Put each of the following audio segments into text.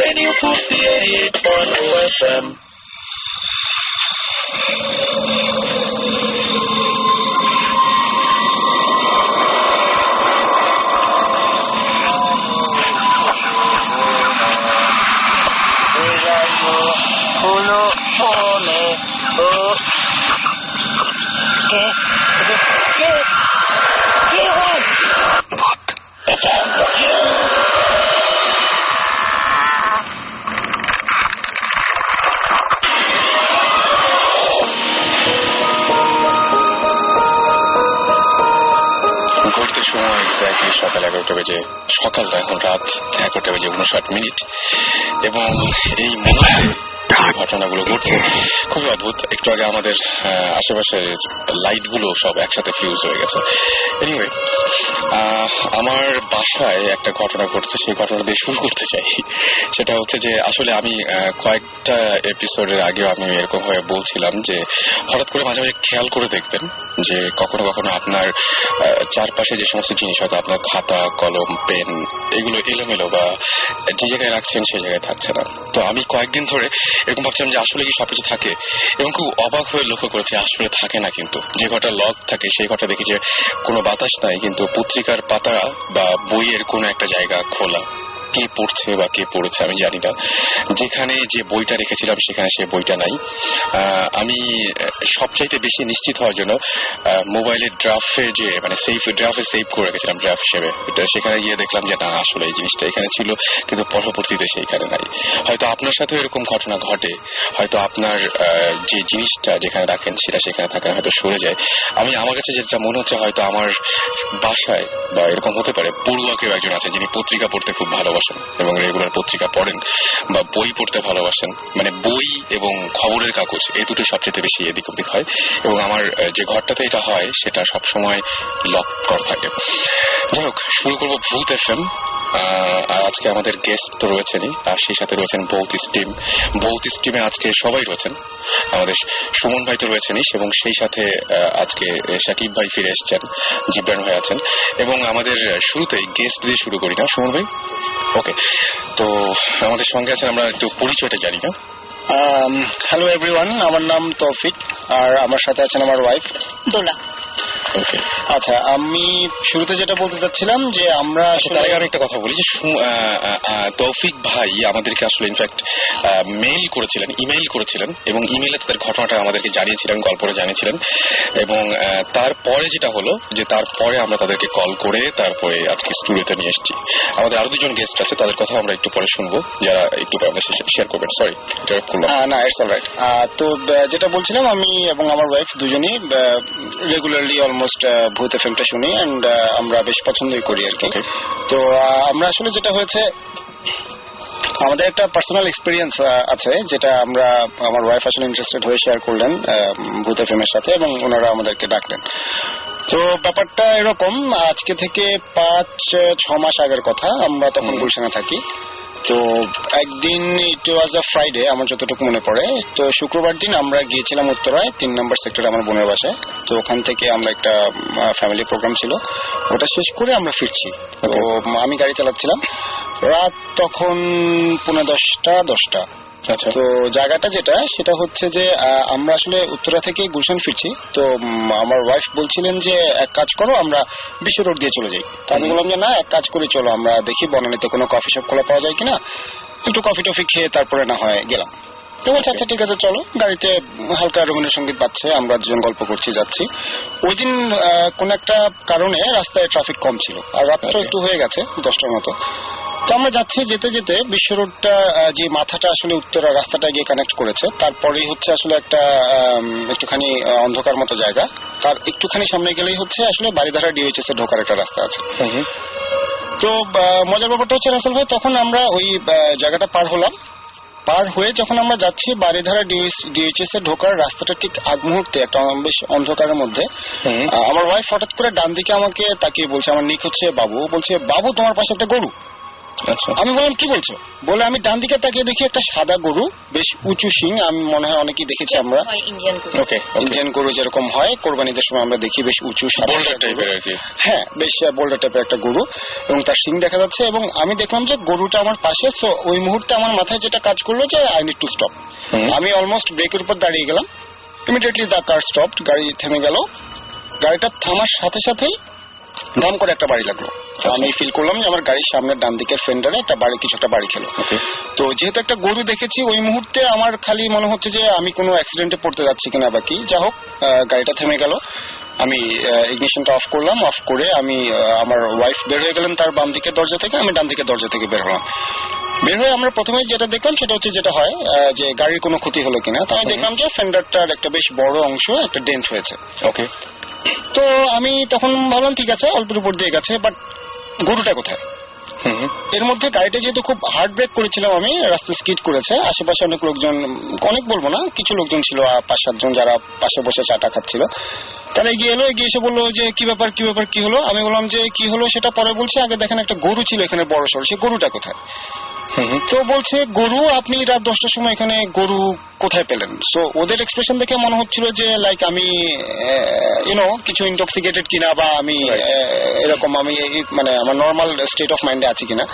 Radio 88.0 FM. সকাল 11টা বেজে সকাল এখন রাত 11টা বেজে 59 মিনিট এবং এই মুহূর্তে ঘটনাগুলো ঘটছে খুবই অদ্ভুত। একটু আগে আমাদের আশেপাশের লাইটগুলো সব একসাথে ফিউজ হয়ে গেছে। এনিওয়ে, আমার বাসায় একটা ঘটনা ঘটছে, সেই ঘটনা দিয়ে শুরু করতে চাই। সেটা হচ্ছে যে আসলে আমি কয়েকটা এপিসোডের আগেও আমি এরকম ভাবে বলছিলাম যে হঠাৎ করে মাঝে মাঝে খেয়াল করে দেখবেন যে কখনো কখনো আপনার চারপাশে যে সমস্ত জিনিস, হয়তো আপনার খাতা কলম পেন এগুলো এলোমেলো বা যে জায়গায় রাখছেন সেই জায়গায় থাকছে না। তো আমি কয়েকদিন ধরে এরকম ভাবছিলাম যে আসলে কি সবকিছু থাকে, এবং খুব অবাক হয়ে লক্ষ্য করেছি আসলে থাকে না। কিন্তু যে ঘরটা লক থাকে সেই ঘরটা দেখি যে কোনো বাতাস নাই, কিন্তু পত্রিকার পাতা বা বইয়ের কোনো একটা জায়গা খোলা। কে পড়ছে বা কে পড়েছে আমি জানি না। যেখানে যে বইটা রেখেছিলাম সেখানে সে বইটা নাই। আমি সবচাইতে বেশি নিশ্চিত হওয়ার জন্য মোবাইলের ড্রাফটে যে সেভ ড্রাফটে সেভ করে রেখেছিলাম ড্রাফট হিসেবে, সেখানে গিয়ে দেখলাম যে না, আসলে এই জিনিসটা এখানে ছিল কিন্তু পরবর্তীতে সেইখানে নাই। হয়তো আপনার সাথেও এরকম ঘটনা ঘটে, হয়তো আপনার যে জিনিসটা যেখানে রাখেন সেটা সেখানে থাকে হয়তো সরে যায়। আমার কাছে যেটা মনে হচ্ছে, হয়তো আমার বাসায় বা এরকম হতে পারে পড়ুয়া কেউ একজন আছে যিনি পত্রিকা পড়তে খুব ভালোবাসেন এবং রেগুলার পত্রিকা পড়েন বা বই পড়তে ভালোবাসেন। বই এবং খবরের কাগজ এই দুটো সবচেয়ে বেশি এদিক ওদিক হয়, এবং আমার যে ঘরটাতে এটা হয় সেটা সবসময় লক করা থাকে। যাই হোক, শুরু করবো ভূত এফএম। আজকে আমাদের গেস্ট তো রয়েছেনই, আর সেই সাথে রয়েছেন বৌথ স্টিমে আজকে সবাই রয়েছেন। আমাদের সুমন ভাই তো রয়েছেনই, এবং সেই সাথে আজকে শাকিব ভাই ফিরে এসছেন, জিবরান ভাই আছেন, এবং আমাদের শুরুতেই গেস্ট দিয়ে শুরু করি না সুমন ভাই? ওকে, তো আমাদের সঙ্গে আছেন, আমরা একটু পরিচয়টা জানি না। হ্যালো এভরিওয়ান, আমার নাম তৌফিক, আর আমার সাথে আছেন আমার ওয়াইফ দোলা। আচ্ছা, আমি শুরুতে যেটা বলতে চাচ্ছিলাম যে আমরা একটা কথা বলি যে তৌফিক ভাই আমাদেরকে আসলে ইনফ্যাক্ট ইমেইল করেছিলেন এবং ইমেইলে তাদের ঘটনাটা আমাদেরকে জানিয়েছিলেন, গল্পটা জানিয়েছিলেন, এবং তারপরে যেটা হলো যে তারপরে আমরা তাদেরকে কল করে তারপরে আজকে স্টুডিওতে নিয়ে এসেছি। আমাদের আরো দুজন গেস্ট আছে, তাদের কথা আমরা একটু পরে শুনবো, যারা একটু শেয়ার করবেন। সরি, না, ইটস অলরাইট। তো যেটা বলছিলাম, আমি এবং আমার ওয়াইফ দুজনই রেগুলারলি অলমোস্ট ভূত এফএমটা শুনি, এন্ড আমরা বেশ পছন্দই করি আর কি। তো আমরা আসলে যেটা হয়েছে, আমাদের একটা পার্সোনাল এক্সপিরিয়েন্স আছে, যেটা আমার ওয়াইফ আসলে ইন্টারেস্টেড হয়ে শেয়ার করলেন ভূত এফএম এর সাথে, এবং ওনারা আমাদেরকে ডাকলেন। তো ব্যাপারটা এরকম, আজকে থেকে 5-6 মাস আগের কথা। আমরা তখন গুলশানে থাকি। তো একদিন, ইট ওয়াজ আ ফ্রাইডে আমার যতটুকু মনে পড়ে। তো শুক্রবার দিন আমরা গিয়েছিলাম উত্তরায় 3 নম্বর সেক্টরে আমার বোনের বাসায়। তো ওখান থেকে আমরা একটা ফ্যামিলি প্রোগ্রাম ছিল, ওটা শেষ করে আমরা ফিরছি। তো আমি গাড়ি চালাচ্ছিলাম, রাত তখন 10:15। আচ্ছা, তো জায়গাটা যেটা, সেটা হচ্ছে যে আমরা আসলে উত্তরা থেকে গুলশান ফিরছি। তো আমার ওয়াইফ বলছিলেন যে এক কাজ করো, আমরা বিশ্ব রোড দিয়ে চলে যাই। তো আমি বললাম যে না, এক কাজ করি, চলো আমরা দেখি বনানীতে কোনো কফি শপ খোলা পাওয়া যায় কিনা, একটু কফি টফি খেয়ে তারপরে না হয় গেলাম। তো বলছে আচ্ছা ঠিক আছে চলো। গাড়িতে হালকা রবীন্দ্র সঙ্গীত বাজছে, আমরা দুজন গল্প করছি, যাচ্ছি। ওই দিন কোন একটা কারণে রাস্তায় ট্রাফিক কম ছিল, আর রাত্র একটু হয়ে গেছে 10টার মতো। তো আমরা যাচ্ছি, যেতে যেতে বিশ্ব রোডটা যে মাথাটা আসলে উত্তরা রাস্তাটা গিয়ে কানেক্ট করেছে, তারপরেই হচ্ছে আসলে একটা একটুখানি অন্ধকার মতো জায়গা। তার একটুখানি সামনে গেলেই হচ্ছে আসলে বাড়িধারা ডিওএইচএস এর ঢোকার একটা রাস্তা আছে। তো মজার ব্যাপারটা হচ্ছে রাসেল ভাই, তখন আমরা ওই জায়গাটা পার হলাম। পার হয়ে যখন আমরা যাচ্ছি বাড়িধারা ডিওএইচএস এর ঢোকার রাস্তাটা ঠিক আগ মুহূর্তে একটা বেশ অন্ধকারের মধ্যে আমার ওয়াইফ হঠাৎ করে ডান দিকে আমাকে তাকিয়ে বলছে, আমার নিক হচ্ছে বাবু, বলছে বাবু তোমার পাশে একটা গরু। আচ্ছা, আমি বললাম কি বলছো, বলে আমি ডান দিকে তাকিয়ে দেখি একটা সাদা গরু, বেশ উঁচু শিং, আমি মনে হয় অনেকেই দেখেছি আমরা, ওকে, ইন্ডিয়ান গরু যেরকম হয় কোরবানিদের সময় আমরা দেখি, বেশ উঁচু সাদা বোল্ডার টাইপের আর কি। হ্যাঁ, বেশ বোল্ডার টাইপের একটা গরু, এবং তার শিং দেখা যাচ্ছে, এবং আমি দেখলাম যে গরুটা আমার পাশে। সো ওই মুহূর্তে আমার মাথায় যেটা কাজ করলো যে আই নিড টু স্টপ। আমি অলমোস্ট ব্রেকের উপর দাঁড়িয়ে গেলাম, ইমিডিয়েটলি দ্য কার স্টপড, গাড়ি থেমে গেল। গাড়িটা থামার সাথে সাথেই দাম করে একটা বাড়ি লাগলো। আমি ফিল করলাম যে আমার গাড়ির সামনের ডান দিকের ফেন্ডারে একটা বাড়ি, কিছু একটা বাড়ি খেলো। তো যেহেতু একটা গরু দেখেছি, ওই মুহূর্তে আমার খালি মনে হচ্ছে যে আমি কোনো অ্যাক্সিডেন্টে পড়তে যাচ্ছি কিনা বা কি। যা হোক, গাড়িটা থেমে গেল, আমি ইগনিশনটা অফ করলাম, অফ করে আমি আমার ওয়াইফ বের হয়ে গেলেন তার বাম দিকের দরজা থেকে, আমি ডান দিকের দরজা থেকে বের হলাম। বের হয়ে আমরা প্রথমে যেটা দেখলাম সেটা হচ্ছে, যেটা হয় যে গাড়ির কোনো ক্ষতি হলো কিনা। তো আমি দেখলাম যে ফেন্ডারটার একটা বেশ বড় অংশ একটা ডেন্ট হয়েছে। ওকে, তো আমি তখন ভাবলাম ঠিক আছে, অল্পের উপর দিয়ে গেছে, বাট গরুটা কোথায়? এর মধ্যে গাড়িটা যেহেতু খুব হার্ড ব্রেক করেছিলাম আমি, রাস্তা স্কিড করেছে, আশেপাশে অনেক লোকজন, অনেক বলবো না, কিছু লোকজন ছিল 5-7 জন, যারা পাশে বসে চাটা খাচ্ছিল। তারা এগিয়ে এলো, এগিয়ে এসে বললো যে কি ব্যাপার কি ব্যাপার, কি হলো? আমি বললাম যে কি হলো সেটা পরে বলছি, আগে দেখেন একটা গরু ছিল এখানে বড় সড়, সে গরুটা কোথায়? তো বলছে গরু, আপনি রাত 10টার সময় এখানে গরু কোথায় পেলেন? সো ওদের এক্সপ্রেশন দেখে মনে হচ্ছিল যে লাইক আমি কিছু ইনটক্সিকেটেড কিনা, বা আমি এরকম আমি মানে আমার নর্মাল স্টেট অফ মাইন্ডে আছি কিনা।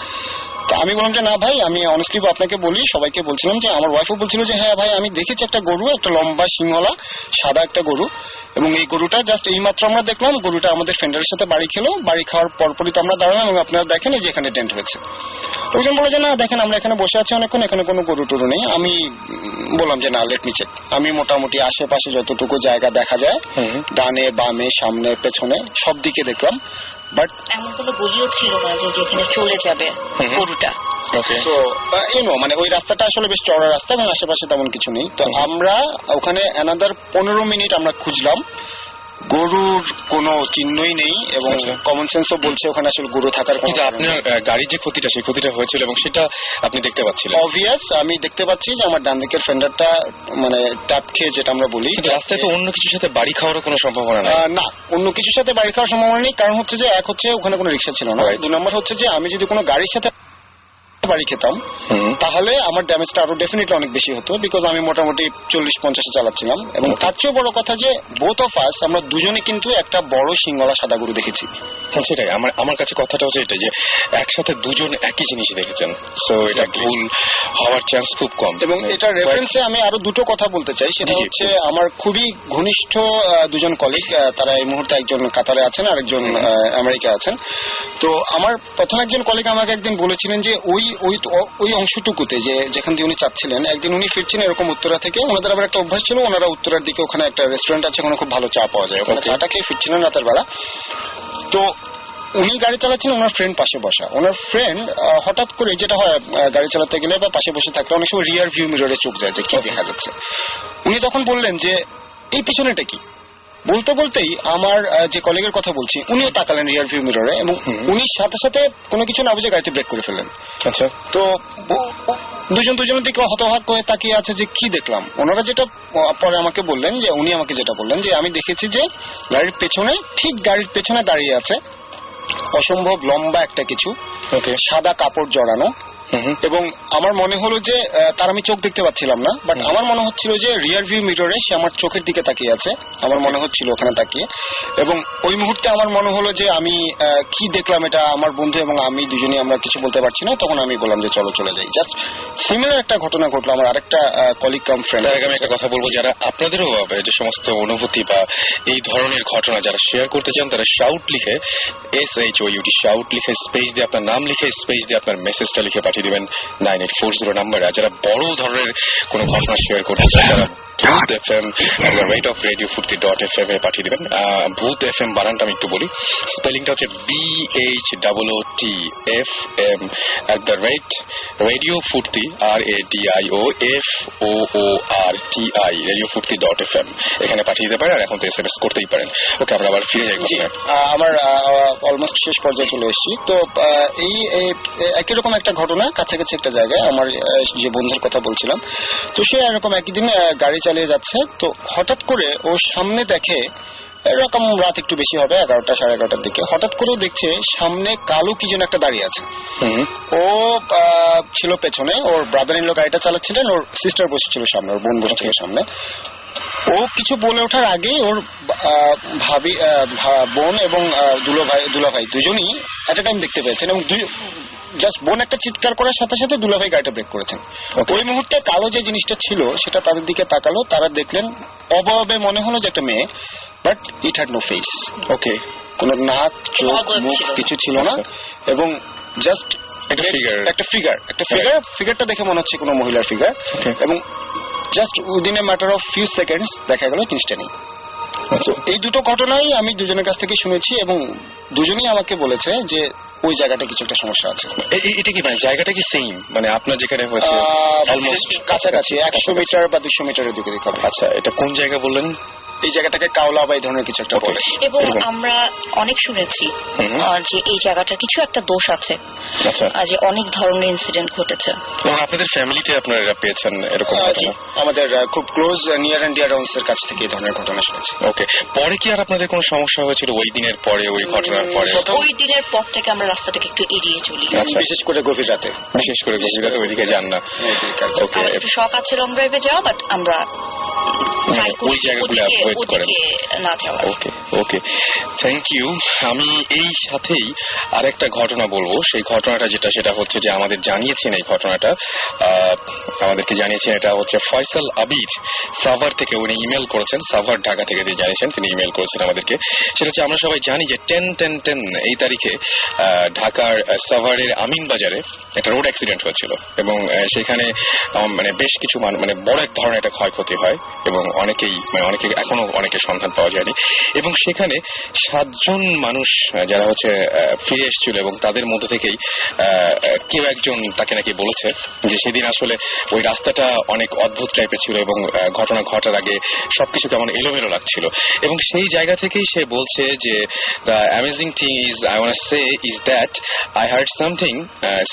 তো আমি বললাম যে না ভাই, আমি অনেস্টলি আপনাকে বলি, সবাইকে বলছিলাম যে, আমার ওয়াইফও বলছিল যে হ্যাঁ ভাই, আমি দেখেছি একটা গরু, একটা লম্বা সিংহলা সাদা একটা গরু, এবং এই গরুটা জাস্ট এইমাত্র আমরা দেখলাম, গরুটা আমাদের ফেন্ডারের সাথে বাড়ি খেলো, বাড়ি খাওয়ার পরপরই তো আমরা দাঁড়ালাম, এবং আপনারা দেখেন এই যে এখানে ডেন্ট হয়েছে। লোকজন বলে যে না দেখেন, আমরা এখানে বসে আছি অনেকক্ষণ, এখানে কোনো গরু টরু নেই। আমি বললাম যে না, লেট মি চেক। আমি মোটামুটি আশেপাশে যতটুকু জায়গা দেখা যায়, ডানে বামে সামনে পেছনে সব দিকে দেখলাম, বাট এমন কোনো গলিও ছিল না যে যেখানে চলে যাবে গরুটা। তো মানে ওই রাস্তাটা আসলে বেশ চওড়া রাস্তা, এবং আশেপাশে তেমন কিছু নেই। তো আমরা ওখানে অ্যানাদার 15 মিনিট আমরা খুঁজলাম, গরুর কোনো চিহ্নই নেই, এবং কমন সেন্সও বলছে ওখানে আসলে গরু থাকার। কিন্তু আপনার গাড়ির যে ক্ষতিটা, সেই ক্ষতিটা হয়েছিল এবং সেটা আপনি দেখতে পাচ্ছিলেন? অবভিয়াস, আমি দেখতে পাচ্ছি যে আমার ডান দিকের ফেন্ডারটা মানে ট্যাপ খেয়ে, যেটা আমরা বলি। রাস্তায় তো অন্য কিছুর সাথে বাড়ি খাওয়ারও কোনো সম্ভাবনা নেই? না, অন্য কিছুর সাথে বাড়ি খাওয়ার সম্ভাবনা নেই। কারণ হচ্ছে যে, এক হচ্ছে ওখানে কোনো রিক্সা ছিল না, 2 নম্বর হচ্ছে যে আমি যদি কোনো গাড়ির সাথে বাড়ি খেতাম তাহলে আমার ড্যামেজটা আরো ডেফিনেটলি অনেক বেশি হতো, বিকজ আমি মোটামুটি 40-50 চালাচ্ছিলাম। এবং তার চেয়ে বড় কথা যে বোথ অফ আস, আমরা দুজনে কিন্তু একটা বড় সিংহলা সাদা গরু দেখেছি। সেটাই আমার কাছে কথাটা হচ্ছে এটা, যে একসাথে দুজন একই জিনিস দেখেছেন, সো এটা ভুল হওয়ার চান্স খুব কম। এবং এটা রেফারেন্সে আমি আরো দুটো কথা বলতে চাই, সেটা হচ্ছে আমার খুবই ঘনিষ্ঠ 2 জন কলিগ, তারা এই মুহূর্তে একজন কাতারে আছেন আর একজন আমেরিকা আছেন। তো আমার প্রথম একজন কলিগ আমাকে একদিন বলেছিলেন যে ওই অংশটুকুতে, যেখান দিয়ে উনি চাচ্ছিলেন, একদিন উনি ফিরছেন এরকম উত্তরা থেকে, ওনাদের আবার একটা অভ্যাস ছিল, ওনারা উত্তরার দিকে ওখানে একটা রেস্টুরেন্ট আছে, ওখানে খুব ভালো চা পাওয়া যায়, ওখানে চাটা খেয়ে ফিরছিলেন রাতের বেলা। তো উনি গাড়ি চালাচ্ছেন, ওনার ফ্রেন্ড পাশে বসা। ওনার ফ্রেন্ড হঠাৎ করে, যেটা হয় গাড়ি চালাতে গেলে বা পাশে বসে থাকলে অনেক সময় রিয়ার ভিউ মিররে চোখ যায় যে কি দেখা যাচ্ছে। উনি তখন বললেন যে এই পিছনেটা কি? বলতে বলতেই আমার যে কলিগের কথা বলছি, উনিও তাকালেন রিয়ার ভিউ মিররে, এবং উনি সাথে সাথে কোনো কিছু না বুঝে গাড়িতে ব্রেক করে ফেললেন। আচ্ছা, তো দুজনের দিকে হতবাক হয়ে তাকিয়ে আছে যে কি দেখলাম। ওনারা যেটা পরে আমাকে বললেন, যে উনি আমাকে যেটা বললেন, যে আমি দেখেছি যে গাড়ির পেছনে, ঠিক গাড়ির পেছনে দাঁড়িয়ে আছে অসম্ভব লম্বা একটা কিছু, সাদা কাপড় জড়ানো, এবং আমার মনে হলো যে তার আমি চোখ দেখতে পাচ্ছিলাম না, বাট আমার মনে হচ্ছিল যে রিয়ার ভিউ মিররে সে আমার চোখের দিকে তাকিয়ে আছে, আমার মনে হচ্ছিল ওখানে তাকিয়ে। এবং ওই মুহূর্তে আমার মনে হলো যে আমি কি দেখলাম, এটা আমার বন্ধু এবং আমি দুজনেই আমরা কিছু বলতে পারছি না। তখন আমি বললাম যে চলো চলে যাই। জাস্ট সিমিলার একটা ঘটনা ঘটলো আমার আরেকটা কলিগ কাম ফ্রেন্ড। আমি একটা কথা বলবো, যারা আপনাদেরও যে সমস্ত অনুভূতি বা এই ধরনের ঘটনা যারা শেয়ার করতে চান, তারা শাউট লিখে, SHOUT শাউট লিখে স্পেস দিয়ে আপনার নাম লিখে স্পেস দিয়ে আপনার মেসেজটা লিখে পাঠিয়ে দিবেন 9840 নাম্বারে। আর যারা বড় ধরনের কোনো ঘটনা শেয়ার করতে চান, তারা ভূত FM @radiofurti.fm এ পাঠিয়ে দিবেন। ভূত FM বানানটা আমি একটু বলি, স্পেলিংটা হচ্ছে BHOOTFM @radiofurti RADIOFOORTI radiofurti.fm এখানে পাঠিয়ে দিতে পারেন। আর এখন তো SMS করতেই পারেন। ওকে, আমরা আবার ফিরে যাই। আমার অলমোস্ট শেষ পর্যায়ে চলে এসেছি। তো এই একই রকম একটা ঘটনা, কাছাকাছি একটা জায়গায়, আমার যে বন্ধুর কথা বলছিলাম, তো সে এরকম একদিন গাড়ি চালিয়ে যাচ্ছে। তো হঠাৎ করে ও সামনে দেখে এরকম রাত একটু বেশি হবে, 11টা 11:30টার দিকে। হঠাৎ করে দেখছে সামনে কালো কি যেন একটা দাঁড়িয়ে আছে। ও ছিল পেছনে, ওর ব্রাদার ইন ল গাড়িটা চালাচ্ছিলেন, ওর সিস্টার বসেছিল সামনে, ওর বোন বসেছিল সামনে। ও কিছু বলে ওঠার আগে ওর ভাবি, বোন এবং দুলাভাই দুজনই এট এ টাইম দেখতে পেয়েছেন, এবং জাস্ট বোন একটা চিৎকার করার সাথে সাথে দুলাভাই গাড়িটা ব্রেক করেছেন। ওই মুহূর্তে কালো যে জিনিসটা ছিল সেটা তাদের দিকে তাকালো, তারা দেখলেন অবয়বে মনে হলো যে একটা মেয়ে, but it had no face. Okay, কোনো নাক চোখ মুখ কিছু ছিল না, এবং জাস্ট একটা ফিগারটা দেখে মনে হচ্ছে কোনো মহিলার ফিগার, এবং just within a matter of few seconds দেখা গেল জিনিসটা নেই। এই দুটো ঘটনাই আমি দুজনের কাছ থেকে শুনেছি, এবং দুজনেই আমাকে বলেছে যে ওই জায়গাটা কিছু একটা সমস্যা আছে। এটা কি মানে জায়গাটা কি সেম, মানে আপনার যেখানে হয়েছে অলমোস্ট কাছাকাছি 100 মিটার বা 200 মিটারের দিকে দিকে। আচ্ছা, এটা কোন জায়গা বললেন? এই জায়গাটাকে কাওলা বা এই ধরনের কিছু একটা বলে। এবং আমরা অনেক শুনেছি যে এই জায়গাটার কিছু একটা দোষ আছে, যে অনেক ধরনের ইনসিডেন্ট ঘটেছে। এবং আপনাদের ফ্যামিলিতে আপনারা এটা পেয়েছেন এরকম ঘটনা? আমাদের খুব close near and dear ones এর কাছ থেকে এই ধরনের ঘটনা শুনেছি। ওকে, পরে কি আর আপনাদের কোনো সমস্যা হয়েছিল ওই দিনের পরে, ওই ঘটনার পরে? ওই দিনের পর থেকে আমরা রাস্তাটাকে একটু এড়িয়ে চলি, বিশেষ করে গভীর রাতে। ওইদিকে যান না। আমার একটু শখ আছে লং ড্রাইভে যাওয়া, বাট আমরা ওই জায়গাগুলো অ্যাভয়েড করেন না যাওয়া। ওকে ওকে, থ্যাংক ইউ। আমি এই সাথেই আরেকটা ঘটনা বলবো। সেই ঘটনাটা সেটা হচ্ছে যে আমাদের জানিয়েছেন এই ঘটনাটা, আমাদেরকে জানিয়েছেন, এটা হচ্ছে ফয়সাল আবির সাভার থেকে। উনি ইমেল করেছেন, সাভার ঢাকা থেকে দিয়ে জানিয়েছেন, তিনি ইমেল করেছেন আমাদেরকে। সেটা হচ্ছে আমরা সবাই জানি যে 10/10/10 এই তারিখে ঢাকার সাভারের আমিন বাজারে একটা রোড অ্যাক্সিডেন্ট হয়েছিল, এবং সেখানে মানে বেশ কিছু মানে বড় এক ধরনের একটা ক্ষয়ক্ষতি হয়, এবং অনেকে এখনো অনেকের সন্ধান পাওয়া যায়নি। এবং সেখানে 7 জন মানুষ যারা হচ্ছে ফিরে এসেছিল, এবং তাদের মধ্যে থেকেই কেউ একজন তাকে নাকি বলেছে যে সেদিন আসলে ওই রাস্তাটা অনেক অদ্ভুত টাইপের ছিল, এবং ঘটনা ঘটার আগে সবকিছু কেমন এলোমেলো লাগছিল। এবং সেই জায়গা থেকেই সে বলছে যে the amazing thing is I want to say is that I hard something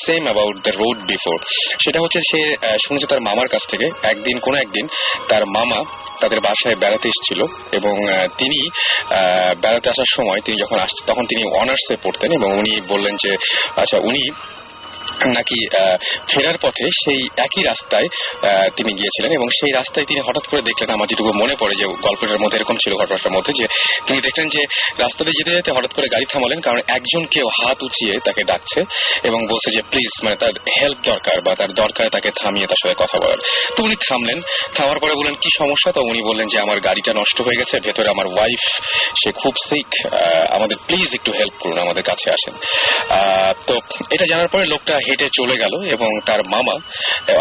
same about the road before. সেটা হচ্ছে সে শুনেছে তার মামার কাছ থেকে। কোন একদিন তার মামা তাদের বাসায় বেড়াতে এসেছিল, এবং তিনি বেড়াতে আসার সময় তিনি যখন আসছেন তখন তিনি অনার্সে পড়তেন, এবং উনি বললেন যে আচ্ছা উনি নাকি ফেরার পথে সেই একই রাস্তায় তিনি গিয়েছিলেন, এবং সেই রাস্তায় তিনি হঠাৎ করে দেখলেন, আমার যেটুকু মনে পড়ে যে গল্পটার মধ্যে এরকম ছিল, ঘটনাটার মধ্যে, যে তিনি দেখলেন যে রাস্তাতে যেতে যেতে হঠাৎ করে গাড়ি থামালেন, কারণ একজন কেউ হাত উঁচিয়ে তাকে ডাকছে এবং বলছে যে প্লিজ, মানে তার হেল্প দরকার বা তার দরকার তাকে থামিয়ে তার সাথে কথা বলার। তো উনি থামলেন, থামার পরে বললেন কি সমস্যা? তো উনি বললেন যে আমার গাড়িটা নষ্ট হয়ে গেছে, ভেতরে আমার ওয়াইফ সে খুব সিক, আমাদের প্লিজ একটু হেল্প করুন, আমাদের কাছে আসেন। তো এটা জানার পরে লোকটা হেঁটে চলে গেল, এবং তার মামা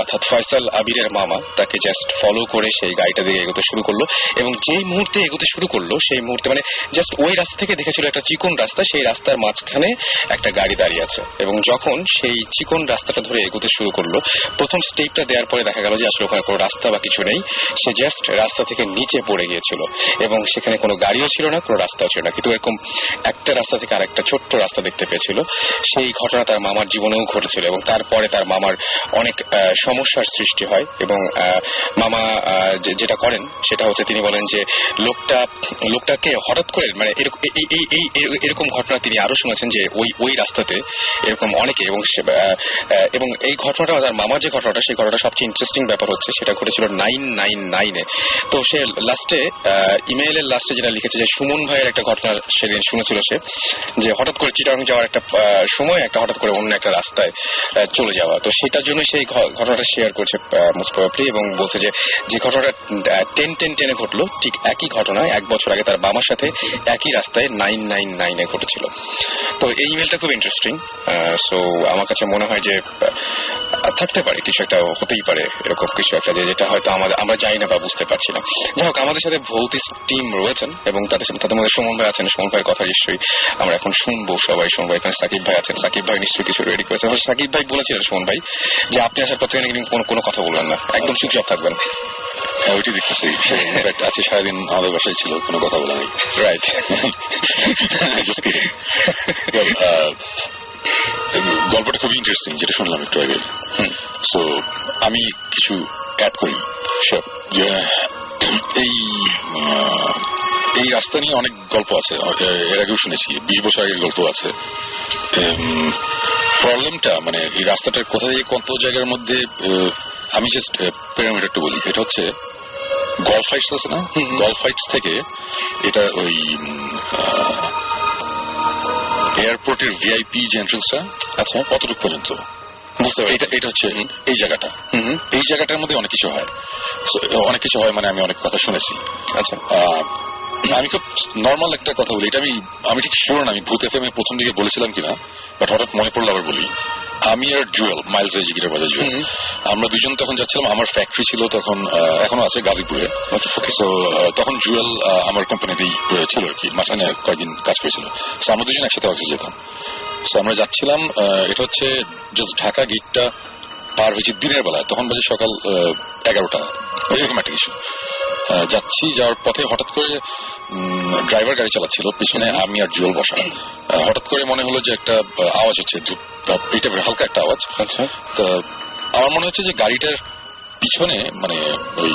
অর্থাৎ ফয়সাল আবিরের মামা তাকে জাস্ট ফলো করে সেই গাড়িটা দিকে এগোতে শুরু করলো, এবং যেই মুহূর্তে এগোতে শুরু করলো সেই মুহূর্তে মানে জাস্ট ওই রাস্তা থেকে দেখেছিল একটা চিকন রাস্তা, সেই রাস্তার মাঝখানে একটা গাড়ি দাঁড়িয়ে আছে, এবং যখন সেই চিকন রাস্তাটা ধরে এগোতে শুরু করলো, প্রথম স্টেপটা দেওয়ার পরে দেখা গেল যে আসলে ওখানে কোনো রাস্তা বা কিছু নেই, সে জাস্ট রাস্তা থেকে নিচে পড়ে গিয়েছিল, এবং সেখানে কোনো গাড়িও ছিল না, কোনো রাস্তাও ছিল না, কিন্তু এরকম একটা রাস্তা থেকে আরেকটা ছোট্ট রাস্তা দেখতে পেয়েছিল। সেই ঘটনা তার মামার জীবনেও ঘটেছিল, এবং তারপরে তার মামার অনেক সমস্যার সৃষ্টি হয়, এবং মামা যেটা করেন সেটা হচ্ছে তিনি বলেন যে লোকটাকে হঠাৎ করে মানে এরকম ঘটনা তিনি আরো শুনেছেন যে ওই রাস্তাতে এরকম অনেকে, এবং এই ঘটনাটা তার মামার যে ঘটনাটা, সেই ঘটনাটা সবচেয়ে ইন্টারেস্টিং ব্যাপার হচ্ছে সেটা ঘটেছিল 999-এ। তো সে লাস্টে ইমেইলের লাস্টে যেটা লিখেছে যে সুমন ভাইয়ের একটা ঘটনা সেদিন শুনেছিল সে, যে হঠাৎ করে চিটাগাং যাওয়ার একটা সময় হঠাৎ করে অন্য একটা রাস্তায় চলে যাওয়া। তো সেটার জন্য সেই ঘটনাটা শেয়ার করছে মোস্ট প্রবাবলি, এবং বলছে যে ঘটনাটা 10/10/10-এ ঘটলো, ঠিক একই ঘটনা 1 বছর আগে তার বাবার সাথে একই রাস্তায় 999-এ ঘটেছিল। তো এই ইমেলটা খুব ইন্টারেস্টিং। সো আমার কাছে মনে হয় যে থাকতে পারে কিছু একটা, হতেই পারে এরকম কিছু একটা, যেটা হয়তো আমরা জানি না বা বুঝতে পারছি না। যাই হোক, আমাদের সাথে ভৌতিক টিম রয়েছেন, এবং তাদের মধ্যে সুমন ভাই আছেন। সুমন ভাইয়ের কথা নিশ্চয়ই আমরা এখন শুনবো, সবাই শুনবো। এখানে সাকিব ভাই আছেন, সাকিব ভাই নিশ্চয়ই কিছু রেডি করেছেন। সাকিব ভাই বলেছিলেন সুমন ভাই যে আপনি আসার পর থেকে কোনো কথা বলবেন না, একদম চুপচাপ থাকবেন। ওইটি দেখতেছি আছে, সারাদিন আমাদের বাসায় ছিল, কোনো কথা বলা নেই। রাইট। গল্পটা খুবই ইন্টারেস্টিং, যেটা শুনলাম একটু আগে। সো আমি কিছু অ্যাড করি। এই রাস্তা নিয়ে অনেক গল্প আছে, এর আগেও শুনেছি, 20 বছর আগের গল্প আছে। প্রবলেমটা মানে এই রাস্তাটার কোথা থেকে কত জায়গার মধ্যে, আমি জাস্ট প্যারামিটারটা বলি, এটা হচ্ছে গলফ হাইটস আছে না, গলফ হাইটস থেকে এটা ওই এয়ারপোর্টের ভিআইপি যে এন্ট্রান্সটা, আচ্ছা কতটুকু পর্যন্ত বুঝতে পারি, এটা হচ্ছে এই জায়গাটা, এই জায়গাটার মধ্যে অনেক কিছু হয়, অনেক কিছু হয় মানে আমি অনেক কথা শুনেছি। আচ্ছা আমি খুব নর্মাল একটা কথা বলি, এটা আমি ঠিক শিওর না আমি ভূত এফএম প্রথম দিকে বলেছিলাম কিনা, বাট হঠাৎ মনে পড়লো আবার বলি। আমি আর জুয়েল, মাইলস জিগিরের বাজার জুয়েল, আমরা দুজন তখন যাচ্ছিলাম, আমার ফ্যাক্টরি ছিল তখন, এখনো আছে গাজীপুরে। তো তখন জুয়েল আমার কোম্পানিতেই ছিল আর কি, মাঝখানে কয়েকদিন কাজ করেছিল। তো আমরা দুজন একসাথে অফিসে যেতাম। তো আমরা যাচ্ছিলাম, এটা হচ্ছে জাস্ট ঢাকা গেটটা পার হয়েছি দিনের বেলায়, তখন বাজে সকাল 11টা, এরকম একটা কিছু। যাচ্ছি, যাওয়ার পথে হঠাৎ করে ড্রাইভার গাড়ি চালাচ্ছিল, পিছনে আমি আর জুয়েল বসা। হঠাৎ করে মনে হলো যে একটা আওয়াজ হচ্ছে, এটা হালকা একটা আওয়াজ। আচ্ছা, তো আমার মনে হচ্ছে যে গাড়িটার পিছনে মানে ওই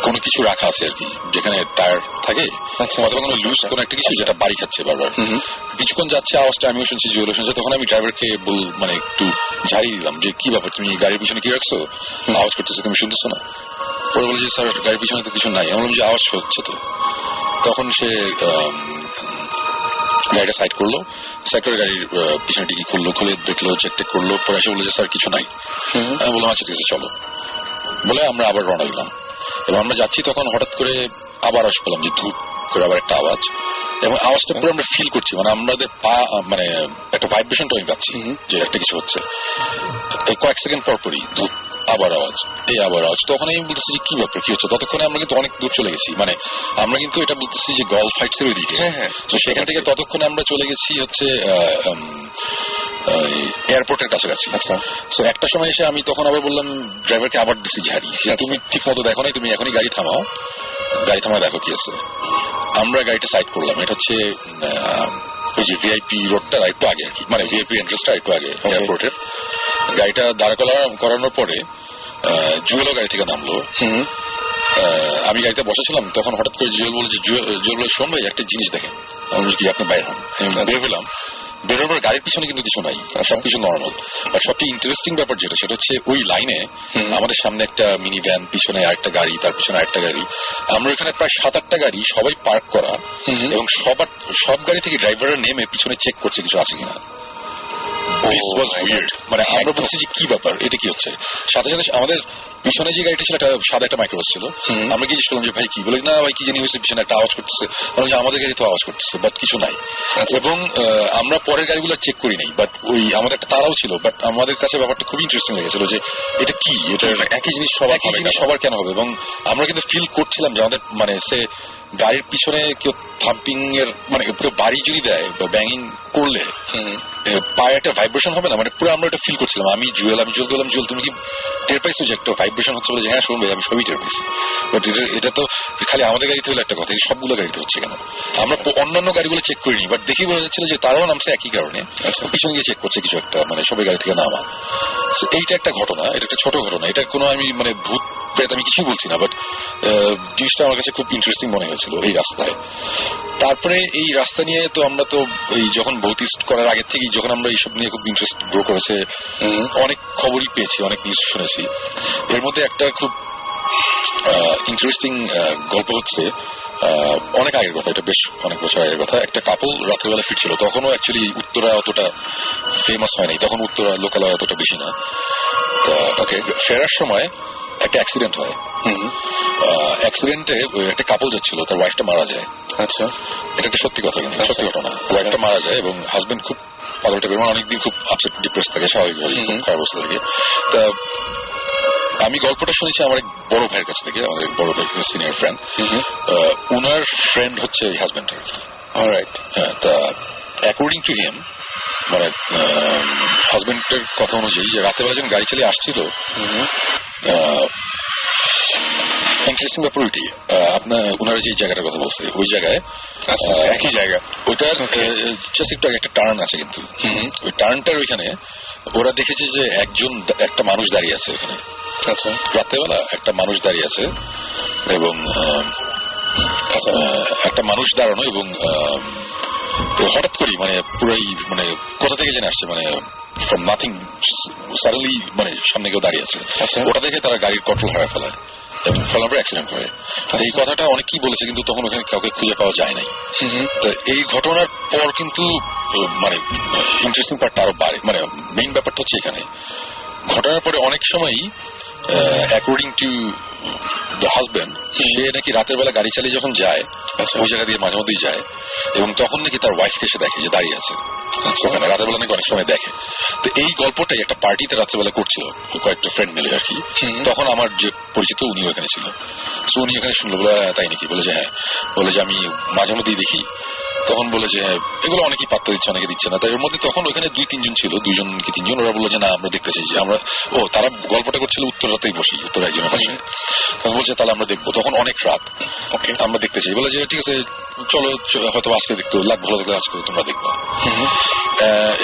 কোনো কিছু রাখা আছে আর কি, যেখানে টায়ার থাকে অথবা কোনো লুজ কোনো একটা কিছু যেটা বাড়ি খাচ্ছে বারবার। কিছুক্ষণ যাচ্ছে, আওয়াজটা আমিও শুনছি, জুয়েলও শুনছে। তখন আমি ড্রাইভারকে মানে একটু ঝাড়িয়ে দিলাম যে কি ব্যাপার, তুমি গাড়ির পিছনে কি রাখছো, আওয়াজ করতেছো, তুমি শুনতেছো না? পরে বলে যে স্যার গাড়ির পিছনে তো কিছু নাই। আমি বললাম যে আওয়াজ হচ্ছে তো। তখন সে গাড়িটা সাইড করলো, সাইড করে গাড়ির পিছনে ডিকি খুললো, খুলে দেখলো, চেক টেক করলো, পরে এসে বললো যে স্যার কিছু নাই। আমি বললাম আচ্ছা ঠিক আছে চলো, বলে আমরা আবার রওনা দিলাম। এবং আমরা যাচ্ছি, তখন হঠাৎ করে আবার আওয়াজ পেলাম যে ধূপ করে আবার একটা আওয়াজ, এবং আওয়াজটা পুরো আমরা ফিল করছি, মানে আমাদের পা মানে একটা ভাইব্রেশনটা আমি পাচ্ছি যে একটা কিছু হচ্ছে। কয়েক সেকেন্ড পর পরই ধূপ, আবার আওয়াজ, এই আবার আওয়াজ। তখন আমি বলতেছি যে কি ব্যাপার, কি হচ্ছে? ততক্ষণে আমরা কিন্তু অনেক দূর চলে গেছি, মানে আমরা কিন্তু এটা বলতেছি যে গলফ হাইটস এর ওইদিকে। তো সেখান থেকে ততক্ষণে আমরা চলে গেছি হচ্ছে এয়ারপোর্টের কাছাকাছি। আচ্ছা, তো একটা সময় এসে আমি তখন আবার বললাম ড্রাইভারকে, আবার দিচ্ছি ঝাড়ি, তুমি ঠিক মতো দেখো নাই, তুমি এখনই গাড়ি থামাও, গাড়ি থামায় দেখো কি আছে। আমরা গাড়িটা সাইড করলাম, এটা হচ্ছে ওই যে ভিআইপি রোডটা একটু আগে আর কি, মানে ভিআইপি এন্ট্রান্সটা একটু আগে এয়ারপোর্টের। গাড়িটা দাঁড় করানোর পরে জুয়েলও গাড়ি থেকে নামলো। আমি গাড়িতে বসেছিলাম, তখন হঠাৎ করে জুয়েল বলে যে, জুয়েল বলে শোন ভাই একটা জিনিস দেখেন। আমি কি আপনি বাইরে হন? বের হলাম, বেরোর পর গাড়ির পিছনে কিন্তু কিছু নাই, সবকিছু নর্মাল। আর সবচেয়ে ইন্টারেস্টিং ব্যাপার যেটা, সেটা হচ্ছে ওই লাইনে আমাদের সামনে একটা মিনি ভ্যান, পিছনে আরেকটা গাড়ি, তার পিছনে আরেকটা গাড়ি, আমরা এখানে প্রায় 7-8টা গাড়ি সবাই পার্ক করা, এবং সব গাড়ি থেকে ড্রাইভাররা নেমে পিছনে চেক করছে কিছু আছে কিনা। মানে আমরা বলছি যে কি ব্যাপার, এটা কি হচ্ছে? সাথে সাথে আমাদের পিছনে যে গাড়িটা ছিল একটা সাদা একটা মাইক্রোবাস ছিল, আমরা জিজ্ঞেস করলাম যে ভাই কি, বলে না ভাই কি জানি হয়েছে, পিছনে একটা আওয়াজ করতেছে, আমাদের গাড়ি তো আওয়াজ করতেছে, বাট কিছু নাই। এবং আমরা পরের গাড়িগুলো চেক করি নাই, বাট ওই আমাদের একটা তারাও ছিল, বাট আমাদের কাছে ব্যাপারটা খুব ইন্টারেস্টিং লেগেছিল যে এটা কি, এটা একই জিনিস সবার কেন হবে। এবং আমরা কিন্তু ফিল করছিলাম যে আমাদের মানে সে গাড়ির পিছনে কেউ থাম্পিং এর মানে পুরো বাড়ি যদি দেয় বা ব্যাঙিং করলে পায়ে একটা ভাইব্রেশন হবে না, মানে পুরো আমরা এটা ফিল করছিলাম। আমি জুয়েল বললাম জুয়েল তুমি কি টের পাইছো যে একটা ভাইব্রেশন হচ্ছে? বলে হ্যাঁ শুনবে, আমি সবই টের পাইছি। বাট এটা তো খালি আমাদের গাড়িতে হলো একটা কথা, সবগুলো গাড়িতে হচ্ছে কেন? আমরা অন্যান্য গাড়িগুলো চেক করিনি, বাট দেখি বোঝা যাচ্ছিল যে তারাও নামছে একই কারণে, পিছনে গিয়ে চেক করছে কিছু একটা, মানে সবাই গাড়ি থেকে নামা। এইটা একটা ঘটনা, এটা একটা ছোট ঘটনা, এটা কোনো আমি মানে ভূত প্রেত আমি কিছু বলছি না, বাট জিনিসটা আমার কাছে খুব ইন্টারেস্টিং মনে হয়েছিল এই রাস্তায়। তারপরে এই রাস্তা নিয়ে তো আমরা তো এই যখন ভৌতিস্ট করার আগের থেকেই যখন আমরা এইসব নিয়ে খুব ইন্টারেস্ট গ্রো করেছে, অনেক খবরই পেয়েছি, অনেক নিউজ শুনেছি। এর মধ্যে একটা খুব ইন্টারেস্টিং গল্প হচ্ছে, অনেক আগের কথা, এটা বেশ অনেক বছর আগের কথা। একটা কাপল রাত্রেবেলা ফিরছিল, তখনও অ্যাকচুয়ালি উত্তরা অতটা ফেমাস হয় নাই, তখন উত্তরা লোকালয় অতটা বেশি না। ওকে, ফেরার সময় একটা অ্যাক্সিডেন্ট হয়। অ্যাক্সিডেন্টে একটা কাপল যাচ্ছিল, তার ওয়াইফটা মারা যায়। আচ্ছা, এটা একটা সত্যি কথা, কিন্তু সত্যি ঘটনা। ওয়াইফটা মারা যায় এবং হাজবেন্ড খুব পাগল টাইপের, মানে অনেকদিন খুব আপসেট ডিপ্রেস থাকে, স্বাভাবিকভাবে খুব খারাপ অবস্থা থাকে। তা আমি গল্পটা শুনেছি আমার এক বড় ভাইয়ের কাছ থেকে, আমাদের বড় ভাই সিনিয়র ফ্রেন্ড, উনার ফ্রেন্ড হচ্ছে এই হাজবেন্ডের। অলরাইট, হ্যাঁ। তা অ্যাকর্ডিং টু হিম, মানে হাজবেন্ডের কথা অনুযায়ী, যে রাতেবেলা যখন গাড়ি চালিয়ে আসছিল, ইন্টারেস্টিং ব্যাপার ওইটি, আপনার ওনারা যে জায়গাটার কথা বলছে ওই জায়গায় একই জায়গা, ওইটার জাস্ট একটু একটা টার্ন আছে, কিন্তু ওই টার্নটার ওইখানে ওরা দেখেছে যে একটা মানুষ দাঁড়িয়ে আছে ওখানে। আচ্ছা, রাতেবেলা একটা মানুষ দাঁড়িয়ে আছে, এবং একটা মানুষ দাঁড়ানো এবং হঠাৎ করেই মানে পুরাই মানে কোথা থেকে জেনে আসছে মানে ফ্রম নাথিং সাডেনলি মানে সামনে কেউ দাঁড়িয়ে আছে, ওটা দেখে তারা গাড়ির কন্ট্রোল হারিয়ে ফেলায় এবং ফলার পরে অ্যাক্সিডেন্ট করে। এই কথাটা অনেকেই বলেছে কিন্তু তখন ওখানে কাউকে খুঁজে পাওয়া যায় নাই। এই ঘটনার পর কিন্তু মানে ইন্টারেস্টিং পার্টটা আরো বাড়ে, মানে মেইন ব্যাপারটা হচ্ছে এখানে ঘটনার পরে অনেক সময়ই অ্যাকর্ডিং টু দ্য হাজব্যান্ড সে নাকি রাতের বেলা গাড়ি চালিয়ে যখন যায় ওই জায়গা দিয়ে মাঝে মধ্যেই যায় এবং তখন নাকি তার ওয়াইফকে এসে দেখে যে দাঁড়িয়ে আছে ওখানে, রাতের বেলা নাকি অনেক সময় দেখে। তো এই গল্পটাই একটা পার্টিতে রাত্রেবেলা করছিল কয়েকটা ফ্রেন্ড মিলে আর কি, তখন আমার যে পরিচিত উনি ওখানে ছিল, তো উনি এখানে শুনলো বলে তাই নাকি, বলে যে হ্যাঁ, বলে যে আমি মাঝে মধ্যেই দেখি। তখন বলে যে এগুলো অনেকেই পাত্তা দিচ্ছে অনেকে দিচ্ছে না, তাই এর মধ্যে তখন ওখানে 2-3 জন ছিল, 2 কি 3 জন, ওরা বললো যে না আমরা দেখতে চাইছি আমরা, তারা গল্পটা করছিল উত্তরাতেই বসি, উত্তর একজনের পাশে, তখন বলছে তাহলে আমরা দেখবো, তখন অনেক রাত, ওকে আমরা দেখতে চাই, বলে যে ঠিক আছে চলো হয়তো আজকে দেখতে লাগ ভালো থাকলে আজকে তোমরা দেখবো।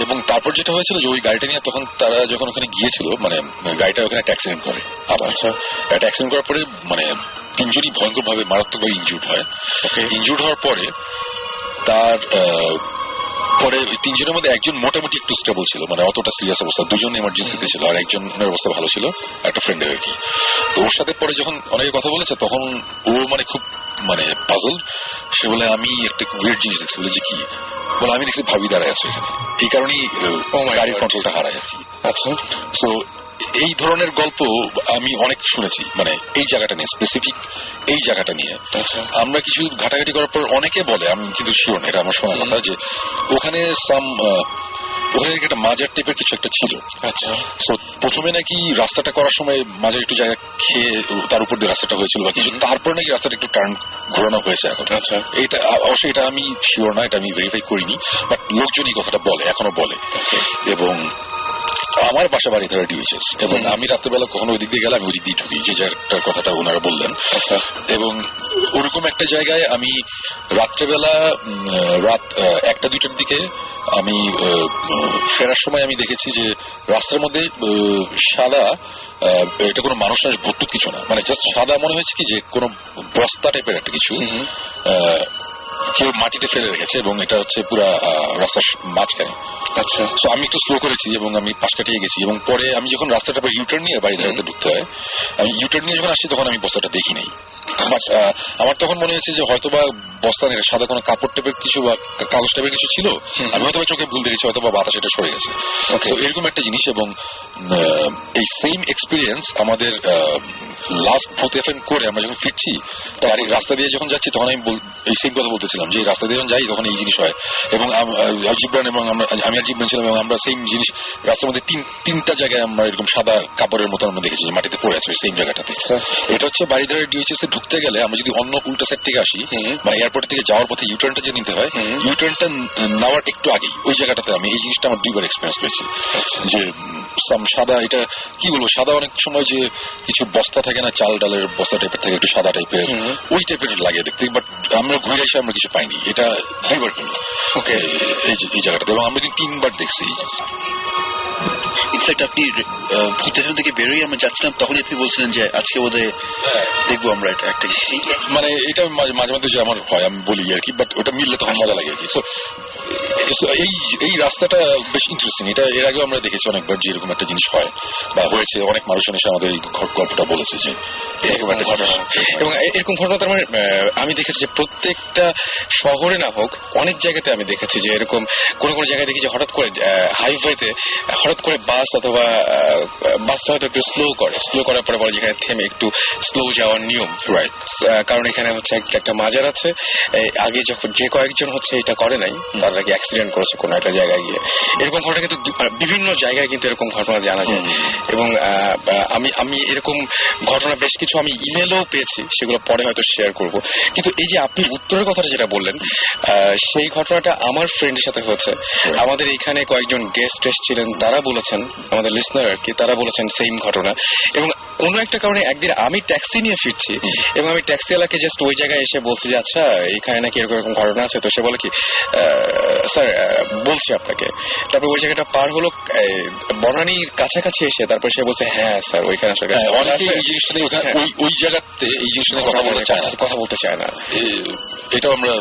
এবং তারপর যেটা হয়েছিল যে ওই গাড়িটা নিয়ে তখন তারা যখন ওখানে গিয়েছিল মানে গাড়িটা ওখানে একটা অ্যাক্সিডেন্ট করে, আবার একটা অ্যাক্সিডেন্ট করার পরে মানে 3 জনই ভয়ঙ্কর ভাবে মারাত্মকভাবে ইনজুর্ড হয়। ইনজুর্ড হওয়ার পরে তার পরে ওই 3 জনের মধ্যে একজন মোটামুটি একটু স্টেবল ছিল, মানে অতটা সিরিয়াস অবস্থা, 2 জন ইমার্জেন্সিতে ছিল আর একজনের অবস্থা ভালো ছিল, একটা ফ্রেন্ডের আর কি। তো ওর সাথে পরে যখন অনেকে কথা বলেছে তখন ও মানে খুব মানে পাজল, সে বলে আমি একটা উইয়ার্ড জিনিস দেখছি, বলে যে কি, বলে আমি দেখছি ভাবি দাঁড়ায় আছে এখানে, এই কারণেই গাড়ির কন্ট্রোলটা হারায় আর কি। আচ্ছা, তো এই ধরনের গল্প আমি অনেক শুনেছি, মানে এই জায়গাটা নিয়ে স্পেসিফিক এই জায়গাটা নিয়ে আমরা কিছু ঘাটাঘাটি করার পর অনেকে বলে, আমি কিন্তু শিওর না, এটা আমার শোনা কথা, যে ওখানে ওখানে একটা মাজার টাইপের কিছু একটা ছিল। আচ্ছা, তো প্রথমে নাকি রাস্তাটা করার সময় মাজার একটু জায়গা খেয়ে তার উপর দিয়ে রাস্তাটা হয়েছিল বা কিছু, তারপরে নাকি রাস্তাটা একটু টার্ন ঘোরানো হয়েছে এখন। আচ্ছা, এটা অবশ্যই এটা আমি শিওর না, এটা আমি ভেরিফাই করিনি, বাট লোকজন এই কথাটা বলে, এখনো বলে। এবং আমার বাসা বাড়ি ধরে ডিউএইচএস, এবং আমি রাত্রেবেলা কখনো ওই দিক দিয়ে গেলে আমি ওই দিক দিয়ে ঢুকি, যে জায়গাটার কথাটা ওনারা বললেন। আচ্ছা, এবং ওরকম একটা জায়গায় আমি রাত্রেবেলা রাত 1টা-2টার দিকে আমি ফেরার সময় আমি দেখেছি যে রাস্তার মধ্যে সাদা, এটা কোনো মানুষ না, ভর্তুক কিছু না, মানে জাস্ট সাদা মনে হয়েছে কি যে কোনো বস্তা টাইপের একটা কিছু কেউ মাটিতে ফেলে রেখেছে, এবং এটা হচ্ছে পুরা রাস্তার মাঝখানে। আচ্ছা, তো আমি একটু স্লো করেছি এবং আমি পাশ কাটিয়ে গেছি, এবং পরে আমি যখন রাস্তাটা ইউটার্ন নিয়ে বাড়ি ধারাতে ঢুকতে হয়, আমি ইউটার্ন নিয়ে যখন আসছি তখন আমি বস্তাটা দেখি নাই। আমার তখন মনে হয়েছে যে হয়তো বা বস্তা নেই, সাদা কোনো কাপড় টাইপের কিছু বা কাগজ টাইপের কিছু ছিল, আমি হয়তো চোখে ভুল দেখেছি, হয়তো বা বাতাস এটা সরে গেছে, এরকম একটা জিনিস। এবং এই সেম এক্সপিরিয়েন্স আমাদের লাস্ট ভূত এফএম করে আমরা যখন ফিরছি গাড়ির রাস্তা দিয়ে যখন যাচ্ছি, তখন আমি এই সেম কথা বলতেছিলাম যে রাস্তা দিয়ে যখন যাই তখন এই জিনিস হয়। এবং জিব্রান এবং আমি আর জিব্রান ছিলাম, এবং আমরা সেম জিনিস রাস্তার মধ্যে 3টা জায়গায় আমরা এরকম সাদা কাপড়ের মতো আমরা দেখেছি মাটিতে পড়ে আছে সেম জায়গাটাতে। এটা হচ্ছে বাড়িধারা ডিউএইচএস এ ঢুকতে গেলে আমরা যদি অন্য উল্টা সাইড থেকে আসি, মানে এয়ারপোর্ট থেকে যাওয়ার পথে ইউটার্নটা যে নিতে হয়, ইউটার্নটা নেওয়ার একটু আগেই ওই জায়গাটাতে আমি এই জিনিসটা আমার 2বার এক্সপিরিয়েন্স করেছি, যে সাদা, এটা কি বলবো, সাদা অনেক সময় যে কিছু বস্তা থাকে না, চাল ডালের বস্তা টাইপের থাকে, একটু সাদা টাইপের, ওই টাইপের লাগে দেখতে, বাট আমরা ঘুরে এসে আমরা কিছু পাইনি, এটা 2বার কিনি এই জায়গাটাতে, এবং আমরা 3বার দেখছি। ইনফ্যাক্ট আপনি ভূতের থেকে বেরোই আমরা যাচ্ছিলাম, তখন আপনি বলছিলেন যে আজকে বোধহয় দেখবো আমরা এটা একটা, মানে এটা মাঝে মাঝে যে আমার হয় আমি বলি আর কি, বাট ওটা মিললে তখন মজা লাগে আর কি। এই রাস্তাটা বেশ ইন্টারেস্টিং, এটা এর আগেও আমরা দেখেছি অনেকবার যে এরকম একটা জিনিস হয় বা হয়েছে, অনেক মানুষজন এসে আমাদের এই গল্পটা বলেছে যে এরকম একটা ঘটনা। এবং এরকম ঘটনা তার মানে আমি দেখেছি যে প্রত্যেকটা শহরে না হোক, অনেক জায়গাতে আমি দেখেছি যে এরকম কোন কোন জায়গায় দেখি যে হঠাৎ করে হাইওয়েতে হঠাৎ করে বাস অথবা বাসটা হয়তো একটু স্লো করার পরে বলে যেখানে থেমে একটু স্লো যাওয়ার নিয়ম, রাইট? কারণ এখানে হচ্ছে একটা মাজার আছে, আগে যখন যে কয়েকজন হচ্ছে এটা করে নাই তারা কি অ্যাক্সিডেন্ট করেছে কোনো একটা জায়গায় গিয়ে, এরকম ঘটনা কিন্তু বিভিন্ন জায়গায় কিন্তু এরকম ঘটনা জানা যায়। এবং আমি এরকম ঘটনা বেশ কিছু আমি ইমেলও পেয়েছি, সেগুলো পরে হয়তো শেয়ার করব। কিন্তু এই যে আপনি উত্তরের কথাটা যেটা বললেন, সেই ঘটনাটা আমার ফ্রেন্ডের সাথে হয়েছে। আমাদের এখানে কয়েকজন গেস্ট এসেছিলেন, তারা বলেছেন বলেছেন আমাদের লিসনার আর কি, তারা বলেছেন সেম ঘটনা। এবং কোনো একটা কারণে একদিন আমি ট্যাক্সি নিয়ে ফিরছি এবং আমি ট্যাক্সিওয়ালাকে জাস্ট ওই জায়গায় এসে বলছি যে আচ্ছা এখানে নাকি এরকম এরকম ঘটনা আছে। তো সে বলে কি স্যার বলছি আপনাকে। তারপর ওই জায়গাটা পার হলো বনানীর কাছাকাছি এসে তারপর সে বলছে হ্যাঁ স্যার ওইখানে আসলে অনেকে এই জিনিসটা নিয়ে ওই জায়গাতে এই জিনিসটা নিয়ে কথা বলতে চায় না। এটাও আমরা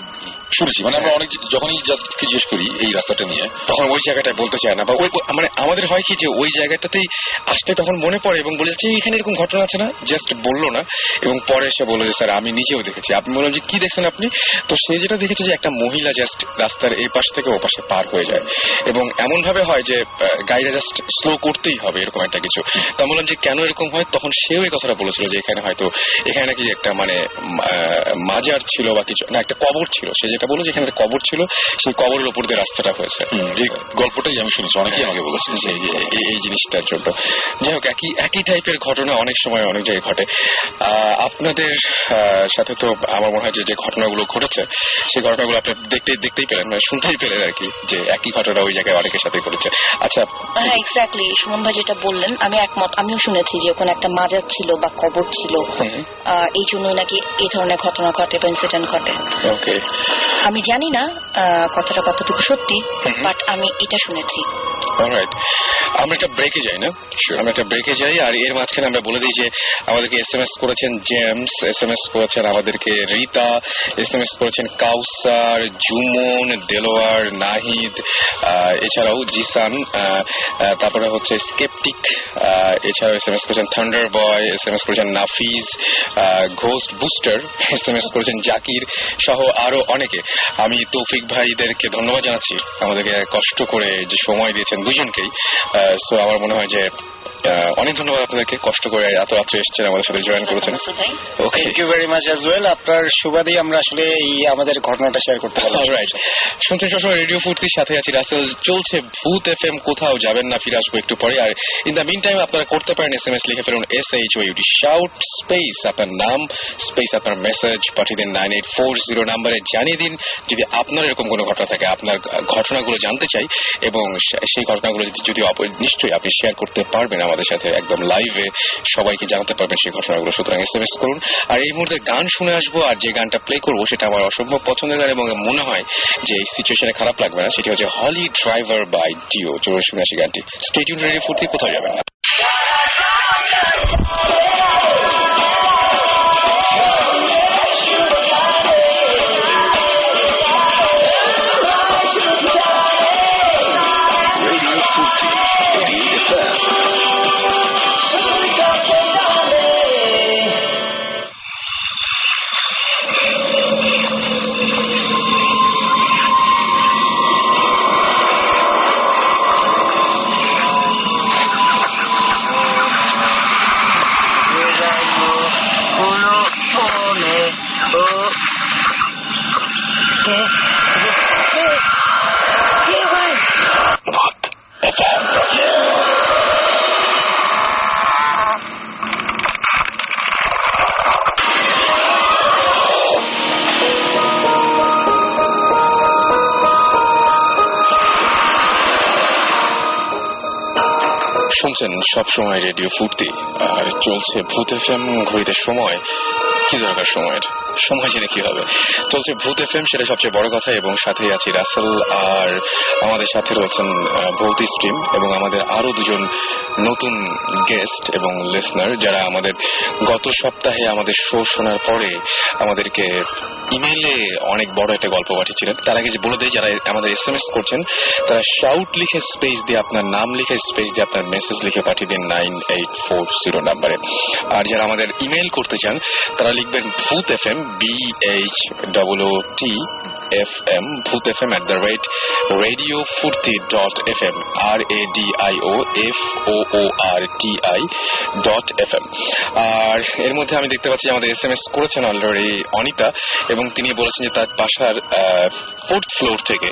শুনেছি, মানে আমরা অনেক যখনই যাত্রীকে জিজ্ঞেস করি এই রাস্তাটা নিয়ে তখন ওই জায়গাটায় বলতে চায় না, বা ওই মানে আমাদের হয় কি যে ওই জায়গাটাতেই আসতে তখন মনে পড়ে এবং বলেছে এখানে এরকম ঘটনা আছে না, জাস্ট বললো না এবং পরে সে বললো যে স্যার আমি নিজেও দেখেছি। আপনি বললেন যে কি দেখছেন আপনি? তো সে যেটা দেখেছে যে একটা মহিলা জাস্ট রাস্তার এই পাশ থেকে ও পাশে পার হয়ে যায় এবং এমন ভাবে হয় যে গাড়িটা জাস্ট স্লো করতেই হবে এরকম একটা কিছু। তা বললাম যে কেন এরকম হয়, তখন সেও এই কথাটা বলেছিল যে এখানে হয়তো এখানে নাকি একটা মানে মাজার ছিল বা কিছু না, একটা কবর ছিল। সে যেটা বললো যে এখানে একটা কবর ছিল, সেই কবরের উপর দিয়ে রাস্তাটা হয়েছে। এই গল্পটাই আমি শুনেছি, অনেকেই আমাকে বলেছে এই জিনিসটার জন্য। যাই হোক একই টাইপের ঘটনা অনেক সময় অনেক জায়গায় ঘটে। আপনাদের সাথে তো আমার মনে হয় যে ঘটনাগুলো ঘটেছে সেই ঘটনাগুলো আপনি দেখতেই পেলেন, মানে শুনতেই পেলেন আর কি, যে একই ঘটনা ওই জায়গায় অনেকের সাথে ঘটেছে। আচ্ছা হ্যাঁ এক্স্যাক্টলি সুমন ভাই যেটা বললেন আমি একমত। আমিও শুনেছি যে ওখানে একটা মাজার ছিল বা কবর ছিল, এই জন্যই নাকি এই ধরনের ঘটনা ঘটে বা ইনসিডেন্ট ঘটে। ওকে, আমি জানি না কথাটা কতটুকু সত্যি, বাট আমি এটা শুনেছি। অলরাইট, আমরা একটা ব্রেকে যাই না? আমরা একটা ব্রেকে যাই আর এর মাঝখানে আমরা বলে দিই যে আমাদেরকে SMS করেছেন জেমস, SMS করেছেন আমাদেরকে রীতা, SMS করেছেন কাউসার, জুমন, দেলোয়ার, নাহিদ, এছাড়াও জিসান, তারপরে হচ্ছে স্কেপটিক, এছাড়াও SMS করেছেন থান্ডার বয়, SMS করেছেন নাফিজ, ঘোস্ট বুস্টার, SMS করেছেন জাকির সহ আরো অনেকে। আমি তৌফিক ভাইদেরকে ধন্যবাদ জানাচ্ছি আমাদেরকে কষ্ট করে যে সময় দিয়েছেন দুজনকেই। সো আমার মনে হয় যে অনেক ধন্যবাদ আপনাদেরকে, কষ্ট করে এত রাত্রে এসেছেন আমাদের সাথে জয়েন করেছেন। Okay, thank you very much as well. আপনার সুবাদেই আমরা আসলে এই আমাদের ঘটনাটা শেয়ার করতে পারলাম। অলরাইট, শুনছেন সবসময় রেডিও ফুর্তির সাথে আছি রাসেল, চলছে ভূত FM, কোথাও যাবেন না, ফিরে আসবো একটু পরে। আর ইন দ্য মিন টাইম আপনারা করতে পারেন SMS লিখে ফেলুন SHOUT শাউট স্পেস আপনার নাম স্পেস আপনার মেসেজ পাঠিয়ে দিন 9840 নাম্বারে, জানিয়ে দিন যদি আপনার এরকম কোনো ঘটনা থাকে, আপনার ঘটনাগুলো জানতে চাই এবং সেই ঘটনাগুলো যদি নিশ্চয়ই আপনি শেয়ার করতে পারবেন আমাদের সাথে একদম লাইভে, সবাইকে জানাতে পারবেন সেই ঘটনাগুলো। সুতরাং SMS করুন। আর এই মুহূর্তে গান শুনে আসবো, আর যে গানটা প্লে করবো সেটা আমার অসম্ভব পছন্দের গান এবং মনে হয় যে এই সিচুয়েশনে খারাপ লাগবে না, সেটি হচ্ছে হলি ড্রাইভার বাই ডিও। চলুন শুনে আসি গানটি। স্টে টিউন, রেডিও ফুর্তি, কোথাও যাবেন না। শুনছেন সবসময় রেডিও ফুর্তি আর চলছে ভূত FM। ঘড়িতে সময় কি দরকার, সময় জেনে কি হবে। চলছে ভূত FM, সেটা সবচেয়ে বড় কথা। এবং সাথে আছি রাসেল, আর আমাদের সাথে রয়েছেন ভৌতি স্ট্রিম এবং আমাদের আরো দুজন নতুন গেস্ট এবং লিসনার যারা আমাদের গত সপ্তাহে আমাদের শো শোনার পরে আমাদেরকে ইমেইলে অনেক বড় একটা গল্প পাঠিয়েছিলেন। তার আগে যে বলে দেয়, যারা আমাদের SMS করছেন তারা শাউট লিখে স্পেস দিয়ে আপনার নাম লিখে স্পেস দিয়ে আপনার মেসেজ লিখে পাঠিয়ে দিন 9840 নাম্বারে। আর যারা আমাদের ইমেইল করতে চান তারা লিখবেন ভূত FM BHOOTFM ভূত FM @radiofurti.fm RADIOFOORTI.fm। আর এর মধ্যে আমি দেখতে পাচ্ছি আমাদের SMS করেছেন অলরেডি অনিতা, এবং তিনি বলেছেন যে তার বাসার 4th ফ্লোর থেকে,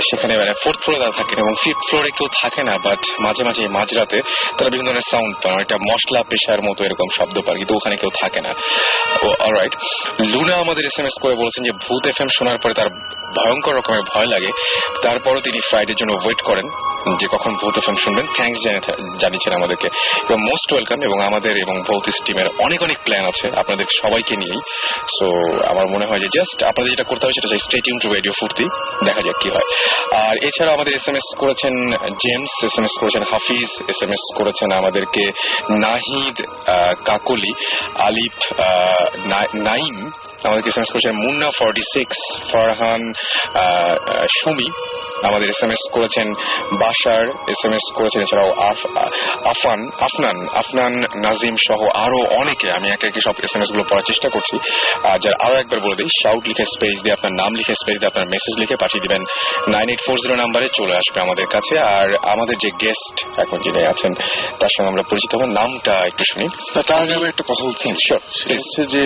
সেখানে মানে 4th ফ্লোরে তারা থাকেন এবং 5th ফ্লোরে কেউ থাকে না, বাট মাঝে মাঝে মাঝরাতে তারা বিভিন্ন ধরনের সাউন্ড পান, একটা মশলা পেশার মতো এরকম শব্দ পান, কিন্তু ওখানে কেউ থাকে না। অলরাইট, লুনা আমাদের SMS করে বলেছেন যে ভূত FM শোনার পরে তার ভয়ঙ্কর রকমের ভয় লাগে, তারপরও তিনি ফ্রাইডের জন্য ওয়েট করেন যে কখন ভৌত এফএম শুনবেন। থ্যাঙ্কস জানিয়েছেন আমাদেরকে এবং মোস্ট ওয়েলকাম। এবং আমাদের এবং ভৌত টিমের অনেক অনেক প্ল্যান আছে আপনাদের সবাইকে নিয়েই। সো আমার মনে হয় যে জাস্ট আপনাদের যেটা করতে হবে সেটা স্টে টিউন টু রেডিও ফুর্তি, দেখা যাক কি হয়। আর এছাড়া আমাদের SMS করেছেন জেমস, SMS করেছেন হাফিজ, SMS করেছেন আমাদেরকে নাহিদ, কাকলি, আলিফ, নাইম, আমাদেরকে SMS করেছেন মুন্না 46, ফারহান, সুমি আমাদের SMS করেছেন, বাশার SMS করেছেন, এছাড়াও আফনান, নাজিম সহ আরো অনেকে। আমি একে একে সব SMS গুলো পড়ার চেষ্টা করছি। যার আরো একবার বলে দিই, শাউট লিখে স্পেস দিয়ে আপনার নাম লিখে স্পেস দিয়ে আপনার মেসেজ লিখে পাঠিয়ে দিবেন 9840 নাম্বারে, চলে আসবে আমাদের কাছে। আর আমাদের যে গেস্ট এখন যিনি আছেন তার সঙ্গে আমরা পরিচিত হব। নামটা একটু শুনি। তার আগে আমি একটা কথা বলছি, হচ্ছে যে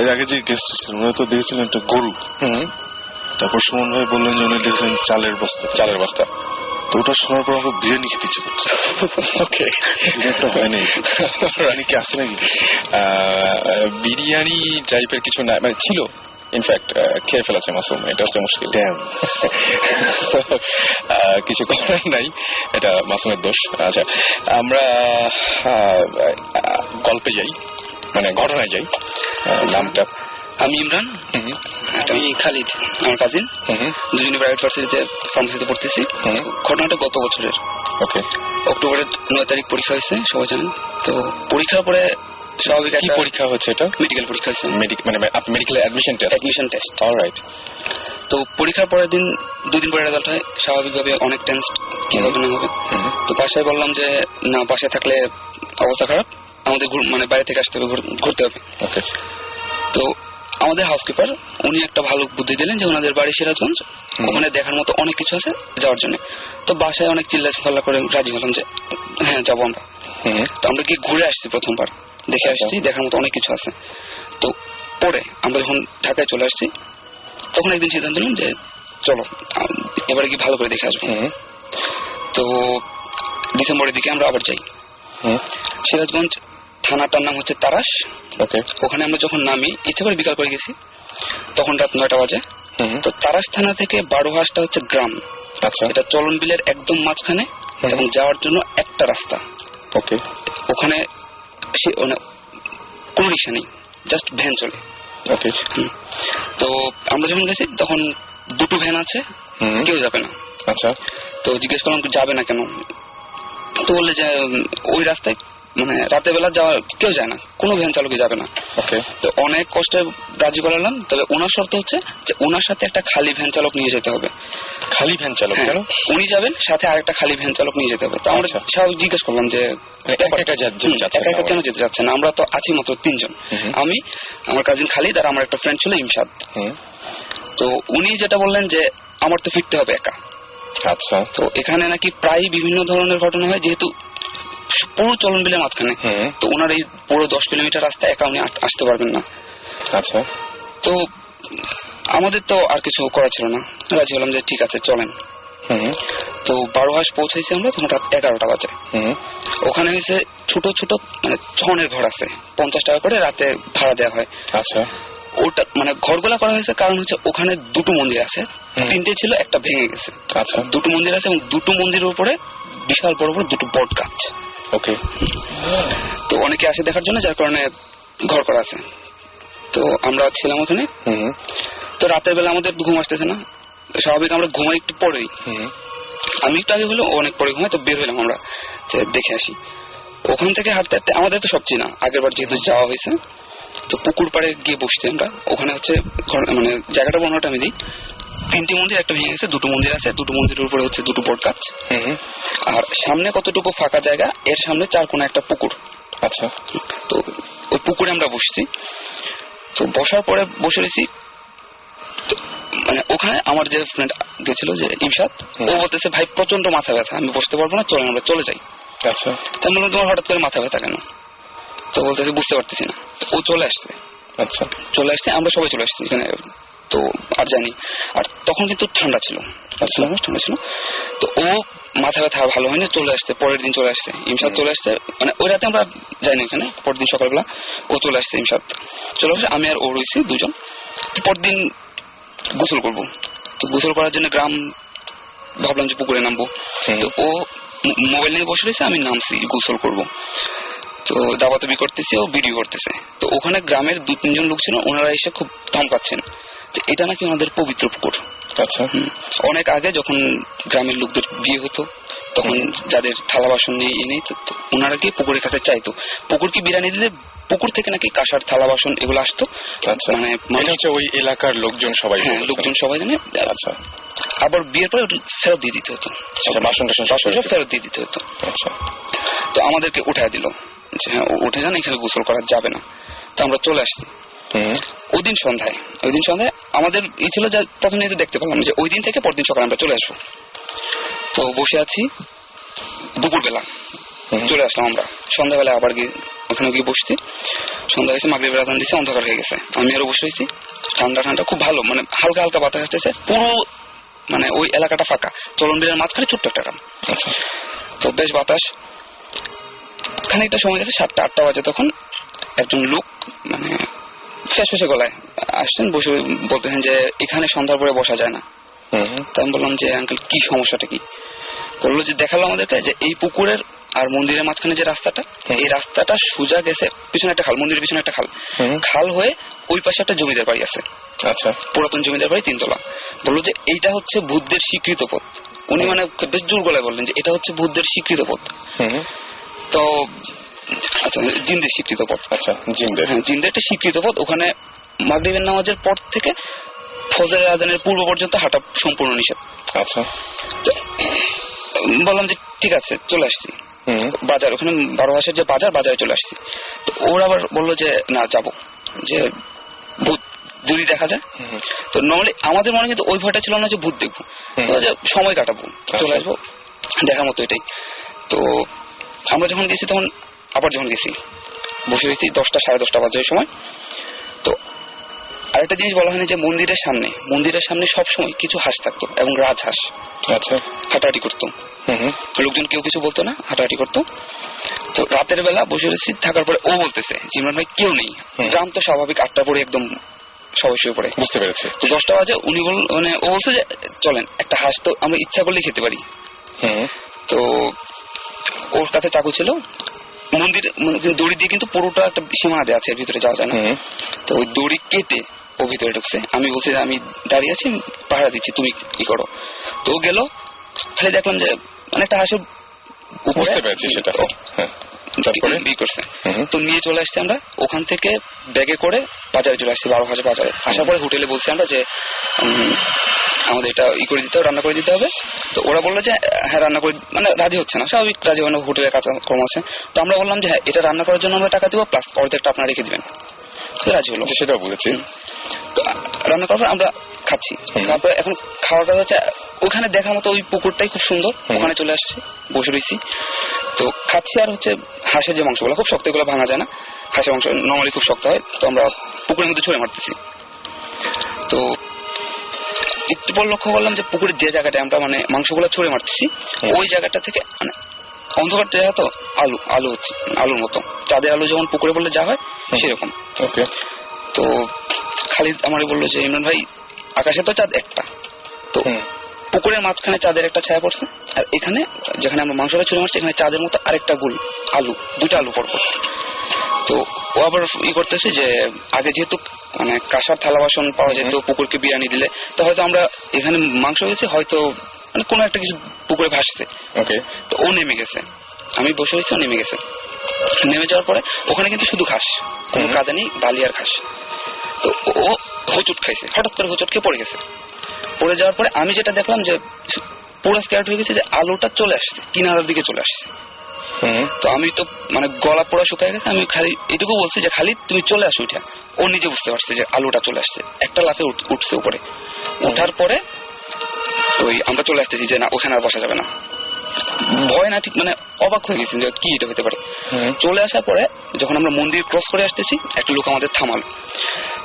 এর আগে যে গেস্ট ছিলেন উনি তো দেখেছিলেন একটা গরু, তারপর সুমন ভাই বললেন যে উনি দেখেছেন চালের বস্তা। তো ওটা শোনার পর আমাকে বিরিয়ানি খেতে ইচ্ছে করছে। ওকে, একটা হয়নি, বিরিয়ানি কি আছে নাকি? বিরিয়ানি টাইপের কিছু না, মানে ছিল, ইনফ্যাক্ট খেয়ে ফেলেছে মাসুম, এটা হচ্ছে মুশকিল। কিছু করার নাই, এটা মাসুমের দোষ। আচ্ছা, আমরা গল্পে যাই, মানে ঘটনায় যাই। নামটা? আমি ইমরান, আমি খালিদ, আমার কাজিন, দুজনে প্রাইভেট ভার্সিটিতে ফার্মেসিতে পড়তেছি। ঘটনাটা গত বছরের। ওকে, অক্টোবরের 9 তারিখ পরীক্ষা হয়েছে, সবাই জানেন। তো পরীক্ষার পরে স্বাভাবিক কি পরীক্ষা হচ্ছে? এটা মেডিকেল পরীক্ষা হয়েছে, মানে মেডিকেল অ্যাডমিশন টেস্ট। অলরাইট। তো পরীক্ষার পরের দিন, 2 দিন পরে রেজাল্ট হয়। স্বাভাবিকভাবে অনেক টেন্স, কি হবে না হবে। তো বাসায় বললাম যে না, বাসায় থাকলে অবস্থা খারাপ, আমাদের মানে বাইরে থেকে আসতে হবে, ঘুরতে হবে। ওকে। তো আমাদের হাউসকিপার উনি একটা ভালো বুদ্ধি দিলেন যে ওনাদের বাড়ি সিরাজগঞ্জ, ওখানে দেখার মতো অনেক কিছু আছে যাওয়ার জন্য। তো বাসায় অনেক চিল্লা করে রাজি হলাম যে হ্যাঁ যাবো আমরা। তো আমরা গিয়ে ঘুরে আসছি, প্রথমবার দেখে আসছি, দেখার মতো অনেক কিছু আছে। তো পরে আমরা যখন ঢাকায় চলে আসছি তখন একদিন সিদ্ধান্ত নিলাম যে চলো এবারে কি ভালো করে দেখে আসবো। তো ডিসেম্বরের দিকে আমরা আবার যাই। সিরাজগঞ্জ থানাটার নাম হচ্ছে তারাস। ওখানে আমরা যখন নামি, ইচ্ছে করে বিকাল করে গেছি, তখন রাত 9টা বাজে। তো তারাস থানা থেকে বারোহাঁসটা হচ্ছে গ্রাম। আচ্ছা, এটা চলন বিলের একদম মাঝখানে এবং যাওয়ার জন্য একটা রাস্তা। ওকে। ওখানে কোনো রিক্সা নেই, জাস্ট ভ্যান চলে। ওকে। তো আমরা যখন গেছি তখন 2টো ভ্যান আছে, কেউ যাবে না। আচ্ছা। তো জিজ্ঞেস করলাম যাবে না কেন, তো বললে যে ওই রাস্তায় মানে রাতের বেলা যাওয়া কেউ যায় না, কোনো ভ্যান চালকে যাবে না। তো অনেক কষ্টে রাজি করালাম, তবে ওনার শর্ত হচ্ছে যে ওনার সাথে একটা খালি ভ্যান চালক নিয়ে যেতে হবে। খালি ভ্যান চালক? কেন? উনি যাবেন, সাথে আরেকটা খালি ভ্যান চালক নিয়ে যেতে হবে। তো আমরা সবাই জিজ্ঞেস করলাম যে একা একা কেন যেতে যাচ্ছে না, আমরা তো আছি মাত্র 3 জন, আমি, আমার কাজিন খালিদ আর আমার একটা ফ্রেন্ড ছিল ইমশাদ। তো উনি যেটা বললেন যে আমার তো ফিরতে হবে একা। আচ্ছা। তো এখানে নাকি প্রায় বিভিন্ন ধরনের ঘটনা হয়, যেহেতু পুরো চলন বিলের মাঝখানে, তো ওনার এই পুরো 10 কিলোমিটার রাস্তা একা উনি আসতে পারবেন না। আচ্ছা। তো আমাদের তো আর কিছু করা ছিল না, রাজি হলাম যে ঠিক আছে চলেন। তো বারোহাঁস পৌঁছাইছি আমরা তখন রাত 11টা বাজে। ওখানে হয়েছে ছোট ছোট মানে ছনের ঘর আছে, 50 টাকা করে রাতে ভাড়া দেওয়া হয়। আচ্ছা। ওটা মানে ঘরগুলা করা হয়েছে কারণ হচ্ছে ওখানে 2টো মন্দির আছে, 3টে ছিল, একটা ভেঙে গেছে। আচ্ছা। 2টো মন্দির আছে এবং 2টো মন্দিরের উপরে বিশাল বড় বড় 2টো বট গাছ। ওকে। তো অনেকে আসে দেখার জন্য, যার কারণে ঘর করা আছে। তো আমরা ছিলাম ওখানে। তো রাতের বেলা আমাদের ঘুম আসতেছে না, স্বাভাবিক আমরা ঘুমাই একটু পরেই। আমি একটু আগে হলো, অনেক পরে ঘুমাই। তো বের হলাম আমরা যে দেখে আসি। ওখান থেকে হাঁটতে হাঁটতে আমাদের তো সব চিনা, আগের বার যেহেতু যাওয়া হয়েছে, তো পুকুর পাড়ে গিয়ে বসছি আমরা। ওখানে হচ্ছে মানে জায়গাটা বর্ণনাটা আমি দিই, 3টি মন্দির, একটা ভেঙে গেছে, 2টো মন্দির আছে, 2টো মন্দিরের উপরে হচ্ছে 2টো বট গাছ। আর সামনে কতটুকু ফাঁকা জায়গা, এর সামনে 4 কোণে একটা পুকুর। আচ্ছা। তো ওই পুকুরে আমরা বসছি। তো বসার পরে বসে রয়েছি, মানে ওখানে আমার যে ফ্রেন্ড গেছিল যে ইমশাদ, ও বলতেছে ভাই প্রচন্ড মাথা ব্যথা, আমি বসতে পারবো না, চলেন আমরা চলে যাই। আচ্ছা। তাই বললাম তোমার হঠাৎ করে মাথা ব্যথা কেন? তো বলতেছে বুঝতে পারতেছি না। ও চলে আসছে। আচ্ছা। চলে আসছে, আমরা সবাই চলে আসছি এখানে। তো আর জানি, আর তখন কিন্তু ঠান্ডা ছিল, ঠান্ডা ছিল। তো ও মাথা ব্যথা ভালো হয়নি, চলে আসছে, পরের দিন চলে আসছে। ইমশাদ চলে আসছে, মানে ওই রাতে আমরা যাইনি ওখানে, পরের দিন সকালবেলা ও চলে আসছে। ইমশাদ চলে আসছে, আমি আর ও রয়েছি 2 জন। পরদিন গোসল করবো। তো গোসল করার জন্য গ্রাম ভাবলাম যে পুকুরে নামবো। তো ও মোবাইল নিয়ে বসে রয়েছে, আমি নামছি গোসল করবো। তো দাবাদাবি করতেছি, ও ভিডিও করতেছে। তো ওখানে গ্রামের 2-3 জন লোক ছিল, ওনারা এসে খুব ধমকাচ্ছেন যে এটা নাকি ওনাদের পবিত্র পুকুর। আচ্ছা। অনেক আগে যখন গ্রামের লোকদের বিয়ে হতো তখন যাদের থালা বাসন নিয়ে এনে তো ওনারা গিয়ে পুকুরের কাছে চাইতো, পুকুরকে বিরানি দিলে পুকুর থেকে নাকি কাঁসার থালা বাসন এগুলো আসতো। আচ্ছা, মানে এটা হচ্ছে ওই এলাকার লোকজন সবাই, হ্যাঁ লোকজন সবাই জানে। আচ্ছা, আবার বিয়ের পরে ফেরত দিয়ে দিতে হতো, বাসন ফেরত দিয়ে দিতে হতো। আচ্ছা, তো আমাদেরকে উঠায় দিল যে হ্যাঁ উঠে যান, এখানে গোসল করা যাবে না। তো আমরা চলে আসছি। ওই দিন সন্ধ্যায় আমাদের এই ছিল যে প্রথমে তো দেখতে পেলাম যে ওই দিন থেকে পরদিন সকালে আমরা চলে আসবো। তো বসে আছি, দুপুরবেলা চলে আসলাম আমরা। সন্ধ্যাবেলা আবার গিয়ে ওখানে গিয়ে বসছি, সন্ধ্যা হয়েছে, মাগরিবের আজান দিচ্ছে, অন্ধকার হয়ে গেছে। আমি আরো বসে রয়েছি, ঠান্ডা ঠান্ডা খুব ভালো, মানে হালকা হালকা বাতাস আসতেছে, পুরো মানে ওই এলাকাটা ফাঁকা, চলনবিলের মাঝখানে ছোট্ট একটা গ্রাম। তো বেশ বাতাস। খানিকটা সময় গেছে, 7টা-8টা বাজে, তখন একজন লোক মানে ফেসে গলায় আসছেন, বসে বলতেছেন যে এখানে সন্ধ্যার পরে বসা যায় না। তো আমি বললাম যে আঙ্কেল কি সমস্যাটা কি? বললো যে দেখালো আমাদেরকে যে এই পুকুরের আর মন্দিরের মাঝখানে যে রাস্তাটা, এই রাস্তাটা সোজা গেছে পিছনে একটা খাল, মন্দিরের পিছনে একটা খাল, খাল হয়ে ওই পাশে একটা জমিদার বাড়ি আছে। আচ্ছা, পুরাতন জমিদার বাড়ি, 3 তলা। বললো যে এইটা হচ্ছে বুদ্ধের স্বীকৃত পথ। উনি মানে বেশ জোর গলায় বললেন যে এটা হচ্ছে বুদ্ধের স্বীকৃত পথ। তো আচ্ছা, জিন্দের স্বীকৃত পথ। আচ্ছা, জিন্দের একটা স্বীকৃত পথ। ওখানে মাগরিবের নামাজের পর থেকে ফজরের আজানের পূর্ব পর্যন্ত হাঁটা সম্পূর্ণ নিষেধ। আচ্ছা, বললাম যে ঠিক আছে, চলে আসছি। বাজার ওখানে 12 মাসের যে বাজারে চলে আসছি। তো ওরা আবার বললো যে না যাবো, যে ভূত যদি দেখা যায়। তো নর্মালি আমাদের মনে কিন্তু ওই ভয়টা ছিল না যে ভূত দেখবো, যে সময় কাটাবো, চলে আসবো, দেখার মতো এটাই। তো আমরা যখন গেছি তখন আবার যখন গেছি বসে গেছি 10টা সাড়ে 10টা বাজে ওই সময়। তো আরেকটা জিনিস বলা হয়নি যে মন্দিরের সামনে সবসময় কিছু হাঁস থাকতো এবং রাজহাঁস। আচ্ছা, হাঁটাহাঁটি করতো, লোকজন কেউ কিছু বলতো না, হাঁটাহাঁটি করতো। তো রাতের বেলা বসে রয়েছি, থাকার পরে ও বলতেছে ইমরান ভাই কেউ নেই, গ্রাম তো স্বাভাবিক 8টা পরে একদম সবাই শুয়ে পড়ে। বুঝতে পেরেছি। তো 10টা বাজে উনি মানে ও বলছে যে চলেন একটা হাঁস তো আমরা ইচ্ছা করলেই খেতে পারি। তো ওর কাছে চাকু ছিল, মন্দির দড়ি দিয়ে কিন্তু পুরোটা একটা সীমানা দেওয়া আছে, ভিতরে যাওয়া যায় না। তো ওই দড়ি কেটে ও ভিতরে ঢুকছে। আমি বলছি আমি দাঁড়িয়ে আছি, পাহারা দিচ্ছি, তুমি কি করো। তো ও গেল, খালি দেখলাম যে অনেকটা হাঁসের সেটা করছে। তো নিয়ে চলে আসছি আমরা ওখান থেকে ব্যাগে করে বাজারে চলে আসছি, 12 বাজে বাজারে আসার পরে হোটেলে বলছি আমরা যে আমাদের এটা করে দিতে হবে, রান্না করে দিতে হবে। তো ওরা বললো যে হ্যাঁ রান্না করে, মানে রাজি হচ্ছে না, স্বাভাবিক রাজি হয় না, হোটেলের কাজকর্ম আছে। তো আমরা বললাম যে হ্যাঁ এটা রান্না করার জন্য আমরা টাকা দেবো, প্লাস অর্ধেকটা আপনারা রেখে দিবেন। রাজি হলো, সেটাও বুঝেছি। তো রান্না করার পর আমরা খাচ্ছি, তারপরে এখন খাওয়ার কাজ হচ্ছে ওখানে দেখার মতো ওই পুকুরটাই খুব সুন্দর, ওখানে চলে আসছি, বসে রয়েছি। তো খাচ্ছি, আর হচ্ছে হাঁসের যে মাংসগুলো খুব শক্ত, এগুলো ভাঙা যায় না, হাঁসের মাংস নর্মালি খুব শক্ত হয়। তো আমরা পুকুরের মধ্যে ছুঁড়ে মারতেছি। তো একটু পর লক্ষ্য করলাম যে পুকুরের যে জায়গাটায় আমরা মানে মাংসগুলো ছুঁড়ে মারতেছি ওই জায়গাটা থেকে মানে অন্ধকার জায়গা তো আলু হচ্ছে, আলুর মতো, চাঁদের আলু যেমন পুকুরে বললে যা হয় সেরকম। তো খালিদ আমারে বললো যে ইমরান ভাই আকাশে তো চাঁদ একটা, তো পুকুরের মাঝখানে চাঁদের একটা ছায়া পড়ছে, আর এখানে যেখানে আমরা মাংসটা ছুঁড়ে মারছি এখানে চাঁদের মতো আরেকটা গোল আলু, 2টা আলু পরপর। তো ও আবার করতেছে যে আগে যেহেতু মানে কাঁসার থালা বাসন পাওয়া যেত পুকুরকে বিরিয়ানি দিলে, তো হয়তো আমরা এখানে মাংস হয়েছে, হয়তো মানে কোনো একটা কিছু পুকুরে ভাসছে। তো ও নেমে গেছে, আমি বসে হয়েছি, ও নেমে গেছে। নেমে যাওয়ার পরে ওখানে কিন্তু শুধু ঘাস, কোনো কাজে নেই, বালি আর ঘাস। তো ও হোঁচট খাইছে, হঠাৎ করে হোঁচট খেয়ে পড়ে গেছে। পড়ে যাওয়ার পরে আমি যেটা দেখলাম যে পুরো স্ক্যার্ট হয়ে গেছে, যে আলুটা চলে আসছে, কিনারার দিকে চলে আসছে। তো আমি তো মানে গলা পোড়া শুকায় গেছে, আমি খালি এটুকু বলছি যে খালি তুমি চলে আসো উঠা। ও নিজে বুঝতে পারছে যে আলুটা চলে আসছে, একটা লাফে উঠছে উপরে। ওঠার পরে ওই আমরা চলে আসতেছি যে না ওখানে আর বসা যাবে না, ভয় না ঠিক মানে অবাক হয়ে গেছি যে কি এটা হতে পারে। চলে আসার পরে যখন আমরা মন্দির ক্রস করে আসতেছি একটা লোক আমাদের থামালো।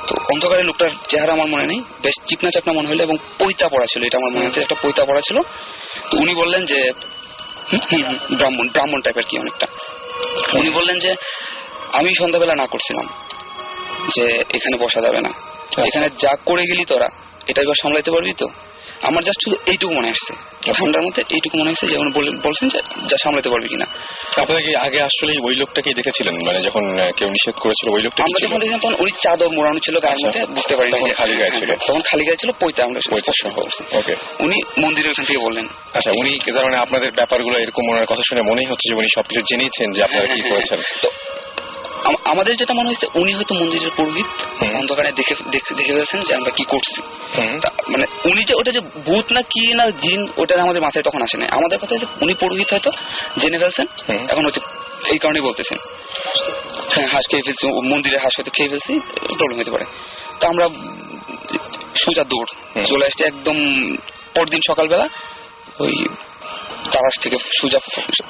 তো অন্ধকারে লোকটার চেহারা আমার মনে নেই, বেশ চিকনা চাকনা মনে হলো এবং পৈতা পড়া ছিল, এটা আমার মনে আছে, একটা পৈতা পড়া ছিল। তো উনি বললেন যে ব্রাহ্মণ টাইপের কি অনেকটা। উনি বললেন যে আমি সন্ধ্যাবেলা না করছিলাম যে এখানে বসা যাবে না, এখানে যা করে গেলি তোরা এটা এবার সামলাইতে পারবি তো? আমার জাস্ট শুধু এইটুকু মনে আসছে, ঠান্ডার মধ্যে এইটুকু মনে আসছে, যেমন বলছেন যে যা সামলাতে পারবি কিনা। আপনারা কি আগে আসলে ওই লোকটাকেই দেখেছিলেন, মানে যখন কেউ নিষেধ করেছিল ওই লোকটা? আমরা যখন দেখলাম তখন ওই চাদর মোড়ানো ছিল গায়ের মধ্যে, বুঝতে পারি তখন খালি গায়ে ছিল? তখন খালি গায়ে ছিল, পৈতা আমরা ওকে। উনি মন্দিরের ওখান থেকে বললেন। আচ্ছা, উনি তার মানে আপনাদের ব্যাপারগুলো এরকম ওনার কথা শুনে মনেই হচ্ছে যে উনি সবকিছু জেনেছেন যে আপনারা কি করেছেন। তো আমাদের যেটা মনে হয়েছে উনি হয়তো মন্দিরের পুরোহিত, অন্ধকারে দেখে ফেলেছেন যে আমরা কি করছি। মানে উনি যে ওটা যে ভূত না কি না জিন, ওটা আমাদের মাথায় তখন আসে না। আমাদের কথা হচ্ছে উনি পুরোহিত হয়তো জেনে ফেলছেন, এখন হচ্ছে এই কারণেই বলতেছেন হ্যাঁ হাঁস খেয়ে ফেলছি, মন্দিরের হাঁস হয়তো খেয়ে ফেলছি, প্রবলেম হতে পারে। তো আমরা সোজা দৌড় চলে আসছি একদম পরদিন সকালবেলা ওই তারাস থেকে সোজা।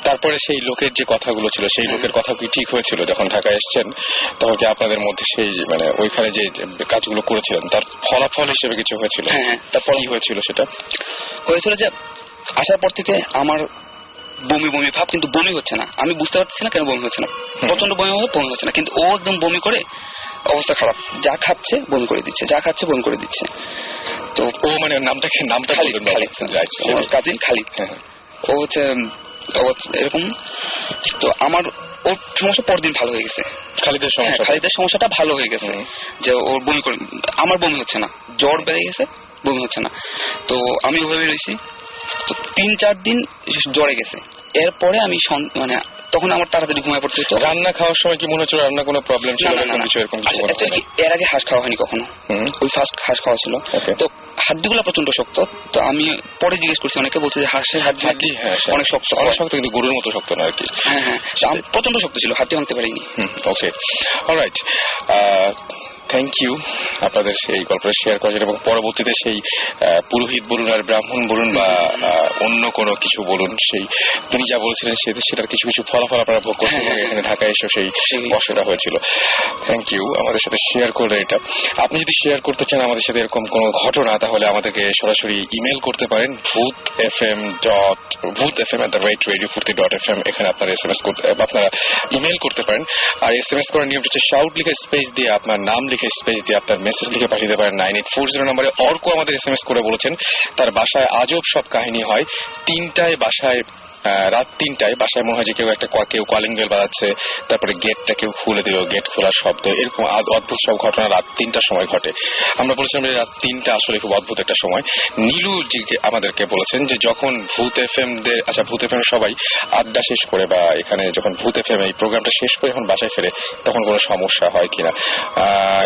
তারপরে সেই লোকের যে কথাগুলো ছিল, সেই লোকের কথা কি ঠিক হয়েছিল? যখন ঢাকায় এসেছেন তখন কি আপনাদের মধ্যে সেই মানে ওইখানে যে কাজগুলো করেছিলেন তার ফলাফল হিসেবে কিছু হয়েছিল? হ্যাঁ, তারপর কি হয়েছিল? সেটা হয়েছিল যে আসার পর থেকে আমার বমি বমি ভাব, কিন্তু বমি হচ্ছে না। আমি বুঝতে পারছি না কেন বমি হচ্ছে না, প্রচন্ড বমি হচ্ছে না, কিন্তু ও একদম বমি করে অবস্থা খারাপ, যা খাচ্ছে বমি করে দিচ্ছে, যা খাচ্ছে বমি করে দিচ্ছে। তো ও মানে নামটা কাজিন খালিদ, ও হচ্ছে এরকম। তো আমার ওর সমস্যা পরদিন ভালো হয়ে গেছে, খালিদের সমস্যাটা ভালো হয়ে গেছে, যে ওর বমি করে, আমার বমি হচ্ছে না, জ্বর বেড়ে গেছে, বমি হচ্ছে না। তো আমি ওভাবে রয়েছি, তো 3-4 দিন জ্বরে গেছে। এরপরে আমি মানে তখন আমার তাড়াতাড়ি ঘুমায় পড়তে হতো। রান্না খাওয়ার সময় কি মনে হচ্ছে রান্না কোনো প্রবলেম ছিল? এর আগে হাঁস খাওয়া হয়নি কখনো, ওই ফার্স্ট হাঁস খাওয়া ছিল। তো হাড্ডিগুলো প্রচন্ড শক্ত। তো আমি পরে জিজ্ঞেস করছি, অনেকে বলছে যে হাঁসের হাড্ডি অনেক শক্ত, কিন্তু গরুর মতো শক্ত না আর কি। হ্যাঁ, প্রচন্ড শক্ত ছিল, হাড্ডি ভাঙতে পারিনি। ওকে, অলরাইট, থ্যাংক ইউ আপনাদের এই গল্পটা শেয়ার করার জন্য। এবং পরবর্তীতে সেই পুরোহিত বলুন আর ব্রাহ্মণ বলুন বা অন্য কোনো কিছু বলুন, সেই তিনি যা বলেছিলেন সেটার কিছু কিছু ফলাফল আপনারা ভোগ করতে হবে। এখানে ঢাকায় এসে সেই কষ্টটা হয়েছিল। থ্যাংক ইউ আমাদের সাথে শেয়ার করলেন এটা। আপনি যদি শেয়ার করতে চান আমাদের সাথে এরকম কোনো ঘটনা, তাহলে আমাদেরকে সরাসরি ইমেল করতে পারেন bhutfm@radiofurti.fm। এখানে আপনারা SMS করতে, আপনারা ইমেল করতে পারেন। আর SMS করার নিয়ম হচ্ছে শাউট লিখে স্পেস দিয়ে আপনার নাম লিখে স্পেস দিয়ে আপনার মেসেজ লিখে পাঠিয়ে দিতে পারেন 9840 নম্বরে। অর্ক আমাদের SMS করে বলেছেন তার বাসায় আজব সব কাহিনী হয়। 3টায় বাসায়, রাত 3টায় বাসায় মনে হয় যে কেউ কলিং বেল বাজাচ্ছে, তারপরে গেটটা কেউ খুলে দিল, গেট খোলার শব্দ, এরকম অদ্ভুত সব ঘটনা রাত 3টার সময় ঘটে। আমরা বলেছিলাম যে রাত 3টা আসলে খুব অদ্ভুত একটা সময়। নীলু জি আমাদেরকে বলেছেন যে যখন ভূত এফএম সবাই আড্ডা শেষ করে বা এখানে যখন ভূত এফএম এই প্রোগ্রামটা শেষ করে যখন বাসায় ফেরে তখন কোনো সমস্যা হয় কিনা।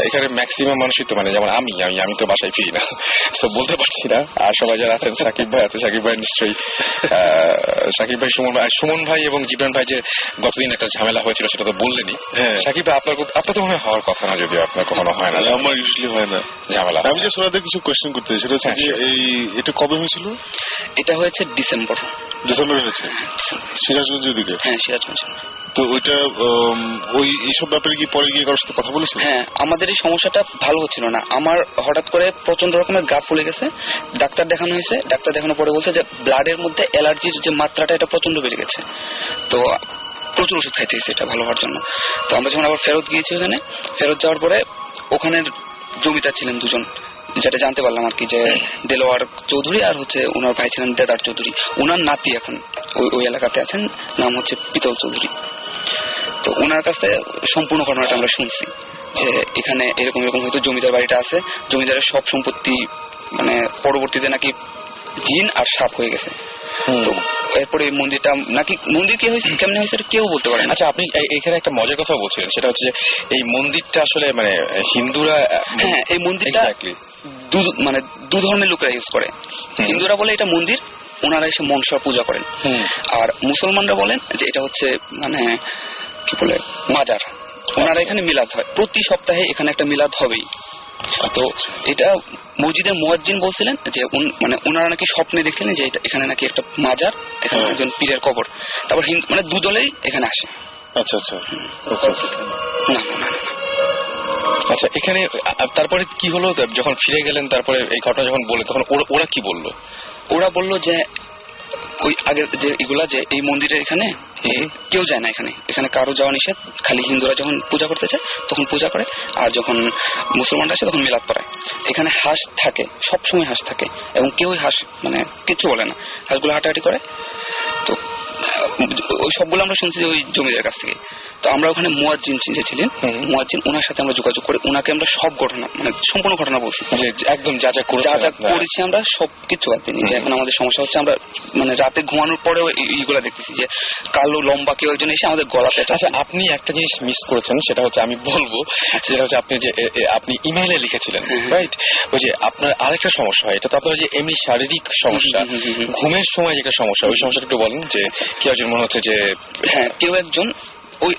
এখানে ম্যাক্সিমাম মানুষই তো মানে যেমন আমি তো বাসায় ফিরি না, তো বলতে পারছি না। আর সবাই যারা আছেন, সাকিব ভাই আছে, সাকিব ভাই নিশ্চয়ই, সাকিব ভাই, সুমন ভাই এবং জীবন ভাই যে গতদিন একটা ঝামেলা হয়েছিল সেটা তো বললেনই। সাকিব ভাই আপনার তো মনে হয় হওয়ার কথা না, যদি আপনার কখনো হয় না? আমার ইউজুয়ালি হয় না ঝামেলা। আমি যে সোনাদের কিছু কোয়েশ্চেন করতে চাই, সেটা হচ্ছে যে এটা কবে হয়েছিল? এটা হয়েছে ডিসেম্বরে হয়েছে সিরাজগঞ্জের দিকে। হ্যাঁ, সিরাজগঞ্জ। তো ওইটা ওই এইসব ব্যাপারে কি পরে গিয়ে কারোর সাথে কথা বলেছে? হ্যাঁ, আমাদের এই সমস্যাটা ভালো হচ্ছিল না। আমার হঠাৎ করে প্রচন্ড রকমের গা ফুলে গেছে, ডাক্তার দেখানো হয়েছে। ডাক্তার দেখানোর পরে বলছে যে ব্লাডের মধ্যে অ্যালার্জির যে মাত্রাটা এটা প্রচন্ড বেড়ে গেছে, তো প্রচুর ওষুধ খাইতে হয়েছে এটা ভালো হওয়ার জন্য। তো আমরা যখন আবার ফেরত গিয়েছি, ওখানে ফেরত যাওয়ার পরে ওখানের জমিদার ছিলেন দুজন, যেটা জানতে পারলাম আর কি, যে দেলোয়ার চৌধুরী আর হচ্ছে ওনার ভাই ছিলেন দেদার চৌধুরী। ওনার নাতি এখন ওই এলাকাতে আছেন, নাম হচ্ছে পিতল চৌধুরী। তো ওনার কাছে সম্পূর্ণ ঘটনাটা আমরা শুনছি যে এখানে এরকম হয়তো জমিদার বাড়িটা আছে, জমিদারের সব সম্পত্তি মানে পরবর্তীতে নাকি জিন আর সাপ হয়ে গেছে। তো এরপরে এই মন্দিরটা নাকি, মন্দির কি হয়েছে কেমনে হয়েছে কেউ বলতে পারে না। আচ্ছা, আপনি এখানে একটা মজার কথা বলছিলেন, সেটা হচ্ছে যে এই মন্দিরটা আসলে মানে হিন্দুরা, হ্যাঁ, এই মন্দিরটা মানে দু ধর্মের লোকেরা ইউজ করে। হিন্দুরা বলে এটা মন্দির, ওনারা এসে মনসা পূজা করেন। আর মুসলমানরা বলেন যে এটা হচ্ছে মানে কি বলে মাজার। ওনারা এখানে মিলাদ হয়, প্রতি সপ্তাহে এখানে একটা মিলাদ হবেই। তো এটা মসজিদের মুয়াজ্জিন বলছিলেন যে মানে ওনারা নাকি স্বপ্নে দেখছিলেন যে এখানে নাকি একটা মাজার, এখানে একজন পীরের কবর। তারপর মানে দু দলেই এখানে আসে। আচ্ছা আচ্ছা, না। আচ্ছা, এখানে তারপরে কি হলো যখন ফিরে গেলেন? তারপরে এই ঘটনা যখন বলে তখন ওরা কি বললো? ওরা বললো যে ওই আগের যে এগুলা যে এই মন্দিরের এখানে কেউ যায় না, এখানে কারো যাওয়া নিষেধ, খালি হিন্দুরা যখন পূজা করতে চায় তখন পূজা করে, আর যখন মুসলমানরা আসে তখন মিলাদ পড়ায়। এখানে হাঁস থাকে, সবসময় হাঁস থাকে, এবং কেউই হাঁস মানে কিছু বলে না, হাঁসগুলো হাঁটাহাঁটি করে। তো ওই সবগুলো আমরা শুনছি ওই জমিদারের কাছ থেকে। তো আমরা ওখানে মুয়াজ্জিন যে ছিলেন, মুয়াজ্জিন ওনার সাথে আমরা যোগাযোগ করে ওনাকে আমরা সব ঘটনা মানে সম্পূর্ণ ঘটনা বলছি, যে একদম যা যা করেছি আমরা সবকিছু বাদ দিই। যে এখন আমাদের সমস্যা হচ্ছে আমরা মানে রাতে ঘুমানোর পরেও এইগুলা দেখতেছি যে কালো লম্বা কেউ একজন এসে আমাদের গলাতে। আচ্ছা, আপনি একটা জিনিস মিস করেছেন, সেটা হচ্ছে আমি বলবো, সেটা হচ্ছে আপনি যে আপনি ইমেইলে লিখেছিলেন, রাইট? ওই যে আপনার আরেকটা সমস্যা হয়, এটা তো আপনার যে এমনি শারীরিক সমস্যা, ঘুমের সময় যেটা সমস্যা, ওই সমস্যাটা একটু বলেন। যে কেউ একজন মনে হচ্ছে যে হ্যাঁ কেউ একজন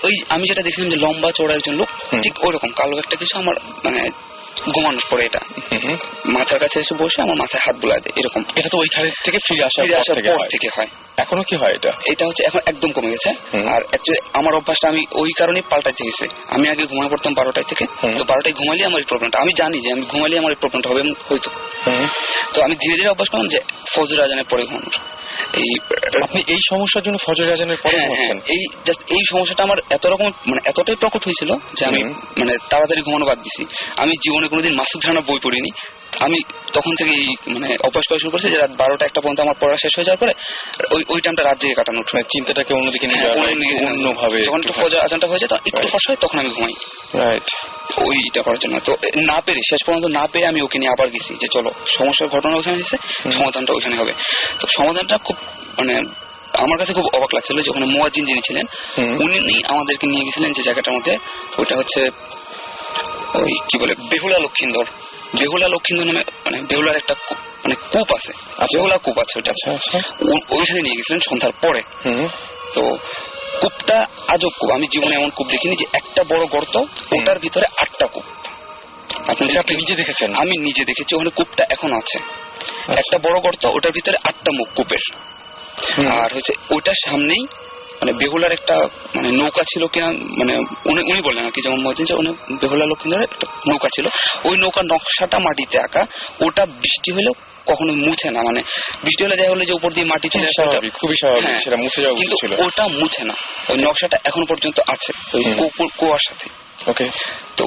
ওই আমি যেটা দেখছিলাম যে লম্বা চওড়া একজন লোক, ঠিক ওইরকম কালো একটা কিছু আমার মানে ঘুমানোর পরে এটা মাথার কাছে এসে বসে আমার মাথায় হাত বুলায় দেয় এরকম। এটা তো ওইখান থেকে ফিরে আসার পর থেকে হয়। এখনো কি হয় এটা হচ্ছে এখন একদম কমে গেছে। আর অ্যাকচুয়ালি আমার অভ্যাসটা আমি ওই কারণে পাল্টাতে গেছি। আমি আগে ঘুমায় পড়তাম 12টায় থেকে, তো 12টায় ঘুমালে আমার এই প্রবলেমটা, আমি জানি যে আমি ঘুমালে আমার এই প্রবলেমটা হবে হয়তো। তো আমি ধীরে ধীরে অভ্যাস করলাম যে ফজর আজানের পরে ঘুমানোর। আপনি এই সমস্যার জন্য ফজর আজানের পরে ঘুমাচ্ছেন? এই জাস্ট এই সমস্যাটা আমার এত রকম মানে এতটাই প্রকট হয়েছিল যে আমি মানে তাড়াতাড়ি ঘুমানো বাদ দিছি। আমি জীবনে কোনোদিন মাসুদ রানার বই পড়িনি। আমি তখন থেকে মানে অভ্যাস করা শুরু করছি যে রাত 12টা 1টা পর্যন্ত আমার পড়া শেষ হয়ে যাওয়ার পরে ওই টাইমটা রাত জেগে কাটানোর, চিন্তাটাকে অন্যদিকে নিয়ে যাওয়া, অন্যভাবে যখন ফজর আজানটা হয়ে যায় তখন একটু ফস হয়, তখন আমি ঘুমাই। রাইট, ওইটা করার জন্য। তো না পেরে শেষ পর্যন্ত না পেরে আমি ওকে নিয়ে আবার গেছি যে চলো সমস্যার ঘটনা ওখানে হয়েছে, সমাধানটা ওইখানে হবে। তো সমাধানটা খুব মানে আমার কাছে খুব অবাক লাগছিল যে ওখানে মুয়াজ্জিন যিনি ছিলেন উনি আমাদেরকে নিয়ে গেছিলেন যে জায়গাটার মধ্যে, ওইটা হচ্ছে ওই কি বলে বেহুলা লক্ষিন্দর নামে মানে বেহুলার একটা মানে কূপ আছে, বেহুলা কূপ আছে ওইটা। ওইখানে নিয়ে গেছিলেন সন্ধ্যার পরে। তো কূপটা আজব কূপ, আমি জীবনে এমন কূপ দেখিনি যে একটা বড় গর্ত, ওটার ভিতরে 8টা কূপ। আপনি নিজে দেখেছেন? আমি নিজে দেখেছি, ওখানে কূপটা এখনো আছে। একটা বড় গর্ত, ওটার ভিতরে 8টা মুখ কূপের। আর হচ্ছে ওইটার সামনেই মানে বেহুলার একটা মানে নৌকা ছিল কিনা, মানে উনি বললেন আর কি, যেমন মজা যে বেহুলা লক্ষিন্দরের একটা নৌকা ছিল, ওই নৌকার নকশাটা মাটিতে আঁকা, ওটা বৃষ্টি হলেও কখনো মুছে না, মানে বৃষ্টি হলে দেখা হলো যে উপর দিয়ে মাটি চলে আসে, খুবই স্বাভাবিক, সেটা মুছে যাওয়া উচিত ছিল, ওটা মুছে না। ওই নকশাটা এখন পর্যন্ত আছে ওই কুয়ার সাথে। ওকে, তো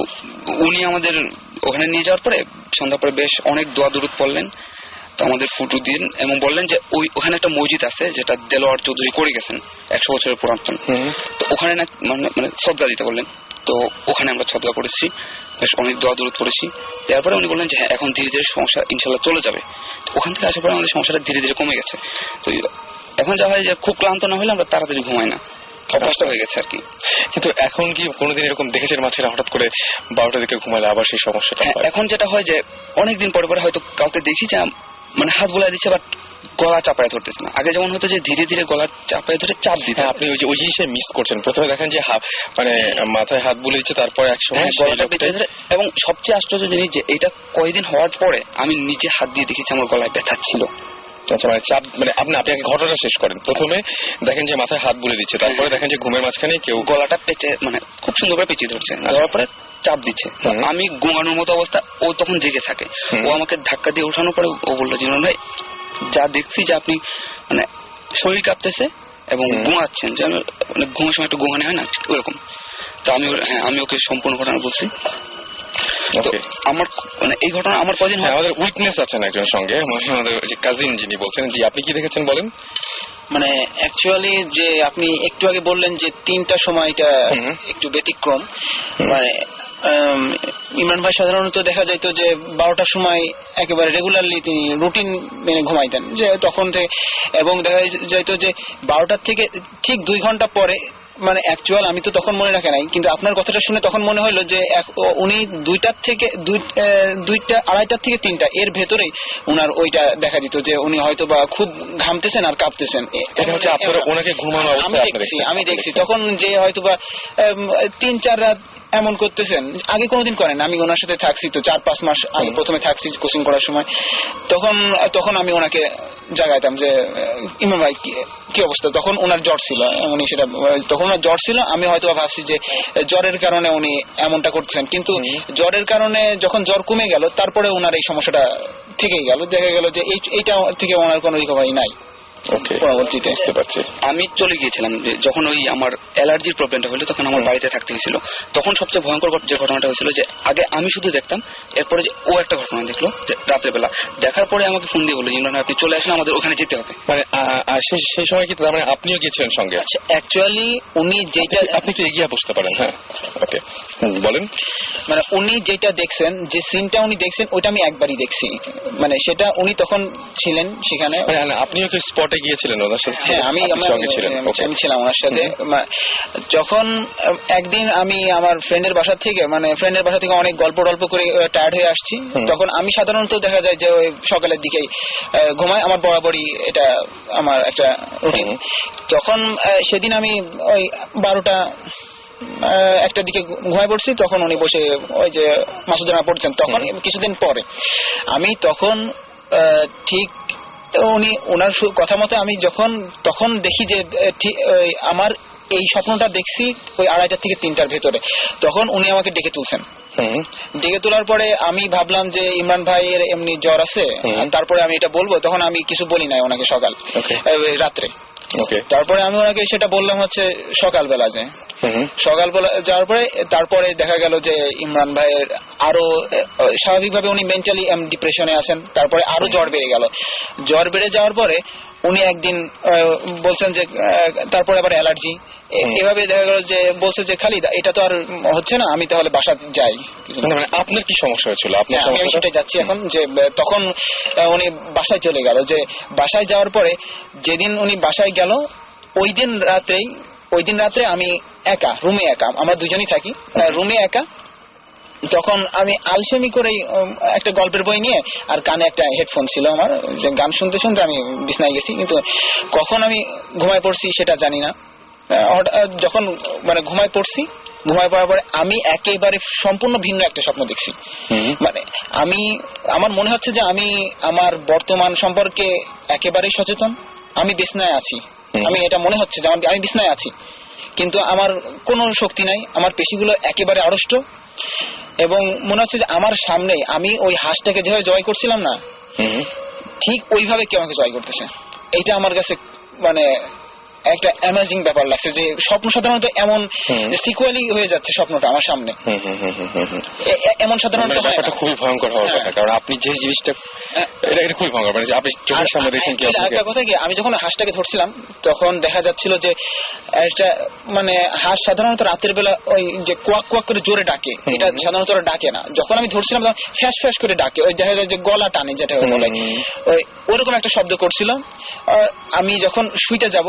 উনি আমাদের ওখানে নিয়ে যাওয়ার পরে সন্ধ্যা পরে বেশ অনেক দোয়া দুরুদ পড়লেন, তো আমাদের ফুটু দিন এবং বললেন যে ওখানে একটা মসজিদ আছে যেটা দেলোয়ার চৌধুরী করে গেছেন 100 বছরের পুরাতন, তো ওখানে না মানে শ্রদ্ধা দিতে বললেন। তো ওখানে আমরা শ্রদ্ধা করেছি, বেশ অনেক দোয়া দরুদ করেছি। তারপরে উনি বললেন যে হ্যাঁ এখন ধীরে ধীরে সমস্যা ইনশাল্লাহ চলে যাবে। তো ওখান থেকে আসার পরে আমাদের সমস্যাটা ধীরে ধীরে কমে গেছে। তো এখন যা হয় যে খুব ক্লান্ত না হলে আমরা তাড়াতাড়ি ঘুমাই না, অভ্যাসটা হয়ে গেছে আর কি। কিন্তু এখন কি কোনোদিন এরকম দেখেছেন মাঝখানে হঠাৎ করে 12টার দিকে ঘুমালে আবার সেই সমস্যাটা? এখন যেটা হয় যে অনেকদিন পরে পরে হয়তো কাউকে দেখি যে মানে হাত বোলা দিচ্ছে বাট গলা চাপায় ধরতেছে না। আগে যেমন হতো যে ধীরে ধীরে গলা চাপায় ধরে চাপ দিতে। আপনি ওই জিনিসটা মিস করছেন। প্রথমে দেখেন যে মানে মাথায় হাত বুলে দিচ্ছে, তারপরে একসময় গলাটা পেঁচে ধরে। এবং সবচেয়ে আশ্চর্য জিনিস যে এটা কয়েকদিন হওয়ার পরে আমি নিজে হাত দিয়ে দেখেছি আমার গলায় ব্যথা ছিল। আচ্ছা, মানে চাপ মানে আপনি ঘটনাটা শেষ করেন। প্রথমে দেখেন যে মাথায় হাত বুলে দিচ্ছে, তারপরে দেখেন যে ঘুমের মাঝখানে কেউ গলাটা পেঁচে মানে খুব সুন্দর করে পেঁচিয়ে ধরছে, ধরার পরে চাপ দিচ্ছে। আমি ঘুমানোর মতো অবস্থা, ও তখন জেগে থাকে। ও আমাকে ধাক্কা দিয়ে ওঠানোর পরে ও বললো জীবন ভাই যা দেখছি যে আপনি মানে শরীর কাঁপতেছে এবং ঘুমাচ্ছেন, যেন মানে ঘুমের সময় একটু ঘুমানো হয় না ওরকম। তো আমি ওকে সম্পূর্ণ ঘটনা বলছি। আমার মানে এই ঘটনা আমার কদিন হয়। আমাদের উইটনেস আছেন একজন সঙ্গে, আমাদের কাজিন যিনি বলছেন। জি, আপনি কি দেখেছেন বলেন? মানে অ্যাকচুয়ালি যে আপনি একটু আগে বললেন যে 3টার সময়টা একটু ব্যতিক্রম, মানে ইমরান ভাই সাধারণত দেখা যাইত যে 12টার সময় একেবারে রেগুলারলি তিনি রুটিন মেনে ঘুমাইতেন, যে তখন থেকে, এবং দেখা যাইত যে 12টার থেকে ঠিক 2 ঘন্টা পরে, মানে অ্যাকচুয়াল আমি তো তখন মনে রাখে নাই, কিন্তু আপনার কথাটা শুনে তখন মনে হলো যে উনি 2টার থেকে 2:30 থেকে 3টা এর ভেতরেই উনার ওইটা দেখা দিত যে উনি হয়তো বা খুব ঘামতেছেন আর কাঁপতেছেন। আমি দেখছি তখন যে হয়তো বা 3-4 রাত এমন করতেছেন, আগে কোনোদিন করেন। আমি ওনার সাথে থাকছি তো 4-5 মাস আগে প্রথমে থাকছি কোচিং করার সময়, তখন আমি ওনাকে জাগাইতাম যে ইমরান ভাই কি অবস্থা। তখন ওনার জ্বর ছিল, উনি সেটা তখন ওনার জ্বর ছিল। আমি হয়তো ভাবছি যে জ্বরের কারণে উনি এমনটা করতেছেন, কিন্তু জ্বরের কারণে যখন জ্বর কমে গেল তারপরে ওনার এই সমস্যাটা থেকেই গেল, দেখা গেল যে এইটা থেকে ওনার কোনো রিকভারি নাই। ওকে, পরবর্তীতে বুঝতে পারছি। আমি চলে গিয়েছিলাম যে যখন ওই আমার অ্যালার্জির প্রবলেমটা হলো তখন আমার বাড়িতে থাকতে হয়েছিল। তখন সবচেয়ে ভয়ঙ্কর যে ঘটনাটা হয়েছিল যে আগে আমি শুধু দেখতাম, এরপরে যে ও একটা ঘটনা দেখলো যে রাতের বেলা দেখার পরে আমাকে ফোন দিয়ে বললো ইমরান আপনি চলে আসেন, আমাদের ওখানে যেতে হবে। মানে সেই সময় কি তার মানে আপনিও গিয়েছিলেন সঙ্গে? আচ্ছা, অ্যাকচুয়ালি উনি যেটা আপনি কি এগিয়ে বসতে পারেন? হ্যাঁ, ওকে, বলেন। মানে উনি যেটা দেখছেন, যে সিনটা উনি দেখছেন ওইটা আমি একবারই দেখছি, মানে সেটা উনি তখন ছিলেন সেখানে। আপনিও কি স্পটে গিয়েছিলেন ওনার সাথে? হ্যাঁ, আমি ছিলাম ওনার সাথে। যখন একদিন আমি আমার ফ্রেন্ডের বাসা থেকে অনেক গল্প করে টায়ার্ড হয়ে আসছি, তখন আমি সাধারণত দেখা যায় যে ওই সকালের দিকেই ঘুমাই, আমার বরাবরই এটা আমার একটা রুটিন। তখন সেদিন আমি ওই 12টা একটা দিকে ঘুমায় পড়ছি, তখন উনি বসে ওই যে মাসুদ রানা পড়ছেন। তখন কিছুদিন পরে আমি তখন ঠিক উনি ওনার কথা মতো আমি তখন দেখি যে আমার এই স্বপ্নটা দেখছি ওই 2:30 থেকে 3টার ভেতরে। তখন উনি আমাকে ডেকে তুলছেন। ডেকে তোলার পরে আমি ভাবলাম যে ইমরান ভাইয়ের এমনি জ্বর আছে, তারপরে আমি এটা বলবো। তখন আমি কিছু বলি নাই ওনাকে রাত্রে। তারপরে আমি ওনাকে সেটা বললাম হচ্ছে সকালবেলা যাওয়ার পরে তারপরে দেখা গেল যে ইমরান ভাইয়ের আরো স্বাভাবিকভাবে উনি মেন্টালি ডিপ্রেশনে আছেন। তারপরে আরো জ্বর বেড়ে যাওয়ার পরে উনি একদিন বলছেন যে তারপরে আবার অ্যালার্জি, এভাবে দেখা গেল যে বলছে যে খালিদ এটা তো আর হচ্ছে না, আমি তাহলে বাসা যাই। মানে আপনার কি সমস্যা হয়েছিল? আমি সেটাই যাচ্ছি এখন। যে তখন উনি বাসায় চলে গেল। যে বাসায় যাওয়ার পরে যেদিন উনি বাসায় গেল ওই দিন রাত্রে আমি একা রুমে, আমরা দুজনই থাকি রুমে একা। তখন আমি আলসেমি করে একটা গল্পের বই নিয়ে আর কানে একটা হেডফোন ছিল আমার, যে গান শুনতে শুনতে আমি বিছনায় গেছি, কিন্তু কখন আমি ঘুমায় পড়ছি সেটা জানি না। যখন মানে ঘুমায় পড়ার পরে আমি একেবারে সম্পূর্ণ ভিন্ন একটা স্বপ্ন দেখছি। মানে আমার মনে হচ্ছে যে আমি আমার বর্তমান সম্পর্কে একেবারেই সচেতন, আমি বিছনায় আছি, আমি এটা মনে হচ্ছে যে আমি বিছনায় আছি, কিন্তু আমার কোনো শক্তি নাই, আমার পেশিগুলো একেবারে আড়ষ্ট, এবং মনে হচ্ছে যে আমার সামনেই আমি ওই হাঁসটাকে যেভাবে জয় করছিলাম না, ঠিক ওইভাবে কেউ আমাকে জয় করতেছে। এটা আমার কাছে মানে একটা অ্যামেজিং ব্যাপার লাগছে, যে স্বপ্ন সাধারণত এমন সিকুয়ালি হয়ে যাচ্ছে স্বপ্নটা আমার সামনে, এমন সাধারণত ব্যাপারটা খুবই ভয়ঙ্কর হওয়ার কথা, কারণ আপনি যে জিনিসটা এটা খুবই ভয়ঙ্কর, মানে আপনি চোখের সামনে দেখেন। কি একটা কথা কি, আমি যখন হাঁসটাকে ধরছিলাম তখন দেখা যাচ্ছিল যে একটা মানে হাঁস সাধারণত রাতের বেলা ওই যে কোয়াক কোয়াক করে জোরে ডাকে, এটা সাধারণত ওরা ডাকে না। যখন আমি ধরছিলাম তখন ফ্যাস ফ্যাস করে ডাকে, ওই দেখা যায় যে গলা টানে, যেটা বলে ওইরকম একটা শব্দ করছিল। আমি যখন শুইতে যাব,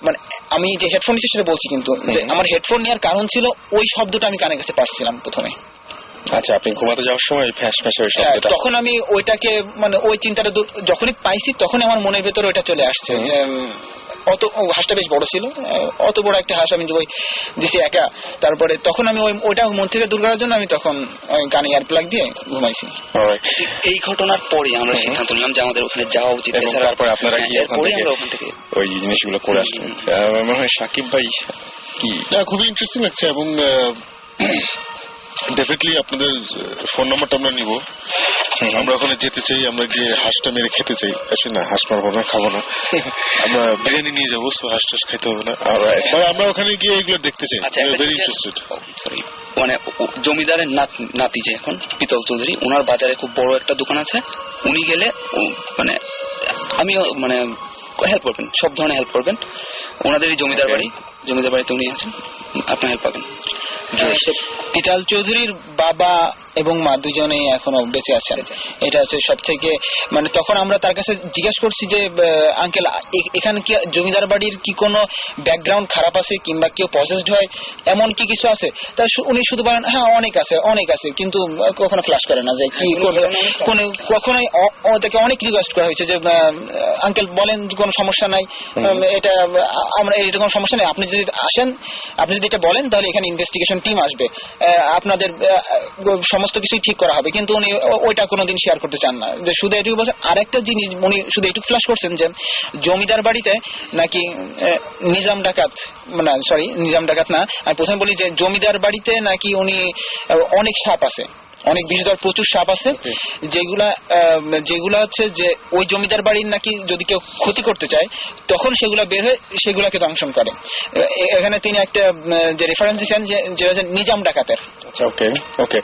মানে আমি যে হেডফোন নিচ্ছি সেটা বলছি, কিন্তু আমার হেডফোন নেওয়ার কারণ ছিল ওই শব্দটা আমি কানে কাছে পাচ্ছিলাম প্রথমে। আচ্ছা, আপনি ঘুমাতে যাওয়ার সময় ফ্যাস ফ্যাস ওই শব্দটা, তখন আমি ওইটাকে মানে ওই চিন্তাটা যখনই পাইছি তখনই আমার মনের ভেতরে ওইটা চলে আসছে যে অত হাঁসটা বেশ বড় ছিল, অত বড় একটা হাঁস আমি দিছি একা। তারপরে তখন আমি ওইটা মন থেকে দূর করার জন্য আমি তখন কানে এয়ার প্লাগ দিয়ে ঘুমাইছি। এই ঘটনার পরে আমরা সিদ্ধান্ত নিলাম যে আমাদের ওখানে যাওয়া উচিত। তারপরে আপনারা ওখান থেকে ওই জিনিসগুলো করে আসলেন। মনে হয় সাকিব ভাই কি খুবই ইন্টারেস্টিং লাগছে, এবং ডেফিনেটলি আপনাদের ফোন নাম্বারটা আমরা নিব। আমরা ওখানে যেতে চাই, আমরা গিয়ে হাঁসটা মেরে খেতে চাই। আসলে না, হাঁস মারবো না, খাবো না, আমরা বিরিয়ানি নিয়ে যাবো, হাঁস টাস খাইতে হবে না। আমরা ওখানে গিয়ে এগুলো দেখতে চাই, ভেরি ইন্টারেস্টেড। মানে জমিদারের নাতি যে এখন পিতল চৌধুরী, ওনার বাজারে খুব বড় একটা দোকান আছে, উনি গেলে মানে আমিও মানে হেল্প করবেন, সব ধরনের হেল্প করবেন। ওনাদেরই জমিদার বাড়িতে উনি আছেন, আপনার হেল্প পাবেন। পিতাল চৌধুরীর বাবা এবং মা দুজনেই এখনো বেঁচে আছেন। এটা হচ্ছে সব থেকে মানে তখন আমরা তার কাছে জিজ্ঞেস করছি যে আঙ্কেল এখানে কি জমিদার বাড়ির কি কোনো ব্যাকগ্রাউন্ড খারাপ আছে, কিংবা কেউ পসেসড হয় এমন কি কিছু আছে? তা উনি শুধু বলেন হ্যাঁ অনেক আছে, কিন্তু কখনো ফ্ল্যাশ করে না যে কি কখনোই। ওদেরকে অনেক রিকোয়েস্ট করা হয়েছে যে আঙ্কেল বলেন কোনো সমস্যা নাই, এটা আমরা এটা কোনো সমস্যা নেই, আপনি যদি আসেন, আপনি যদি এটা বলেন তাহলে এখানে ইনভেস্টিগেশন টিম আসবে, আপনাদের সমস্ত কিছুই ঠিক করা হবে। কিন্তু উনি ওইটা কোনোদিন শেয়ার করতে চান না, যে শুধু এটুকু বলছেন। আরেকটা জিনিস উনি শুধু এটুকু ফ্ল্যাশ করছেন যে জমিদার বাড়িতে নাকি নিজাম ডাকাত না, আমি প্রথমে বলি যে জমিদার বাড়িতে নাকি উনি অনেক সাপ আছে, অনেক বিষধর প্রচুর সাপ আছে, যেগুলা হচ্ছে যে ওই জমিদার বাড়ির নাকি যদি কেউ ক্ষতি করতে চায় তখন সেগুলা বের হয়ে সেগুলাকে দংশন করে। এখানে তিনি একটা যে রেফারেন্স দিচ্ছেন যে নিজাম ডাকাতের। আচ্ছা, ওকে ওকে।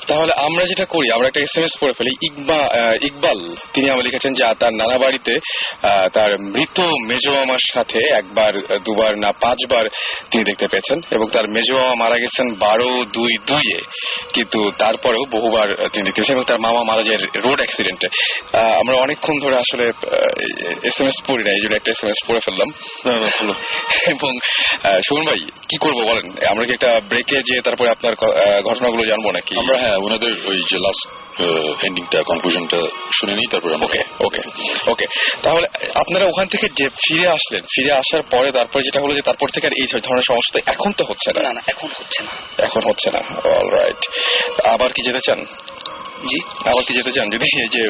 তাহলে আমরা যেটা করি, আমরা একটা SMS পড়ে ফেলি। ইকবাল তিনি আমাকে লিখেছেন যে তার নানা বাড়িতে তার মৃত মেজো মামার সাথে একবার, দুবার না 5 বার তিনি দেখতে পেয়েছেন, এবং তার মেজো মামা মারা গেছেন 12/2/2 কিন্তু তারপরেও বহুবার তিনি দেখতে পেয়েছেন, এবং তার মামা মারা যায় রোড অ্যাক্সিডেন্টে। আমরা অনেকক্ষণ ধরে আসলে SMS পড়ি না, এই জন্য একটা SMS পড়ে ফেললাম। এবং সুমন ভাই কি করবো বলেন, আমরা কি একটা ব্রেকে যেয়ে তারপরে আপনার ঘটনাগুলো জানবো নাকি? আমরা ওনাদের ওই যে লাস্ট এন্ডিংটা, কনক্লুশনটা শুনে নিই, তারপরে ওকে ওকে ওকে। তাহলে আপনারা ওখান থেকে যে ফিরে আসলেন, ফিরে আসার পরে তারপরে যেটা হলো যে তারপর থেকে আর এই ধরনের সমস্যা এখন তো হচ্ছে না? না, এখন হচ্ছে না। এখন হচ্ছে না, অলরাইট। আবার কি যেতে চান? জি, আবার কি যেতে চান যদি এই যে?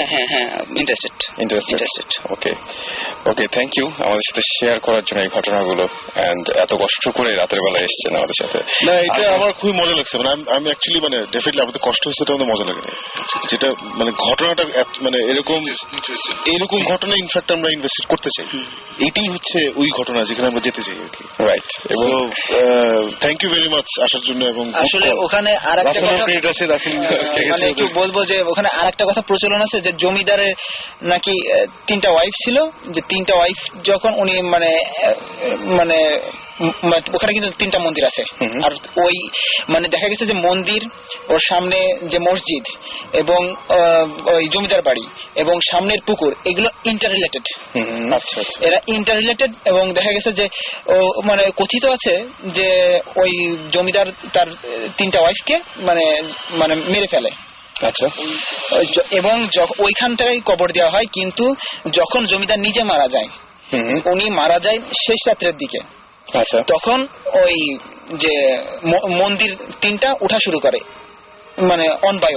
হ্যাঁ, interested. Okay okay, thank you আমাদের সাথে শেয়ার করার জন্য এই ঘটনাগুলো, এন্ড এত কষ্ট করে রাতের বেলা এসেছেন আমাদের সাথে। না, এটা আমার খুবই মজা লাগছে। মানে আমি অ্যাকচুয়ালি মানে ডেফিনেটলি আমাদের কষ্ট হচ্ছে, এটা আমাদের মজা লাগে না। যেটা মানে ঘটনাটা মানে এরকম ঘটনা ইনফ্যাক্ট আমরা ইনভেস্ট করতে চাই। এইটাই হচ্ছে ওই ঘটনা যেখানে আমরা যেতে চাই আর কি। রাইট। এবং থ্যাংক ইউ ভেরি মাচ আসার জন্য। এবং আসলে ওখানে আরেকটা কথা মানে একটু বলবো যে ওখানে আরেকটা কথা প্রচলন আছে যে জমিদারের নাকি 3টা ওয়াইফ ছিল, যে 3টা ওয়াইফ যখন উনি মানে ওখানে কিন্তু 3টা মন্দির আছে, আর ওই মানে দেখা গেছে যে মন্দির, ওর সামনে যে মসজিদ এবং ওই জমিদার বাড়ি এবং সামনের পুকুর, এগুলো ইন্টার রিলেটেড। এরা ইন্টার রিলেটেড, এবং দেখা গেছে যে মানে কথিত আছে যে ওই জমিদার তার 3টা ওয়াইফকে মানে মেরে ফেলে। আচ্ছা। এবং ওইখানটাই কবর দেওয়া হয়, কিন্তু যখন জমিদার নিজে মারা যায়, উনি মারা যায় শেষ রাত্রের দিকে। আচ্ছা। তখন ওই যে মন্দির 3টা উঠা শুরু করে, মানে অন বাই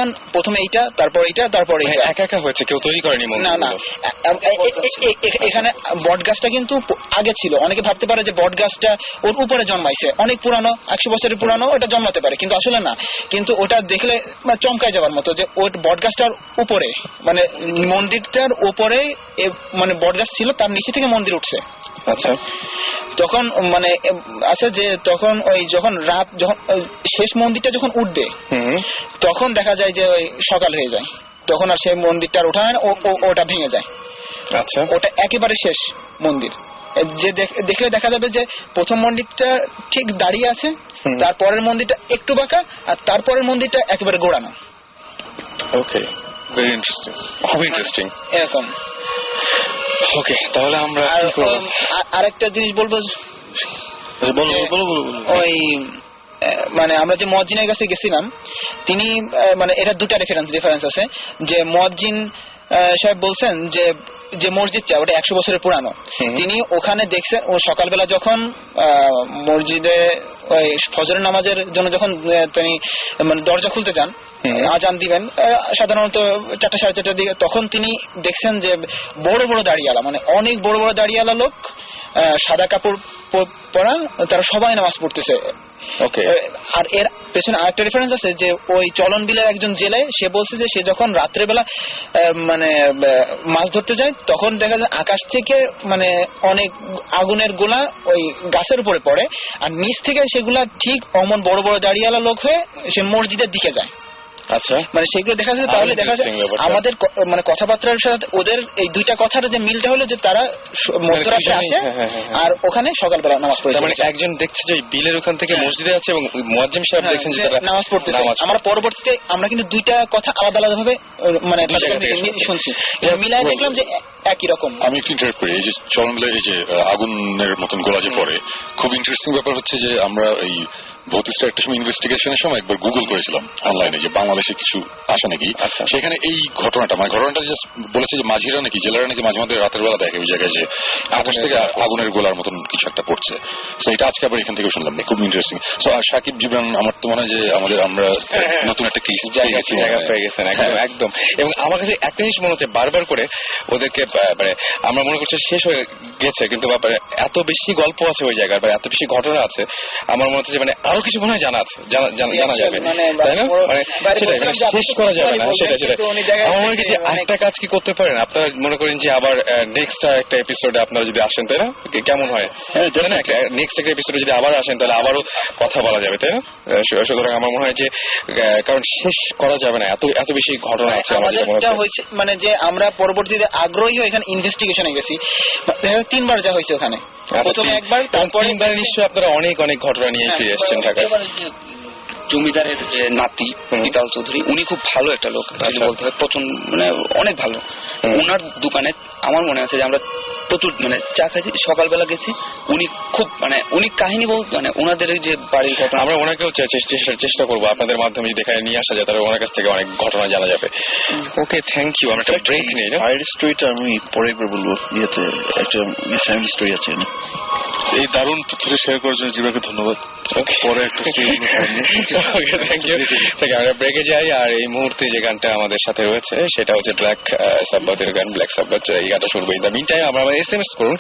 অন, প্রথমে এইটা, তারপর এইটা, তারপর এইটা। একা হয়েছে, কেউ তৈরি করেনি? না, এখানে বট গাছটা কিন্তু আগে ছিল। অনেকে ভাবতে পারে যে বট গাছটা ওর উপরে জন্মাইছে, অনেক পুরানো, 100 বছরের পুরানো, ওটা জন্মাতে পারে, কিন্তু আসলে না। কিন্তু ওটা দেখলে চমকায় যাওয়ার মতো যে ওই বট গাছটার উপরে, মানে মন্দিরটার উপরে মানে বট গাছ ছিল, তার নিচে থেকে মন্দির উঠছে। আচ্ছা। তখন মানে আছে যে তখন ওই যখন রাত, যখন শেষ মন্দিরটা যখন উঠবে, তখন দেখা যায় যে ওই সকাল হয়ে যায়, তখন আর সেই মন্দিরটার ওঠা হয় না, ওটা ভেঙে যায়। আচ্ছা। ওটা একেবারে শেষ মন্দির, যে দেখলে দেখা যাবে যে প্রথম মন্দিরটা ঠিক দাঁড়িয়ে আছে, তারপরের মন্দিরটা একটু বাঁকা, আর তারপরের মন্দিরটা একেবারে গোড়ানো। ওকে, ভেরি ইন্টারেস্টিং, খুবই ইন্টারেস্টিং এরকম। ওকে, তাহলে আমরা আরেকটা জিনিস বলবো, ওই মানে আমরা যে মুয়াজ্জিনের কাছে গেছিলাম, তিনি মানে এটা 2টা রেফারেন্স আছে, যে মুয়াজ্জিন সাহেব বলছেন যে যে মসজিদটা ওটা 100 বছরের পুরানো। তিনি ওখানে দেখছেন, ও সকালবেলা যখন মসজিদে ওই ফজরের নামাজের জন্য যখন তিনি মানে দরজা খুলতে যান, আজান দিবেন সাধারণত 4টা 4:30টার দিকে, তখন তিনি দেখছেন যে বড় বড় দাড়িওয়ালা, মানে অনেক বড় বড় দাড়িওয়ালা লোক, সাদা কাপড় পরা, তারা সবাই নামাজ পড়তেছে। আর এর পেছনে আরেকটা রেফারেন্স আছে যে ওই চলন বিলের একজন জেলে, সে বলছে যে সে যখন রাত্রেবেলা মানে মাছ ধরতে যায়, তখন দেখা যায় আকাশ থেকে মানে অনেক আগুনের গোলা ওই গাছের উপরে পড়ে, আর নিচ থেকে সেগুলা ঠিক অমন বড় বড় দাড়িওয়ালা লোক হয়ে সে মসজিদের দিকে যায়। আচ্ছা, মানে সেগুলো দেখা যায়। তাহলে দেখা যায় আমাদের মানে কথাবার্তার সাথে ওদের এই 2টা কথার যে মিলটা হলো যে তারা মধ্যরাতে আসে আর ওখানে সকালবেলা নামাজ পড়ে। মানে একজন দেখছে যে বিলের ওখান থেকে মসজিদে আছে, এবং মুয়াজ্জিম সাহেব দেখছেন যে তারা নামাজ পড়তেছে। আমরা পরবর্তীতে আমরা কিন্তু 2টা কথা আলাদা আলাদা ভাবে মানে শুনছি, মিলাই দেখলাম যে একই রকম। আমি একটু ইন্টারেক্ট করি, এই যে চলনবিলে এই যে আগুনের মতন গোলা যে পড়ে, খুব ইন্টারেস্টিং ব্যাপার হচ্ছে যে আমরা এই ভৌতিকটা একটা সময় ইনভেস্টিগেশনের সময় একবার গুগল করেছিলাম অনলাইনে যে বাংলাদেশে কিছু আসে নাকি। সেখানে এই ঘটনাটা মানে ঘটনাটা জাস্ট বলেছে যে মাঝিরা নাকি, জেলারা নাকি মাঝে মাঝে রাতের বেলা দেখে ওই জায়গায় যে আকাশ থেকে আগুনের গোলার মতন কিছু একটা পড়ছে। তো এটা আজকে আবার এখান থেকে শুনলাম, খুব ইন্টারেস্টিং। তো সাকিব জিবরান, আমার তো মনে হয় যে আমরা নতুন একটা কেস জায়গা পেয়ে গেছেন। একদম। এবং আমার কাছে একটা জিনিস মনে হচ্ছে, বারবার করে ওদেরকে মানে আমরা মনে করছি শেষ হয়ে গেছে, কিন্তু ব্যাপারে এত বেশি গল্প আছে ওই জায়গার, এত বেশি ঘটনা আছে, আমার মনে হচ্ছে যে মানে আরো কিছু মনে হয় জানা আছে, জানা যাবে, তাই না? মানে সেটাই, শেষ করা যাবে না। সেটাই আমার মনে হয় যে একটা কাজ কি করতে পারেন আপনারা, মনে করেন যে আবার নেক্সট একটা এপিসোডে আপনারা যদি আসেন, তাই না? কেমন হয় জানেন না, নেক্সট একটা এপিসোডে যদি আবার আসেন তাহলে আবারও কথা বলা যাবে, তাই না? সুতরাং আমার মনে হয় যে কারণ শেষ করা যাবে না, এত বেশি ঘটনা আছে আমাদের মনে হচ্ছে। মানে যে আমরা পরবর্তীতে আগ্রহী হয়ে এখানে ইনভেস্টিগেশনে গেছি, 3বার যা হয়েছে ওখানে, প্রথমে একবার, তারপরে 3বার নিশ্চয়ই আপনারা অনেক ঘটনা নিয়ে ফিরে এসেছেন ঢাকায়। জমিদারের যে নাতি পিতাল চৌধুরী, উনি খুব ভালো একটা লোক বলতে হয়, প্রচন্ড মানে অনেক ভালো। ওনার দোকানে আমার মনে আছে যে আমরা প্রচুর মানে চা খাইছি, সকালবেলা গেছি, উনি খুব মানে উনি কাহিনী মানে ওনাদের যে বাড়ির ঘটনা, আমরা ওনাকেও চেষ্টা করবো আপনাদের মাধ্যমে যদি এখানে নিয়ে আসা যায়, তাহলে ওনার কাছ থেকে অনেক ঘটনা জানা যাবে। ওকে, থ্যাংক ইউ। আমরা একটা ব্রেক নেই না? ফায়ার স্টোরিটা আমি পরে একবার বলবো, ইয়েতে একটা ফ্যামিলি স্টোরি আছে। এই দারুণ তথ্যটা শেয়ার করার জন্য জীবাকে ধন্যবাদ। পরে একটা স্টোরি থ্যাংক ইউ। আমরা ব্রেকে যাই, আর এই মুহূর্তে যে গানটা আমাদের সাথে রয়েছে সেটা হচ্ছে ব্ল্যাক সাব্বাতের গান, ব্ল্যাক সাব্বাত। এই গানটা শুনবো। ইন দ্য মিন টাইম আমরা SMS করুন।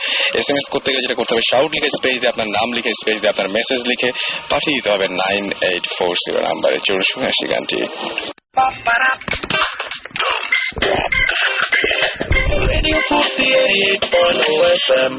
SMS করতে গেলে যেটা করতে হবে, শাউট লিখে স্পেস দিয়ে আপনার নাম লিখে স্পেস দিয়ে আপনার মেসেজ লিখে পাঠিয়ে দিতে হবে 9840 নাম্বারে। চলুন শুনে আসি গানটি। Radio 48.0 FM.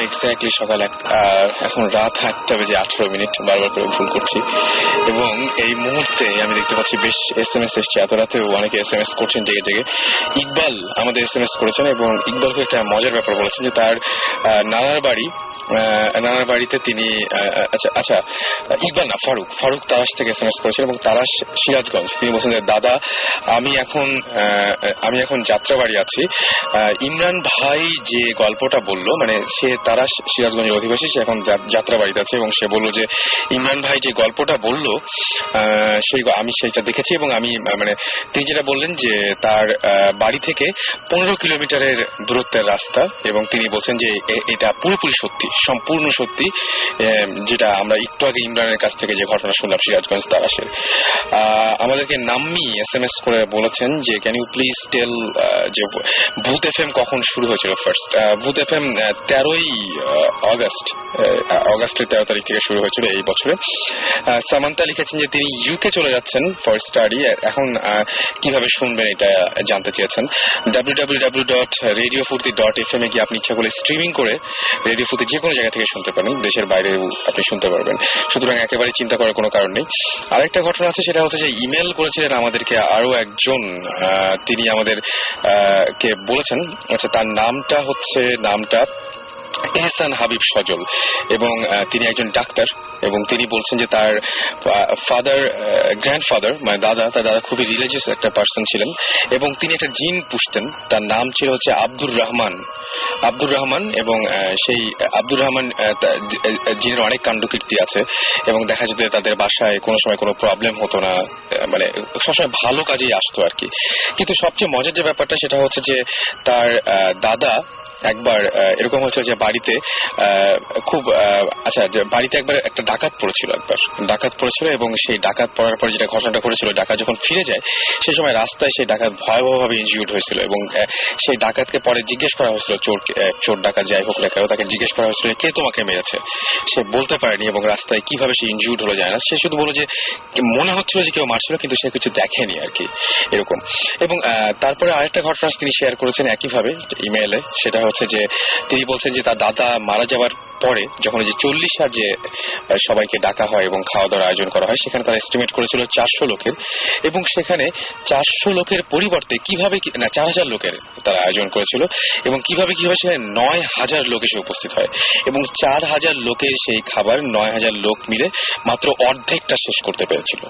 এক্স্যাক্টলি সকাল এখন রাত 8:18, বারবার করে ভুল করছি। এবং এই মুহূর্তে আমি দেখতে পাচ্ছি বেশ SMS এসছে, এত রাতেও অনেকে SMS করছেন জেগে জেগে। ইকবাল আমাদের SMS করেছেন, এবং ইকবালকে একটা মজার ব্যাপার বলেছেন যে তার নানার বাড়িতে তিনি আচ্ছা ইকবাল না, ফারুক তারাশ থেকে SMS করেছেন, এবং তারাশ সিরাজগঞ্জ। তিনি বলছেন যে দাদা, আমি এখন যাত্রাবাড়ি আছি। ইমরান ভাই যে গল্পটা বললো, মানে সে তারাশ সিরাজগঞ্জের অধিবাসী, সে এখন যাত্রাবাড়িতে আছে, এবং সে বললো যে ইমরান ভাই যে গল্পটা বললো আমি সেটা দেখেছি, এবং আমি মানে তিনি যেটা বললেন যে তার বাড়ি থেকে 15 কিলোমিটারের দূরত্বের রাস্তা, এবং তিনি বলছেন যে এটা পুরোপুরি সত্যি, সম্পূর্ণ সত্যি, যেটা আমরা একটু আগে ইমরানের কাছ থেকে যে ঘটনা শুনলাম সিরাজগঞ্জ তারাশের। আমাদেরকে নাম্মি SMS করে বলেছেন যে ক্যান ইউ প্লিজ টেল যে ভূত FM কখন শুরু হয়েছিল ফার্স্ট। ভূত FM 13ই অগাস্টের 13 তারিখ থেকে শুরু হয়েছিল এই বছরে। সামান্তা লিখেছেন যে তিনি UK চলে যাচ্ছেন ফর স্টাডি, এখন কিভাবে শুনবেন এটা জানতে চেয়েছেন। www.radiofurti.fm এ গিয়ে আপনি ইচ্ছা করলে স্ট্রিমিং করে রেডিও ফুর্তি যে কোনো জায়গা থেকে শুনতে পারেন, দেশের বাইরেও আপনি শুনতে পারবেন, সুতরাং একেবারে চিন্তা করার কোনো কারণ নেই। আরেকটা ঘটনা আছে, সেটা হচ্ছে যে ইমেল করেছিলেন আমাদেরকে আরো একজন, তিনি আমাদের কে বলেছেন, আচ্ছা তার নামটা এহসান হাবিব সজল, এবং তিনি একজন ডাক্তার, এবং তিনি বলছেন যে তার গ্র্যান্ডফাদার মানে তার দাদা খুবই রিলিজিয়াস একটা পার্সন ছিলেন, এবং তিনি একটা জিন পুষতেন, তার নাম ছিল হচ্ছে আব্দুর রহমান, এবং সেই আব্দুর রহমান জিনের অনেক কাণ্ডকীর্তি আছে, এবং দেখা যেত তাদের বাসায় কোনো সময় কোনো প্রবলেম হতো না, মানে সবসময় ভালো কাজেই আসতো আর কি। কিন্তু সবচেয়ে মজার যে ব্যাপারটা সেটা হচ্ছে যে তার দাদা একবার এরকম হয়েছিল যে বাড়িতে বাড়িতে একবার একটা ডাকাত পড়েছিল, এবং সেই ডাকাত পড়ার পর যেটা ঘটনাটা করেছিল, ডাকাত যখন ফিরে যায় সেই সময় রাস্তায় সেই ডাকাত ভয়াবহভাবে ইনজিউর্ড হয়েছিল, এবং সেই ডাকাতকে পরে জিজ্ঞেস করা হয়েছিল, চোর ডাকাত যাই হোক না কেন, তাকে জিজ্ঞেস করা হয়েছিল কে তোমাকে মেরেছে, সে বলতে পারেনি, এবং রাস্তায় কিভাবে সে ইনজিউর্ড হলো যায় না, সে শুধু বলল যে মনে হচ্ছিল যে কেউ মারছিল, কিন্তু সে কিছু দেখেনি আর কি, এরকম। এবং তারপরে আরেকটা ঘটনা তিনি শেয়ার করেছেন একইভাবে ইমেইলে, সেটা হচ্ছে যে তিনি বলছেন যে তার দাদা মারা যাওয়ার পরে যখন যে 40 যে সবাইকে ডাকা হয় এবং খাওয়া দাওয়ার আয়োজন করা হয়, সেখানে তারা এস্টিমেট করেছিল 400 লোকের, এবং সেখানে 400 লোকের পরিবর্তে কিভাবে 4000 লোকের তারা আয়োজন করেছিল, এবং কিভাবে সেখানে 9000 লোক এসে উপস্থিত হয়, এবং 4000 লোকের সেই খাবার 9000 লোক মিলে মাত্র অর্ধেকটা শেষ করতে পেরেছিল।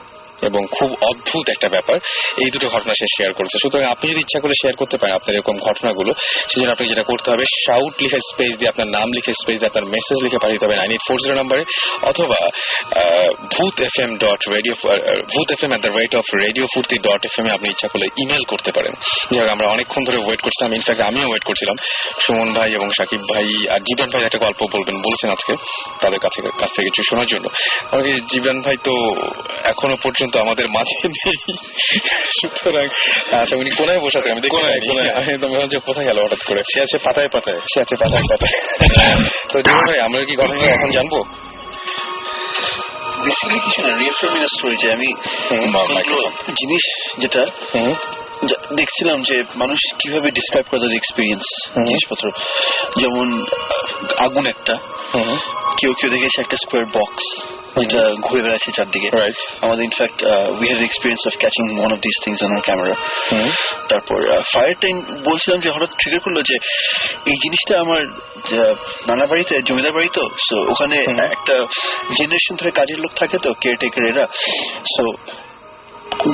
এবং খুব অদ্ভুত একটা ব্যাপার, এই দুটো ঘটনা সে শেয়ার করেছে। সুতরাং আপনি যদি ইচ্ছা করে শেয়ার করতে পারেন আপনার এরকম ঘটনাগুলো, সেজন্য আপনি যেটা করতে হবে, শাউট লিখে স্পেস দিয়ে আপনার নাম লিখে স্পেস দিয়ে আপনার মেসেজ লিখে পাঠিয়ে দিতে হবে 9840 নম্বরে, অথবা bhutfm@radiofurti.fm আপনি ইচ্ছা করলে ইমেল করতে পারেন। যাই আমরা অনেকক্ষণ ধরে ওয়েট করছিলাম, ইনফ্যাক্ট আমিও ওয়েট করছিলাম সুমন ভাই এবং সাকিব ভাই আর জীবন ভাই একটা গল্প বলেছেন আজকে তাদের কাছ থেকে কিছু শোনার জন্য। আমাকে জীবন ভাই তো এখনো পর্যন্ত আমাদের মাঝে নেই, সুতরাং আচ্ছা উনি কোনায় বসে আছেন, আমি দেখি কোথায় গেল হঠাৎ করে। সে আছে পাতায় পাতায়। তো জীবন ভাই আমরা কি ঘটনা এখন জানবো? বেসিক্যালি কিছু না, রিএফার্মিং স্টোরি, যে আমি জিনিস যেটা দেখছিলাম যে মানুষ কিভাবে ডিসক্রাইব করে তাদের এক্সপিরিয়েন্স জিনিসপত্র, যেমন আগুন একটা, কেউ দেখেছে একটা স্কোয়ার বক্স যেটা ঘুরে বেড়াচ্ছে চারদিকে। আমাদের in fact we had experience of catching one of this things on our camera. তারপর ফায়ার টাইম বলছিলাম যে হঠাৎ ট্রিগার করলো যে এই জিনিসটা আমার নানা বাড়িতে, জমিদার বাড়ি তো, সো ওখানে একটা জেনারেশন ধরে কাজের লোক থাকে তো, কেয়ারটেকার এরা। সো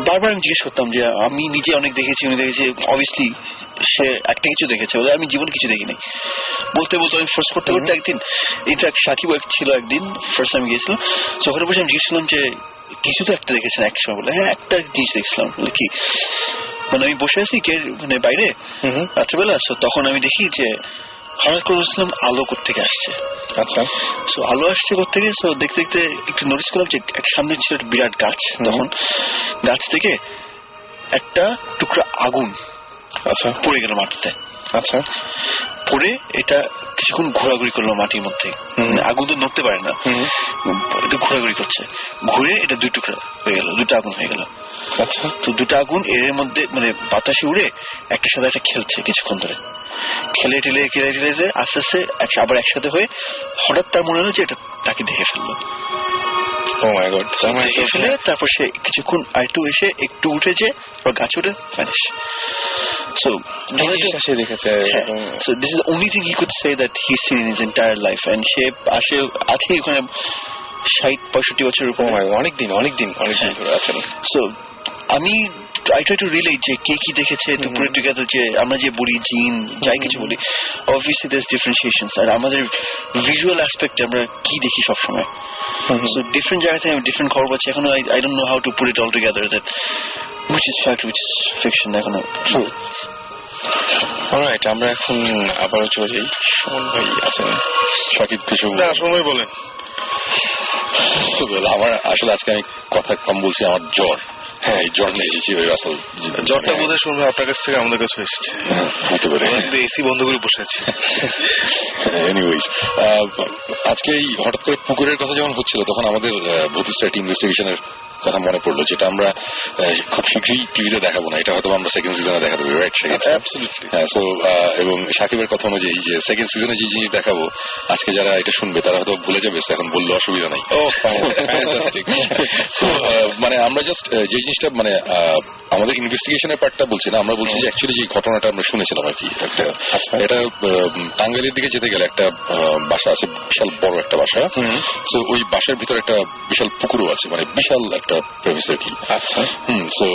বারবার আমি জিজ্ঞেস করতাম যে আমি নিজে অনেক দেখেছি, উনি দেখেছি, অবভিয়াসলি সে একটা কিছু দেখেছে, ওদের আমি জীবনে কিছু দেখিনি। বলতে আমি ফোর্স করতে একদিন, ইনফ্যাক্ট সাকিব ছিল একদিন, ফার্স্ট টাইম গিয়েছিল, ওখানে বসে আমি জিজ্ঞেস করলাম যে কিছু তো একটা দেখেছেন এক সময়, বলে হ্যাঁ একটা জিনিস দেখছিলাম। কি মানে আমি বসে আছি মানে বাইরে রাত্রেবেলা, তখন আমি দেখি যে হঠাৎ করে বলছিলাম আলো কোত্থেকে আসছে। আচ্ছা, আলো আসছে কোত্থেকে, দেখতে দেখতে একটু নোটিস করলাম যে সামনে ছিল একটা বিরাট গাছ, তখন গাছ থেকে একটা টুকরা আগুন পড়ে গেল মাটিতে। আচ্ছা, পড়ে এটা কিছুক্ষণ ঘোরাঘুরি করলো মাটির মধ্যে, আগুন তো নড়তে পারে না, এটা ঘোরাঘুরি করছে, ঘুরে এটা দুই টুকরা হয়ে গেল, দুটো আগুন হয়ে গেল। আচ্ছা, তো দুটো আগুন এর মধ্যে মানে বাতাসে উড়ে একটার সাথে একটা খেলছে কিছুক্ষণ ধরে, খেলে আস্তে আস্তে আবার একসাথে হয়ে হঠাৎ তার মনে হলো যে এটা তাকে দেখে ফেললো। দেখে ফেলে তারপর সে কিছুক্ষণ আরেকটু এসে একটু উঠেছে, গাছ উঠে vanish. So this is the only thing he could say that he's seen in his entire life, and সে আছে ওখানে 60-65 বছরের উপর, অনেকদিন ধরে আছেন। So আমি I try to relate যে কে কি দেখেছে, to put it together, যে আমরা যে বলি জিন যাই কিছু বলি, obviously there's differentiations, আর আমাদের visual aspect আমরা কি দেখি সবসময়, so different জায়গাতে different খবর পাচ্ছি। এখনো I don't know how to put it all together, that which is fact, which is fiction, এখনো true. অলরাইট, আমরা এখন আবারও চলে যাই। সুমন ভাই আছেন, সাকিব কিছু সময় বলেন। আমার আসলে আজকে আমি কথা কম বলছি, আমার জ্বর। হ্যাঁ, এই জ্বর নিয়ে এসেছি। ওই রাসেল জ্বরটা বোধহয় শুনবে আপনার কাছ থেকে আমাদের কাছে এসেছে, হতে পারে, এসি বন্ধ করে বসে আছি। এনিওয়েজ, আজকে এই হঠাৎ করে পুকুরের কথা যখন হচ্ছিল, তখন আমাদের ভূতিস্ট্যাট ইনভেস্টিগেশনের কথা মনে পড়লো, যেটা আমরা খুব শীঘ্রই টিভিতে দেখাবো না, এটা হয়তো আমরা সেকেন্ড সিজনে দেখাতে পারি, রাইট? হ্যাঁ, সো এবং সাকিবের কথা অনুযায়ী যে সেকেন্ড সিজনে যে জিনিস দেখাবো, আজকে যারা এটা শুনবে তারা হয়তো ভুলে যাবে, এখন বললে অসুবিধা নাই। মানে আমরা জাস্ট যে জিনিসটা মানে আমাদের ইনভেস্টিগেশনের পার্টটা বলছি না, আমরা বলছি যে অ্যাকচুয়ালি যে ঘটনাটা আমরা শুনেছিলাম আর কি, একটা এটা টাঙ্গাইলের দিকে যেতে গেলে একটা বাসা আছে, বিশাল বড় একটা বাসা। সো ওই বাসার ভিতরে একটা বিশাল পুকুরও আছে, মানে বিশাল একটা প্রেমিস আর কি। আচ্ছা, সো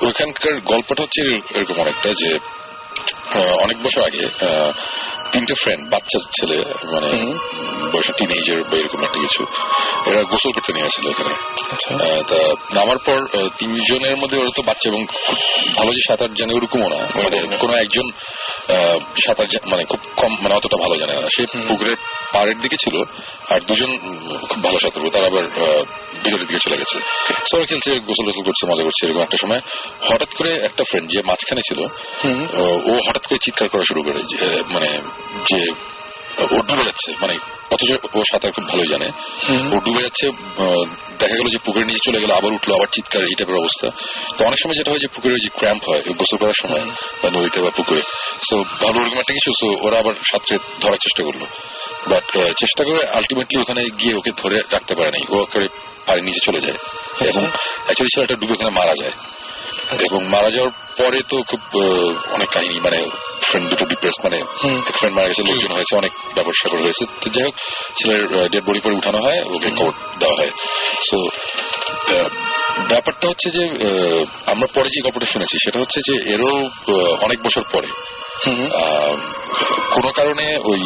ওইখানকার গল্পটা হচ্ছে এরকম অনেকটা, যে অনেক বছর আগে 3টে ফ্রেন্ড, বাচ্চা ছেলে, মানে বয়সে টিনেজার বা এরকম একটা কিছু, এরা গোসল করতে নিয়েছিল এখানে। তা নামার পর 3 জনের মধ্যে ওরা তো বাচ্চা এবং ভালো যে সাঁতার জানে ওরকমও না, মানে কোনো একজন সাঁতার মানে খুব কম, মানে অতটা ভালো জানে না, সে পুকুরের পাড়ের দিকে ছিল, আর 2 জন খুব ভালো সাঁতার, তারা আবার ভিতরের দিকে চলে গেছে। ওরা খেলছে, গোসল করছে, মজা করছে। এরকম একটা সময় হঠাৎ করে একটা ফ্রেন্ড যে মাঝখানে ছিল, ও হঠাৎ করে চিৎকার করা শুরু করে, মানে যে ও ডুবে যাচ্ছে, মানে অথচ ও সাঁতার খুব ভালোই জানে, ও ডুবে যাচ্ছে, দেখা গেল যে পুকুরের নিচে চলে গেল, আবার উঠলো, আবার চিৎকার, এই টাইপের অবস্থা। তো অনেক সময় যেটা হয় যে পুকুরে যে ক্র্যাম্প হয় গোসল করার সময় বা নদীতে বা পুকুরে, সো ভালো ওরকম একটা কিছু, সো ওরা আবার সাঁতরে ধরার চেষ্টা করলো, বাট চেষ্টা করে আলটিমেটলি ওখানে গিয়ে ওকে ধরে রাখতে পারে নাই, ও করে পাড়ির নিচে চলে যায় এবং অ্যাকচুয়ালি ছেলেটা ডুবে ওখানে মারা যায়। এবং মারা যাওয়ার পরে তো খুব অনেক কাহিনী, মানে ফ্রেন্ড দুটো ডিপ্রেস, মানে ফ্রেন্ড মারা গেছে, লোকজন হয়েছে, অনেক ব্যাপার স্যাপার হয়েছে। তো যাই হোক, ছেলের ডেড বডি পরে উঠানো হয়, ওকে কবর দেওয়া হয়। সো ব্যাপারটা হচ্ছে যে আমরা পরে যে গল্পটা শুনেছি সেটা হচ্ছে যে এরও অনেক বছর পরে কোনো কারণে ওই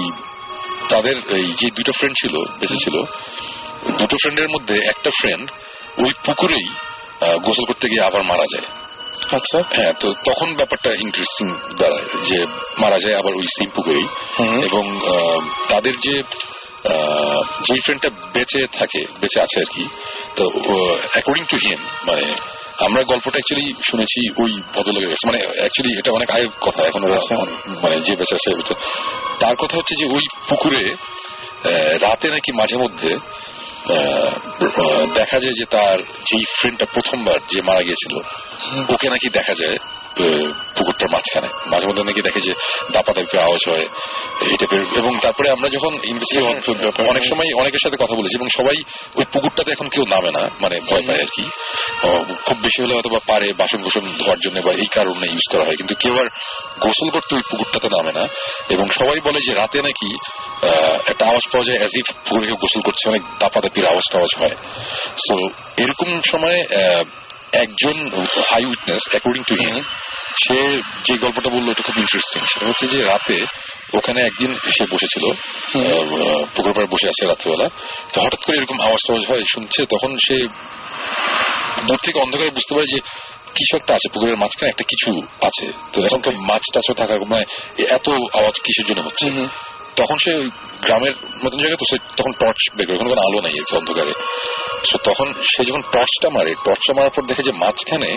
তাদের এই যে দুটো ফ্রেন্ড ছিল, বেঁচে ছিল, দুটো ফ্রেন্ডের মধ্যে একটা ফ্রেন্ড ওই পুকুরেই গোসল করতে গিয়ে আবার মারা যায়। আচ্ছা, হ্যাঁ, তো তখন ব্যাপারটা ইন্টারেস্টিং দাঁড়ায় যে মারা যায় আবার ওই সেম পুকুরেই। এবং তাদের যে ফ্রেন্ডটা বেঁচে আছে আর কি, তো অ্যাকর্ডিং টু হিম, মানে আমরা গল্পটা অ্যাকচুয়ালি শুনেছি ওই ভদ্রলোকের কাছে, মানে অ্যাকচুয়ালি এটা অনেক আগের কথা, এখন মানে যে বেঁচে আছে তার কথা হচ্ছে যে ওই পুকুরে রাতে নাকি মাঝে মধ্যে দেখা যায় যে তার যেই ফ্রেন্ডটা প্রথমবার যে মারা গিয়েছিল ওকে নাকি দেখা যায় পুকুরটার মাঝখানে, মাঝে মধ্যে নাকি দেখে যে দাপা দাপি আওয়াজ হয় এই টাইপের। এবং তারপরে আমরা যখন অনেক সময় অনেকের সাথে কথা বলেছি এবং সবাই ওই পুকুরটাতে এখন কেউ নামে না, মানে ভয় পায় আর কি, খুব বেশি হলে হয়তো বা পারে বাসন গোসন ধোয়ার জন্য বা এই কারণে ইউজ করা হয়, কিন্তু কেউ আর গোসল করতে ওই পুকুরটাতে নামে না। এবং সবাই বলে যে রাতে নাকি একটা আওয়াজ পাওয়া যায়, অ্যাজ ইফ পুকুরে কেউ গোসল করছে, অনেক দাপাদাপির আওয়াজ হয়। সো এরকম সময় একজন eyewitness, according to him, সে যে গল্পটা বললো এটা খুব ইন্টারেস্টিং। সেটা হচ্ছে যে রাতে ওখানে একদিন সে বসেছিল, পুকুর পাড়ে বসে আছে রাত্রেবেলা, তো হঠাৎ করে এরকম আওয়াজ হয় শুনছে, তখন সে দূর থেকে অন্ধকারে বুঝতে পারে যে কিছু একটা আছে পুকুরের মাঝখানে, একটা কিছু আছে। তো এখন তো মাছ টাছও থাকার মানে এত আওয়াজ কিসের জন্য হচ্ছে। তখন সে গ্রামের মতন জায়গায়, তো সে তখন টর্চ বের করে, কোনো আলো নাই আর কি অন্ধকারে। তো তখন সে যখন টর্চটা মারার পর দেখে যে মাঝখানে,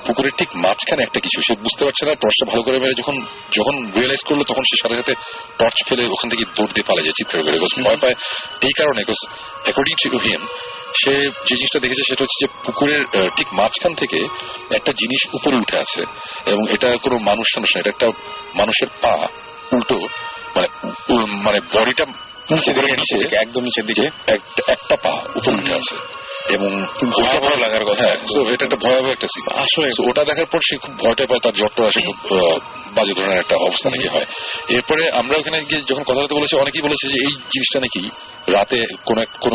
পুকুরের ঠিক মাঝখানে একটা কিছু, সে বুঝতে পারছে না, টর্চটা ভালো করে মেরে যখন রিয়েলাইজ করলো তখন সে সাথে সাথে টর্চ ফেলে ওখান থেকে দৌড় দিয়ে পালে যায় চিৎকার করে, ভয় পায় এই কারণে, অ্যাকর্ডিং টু হিম সে যে জিনিসটা দেখেছে সেটা হচ্ছে যে পুকুরের ঠিক মাঝখান থেকে একটা জিনিস উপরে উঠে আছে এবং এটা কোনো মানুষ না, এটা একটা মানুষের পা উল্টো, মানে বডিটা একদম নিচের দিকে একটা পা উপরে উঠে আছে এবং ভয়াবহ লাগার কথা। এটা একটা ভয়াবহ একটা সিন আসলে। ওটা দেখার পর সে খুব ভয়টা পায়, তার জ্বরটা আসে, খুব বাজে ধরনের একটা অবস্থা নাকি হয়। এরপরে আমরা ওখানে গিয়ে যখন কথা বলতে বলেছি, অনেকেই বলেছে যে এই জিনিসটা নাকি রাতে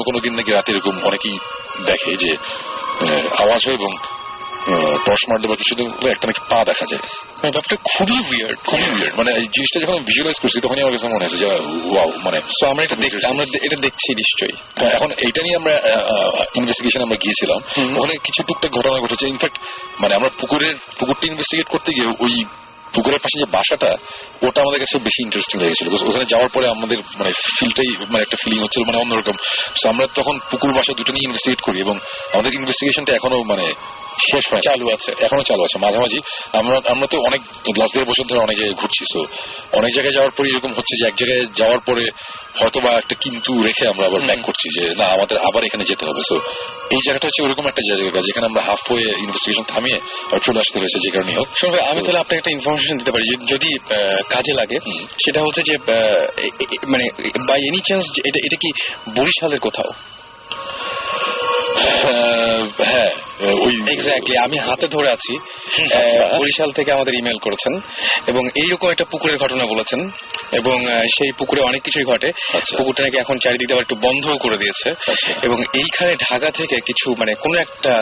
কোনো দিন নাকি রাতে এরকম অনেকেই দেখে যে আওয়াজ হয় এবং টর্চ মারলে বা কিছু একটা নাকি পা দেখা যায়। ব্যাপারটা খুবই উইয়ার্ড, মানে এই জিনিসটা যখন ভিজুয়ালাইজ করছি তখনই আমার কাছে মনে হয়েছে যে ওয়াও, মানে আমরা এটা দেখছি নিশ্চয়ই। এখন এইটা নিয়ে আমরা ইনভেস্টিগেশন আমরা গিয়েছিলাম, ওখানে কিছু টুকটাক ঘটনা ঘটেছে। ইনফ্যাক্ট মানে আমরা পুকুরটা ইনভেস্টিগেট করতে গিয়ে ওই পুকুরের পাশে যে বাসাটা, ওটা আমাদের কাছে বেশি ইন্টারেস্টিং লেগেছিল। ওখানে যাওয়ার পরে আমাদের মানে ফিলটাই, মানে একটা ফিলিং হচ্ছিল মানে অন্যরকম। আমরা তখন পুকুর বাসা দুটো নিয়ে ইনভেস্টিগেট করি এবং আমাদের ইনভেস্টিগেশনটা এখনো মানে শেষ হয়, এখনো চালু আছে মাঝামাঝি। আমরা তো অনেক লাস্ট 1.5 বছর ধরে অনেক জায়গায় ঘুরছি, সো অনেক জায়গায় যাওয়ার পরে এরকম হচ্ছে যে এক জায়গায় যাওয়ার পরে হয়তো বা একটা কিন্তু রেখে আমরা আবার ব্যাক করছি যে না, আমাদের আবার এখানে যেতে হবে। সো এই জায়গাটা হচ্ছে ওরকম একটা জায়গা যেখানে আমরা হাফ ওয়ে ইনভেস্টিগেশন থামিয়ে চলে আসতে হয়েছে, যে কারণে হোক। আমি তাহলে আপনাকে একটা ইনফরমেশন দিতে পারি যদি কাজে লাগে। সেটা হচ্ছে যে মানে বাই এনি চান্স এটা কি বরিশালের কোথাও? হ্যাঁ, ওই এক্স্যাক্টলি আমি হাতে ধরে আছি। বরিশাল থেকে আমাদের ইমেল করেছেন এবং এইরকম একটা পুকুরের ঘটনা বলেছেন এবং সেই পুকুরে অনেক কিছুই ঘটে। পুকুরটা নাকি এখন চারিদিকে আবার একটু বন্ধও করে দিয়েছে এবং এইখানে ঢাকা থেকে কিছু মানে কোনো একটা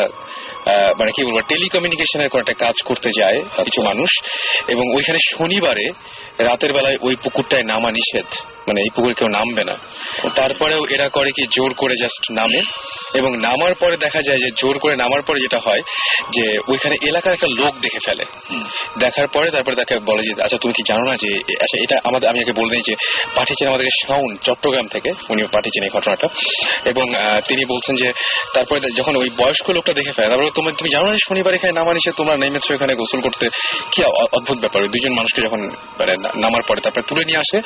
মানে কি বলবো টেলিকমিউনিকেশনের কোনো একটা কাজ করতে যায় কিছু মানুষ এবং ওইখানে শনিবারে রাতের বেলায় ওই পুকুরটায় নামা নিষেধ, মানে এই পুকুরে কেউ নামবে না। তারপরেও এরা করে কি জোর করে জাস্ট নামে এবং নামার পরে দেখা যায় যে জোর করে নামার পরে যেটা হয় যে ওইখানে এলাকার একটা লোক দেখে ফেলে। দেখার পরে তারপরে তাকে বলে যে আচ্ছা তুমি কি জানো না যে আচ্ছা এটা আমাদের, আমি আগে বলে নিই যে পাঠিয়েছেন আমাদেরকে শাওন চট্টগ্রাম থেকে, উনি পাঠিয়েছেন এই ঘটনাটা এবং তিনি বলছেন যে তারপরে যখন ওই বয়স্ক লোকটা দেখে ফেলে তারপরে তুমি জানো না যে শনিবার এখানে নামা নিষেধ, তোমরা নেমেছো এখানে গোসল করতে, কি অদ্ভুত ব্যাপার। দুজন মানুষকে যখন মানে নামার পরে তারপরে তুলে নিয়ে আসে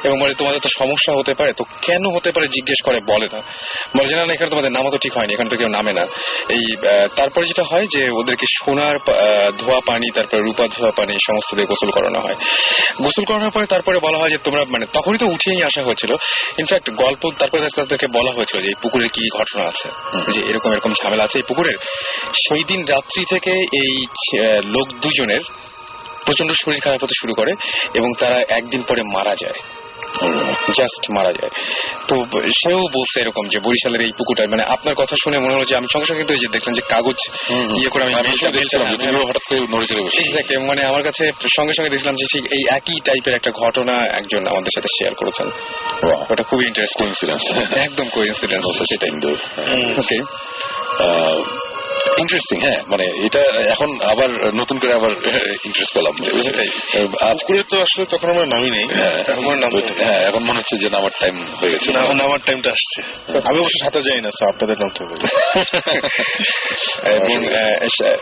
এবং বলে তোমাদের আমাদের তো সমস্যা হতে পারে, তো কেন হতে পারে জিজ্ঞেস করে, বলে না, বলে যে না এখানে তোমাদের নামা তো ঠিক হয়নি, এখানে তো কেউ নামে না। এই তারপরে যেটা হয় যে ওদেরকে সোনার ধোয়া পানি, তারপরে রূপা ধোয়া পানি সমস্ত দিয়ে গোসল করানো হয়। গোসল করানোর পরে তারপরে বলা হয় যে তোমরা মানে তখনই তো উঠিয়েই আসা হয়েছিল, ইনফ্যাক্ট গল্প তারপরে তাদেরকে বলা হয়েছিল যে এই পুকুরের কি ঘটনা আছে, যে এরকম এরকম ঝামেলা আছে এই পুকুরের। সেই দিন রাত্রি থেকে এই লোক দুজনের প্রচন্ড শরীর খারাপ হতে শুরু করে এবং তারা একদিন পরে মারা যায়, জাস্ট মারা যায়। তো সেও বলছে এরকম যে বরিশালের এই পুকুরটা, মানে আপনার কথা শুনে মনে হলো যে আমি সঙ্গে সঙ্গে কিন্তু দেখলাম যে কাগজ ইয়ে করে আমি হঠাৎ করে নড়ে চড়ে বসে, মানে আমার কাছে সঙ্গে সঙ্গে দেখলাম যে এই একই টাইপের একটা ঘটনা একজন আমাদের সাথে শেয়ার করেছেন। ওটা খুবই ইন্টারেস্টিং ইনসিডেন্স, একদম কোইন্সিডেন্স সেটাই। ওকে, ইন্টারেস্টিং। হ্যাঁ, মানে এটা এখন আবার নতুন করে আবার ইন্টারেস্ট পেলাম। আজকে তো আসলে তখন আমরা নামি নেই, হ্যাঁ এখন মনে হচ্ছে যে নামার টাইম হয়ে গেছে, নামার টাইমটা আসছে। আমি অবশ্য সাঁতার যাই না, আপনাদের নামতে হবে। এবং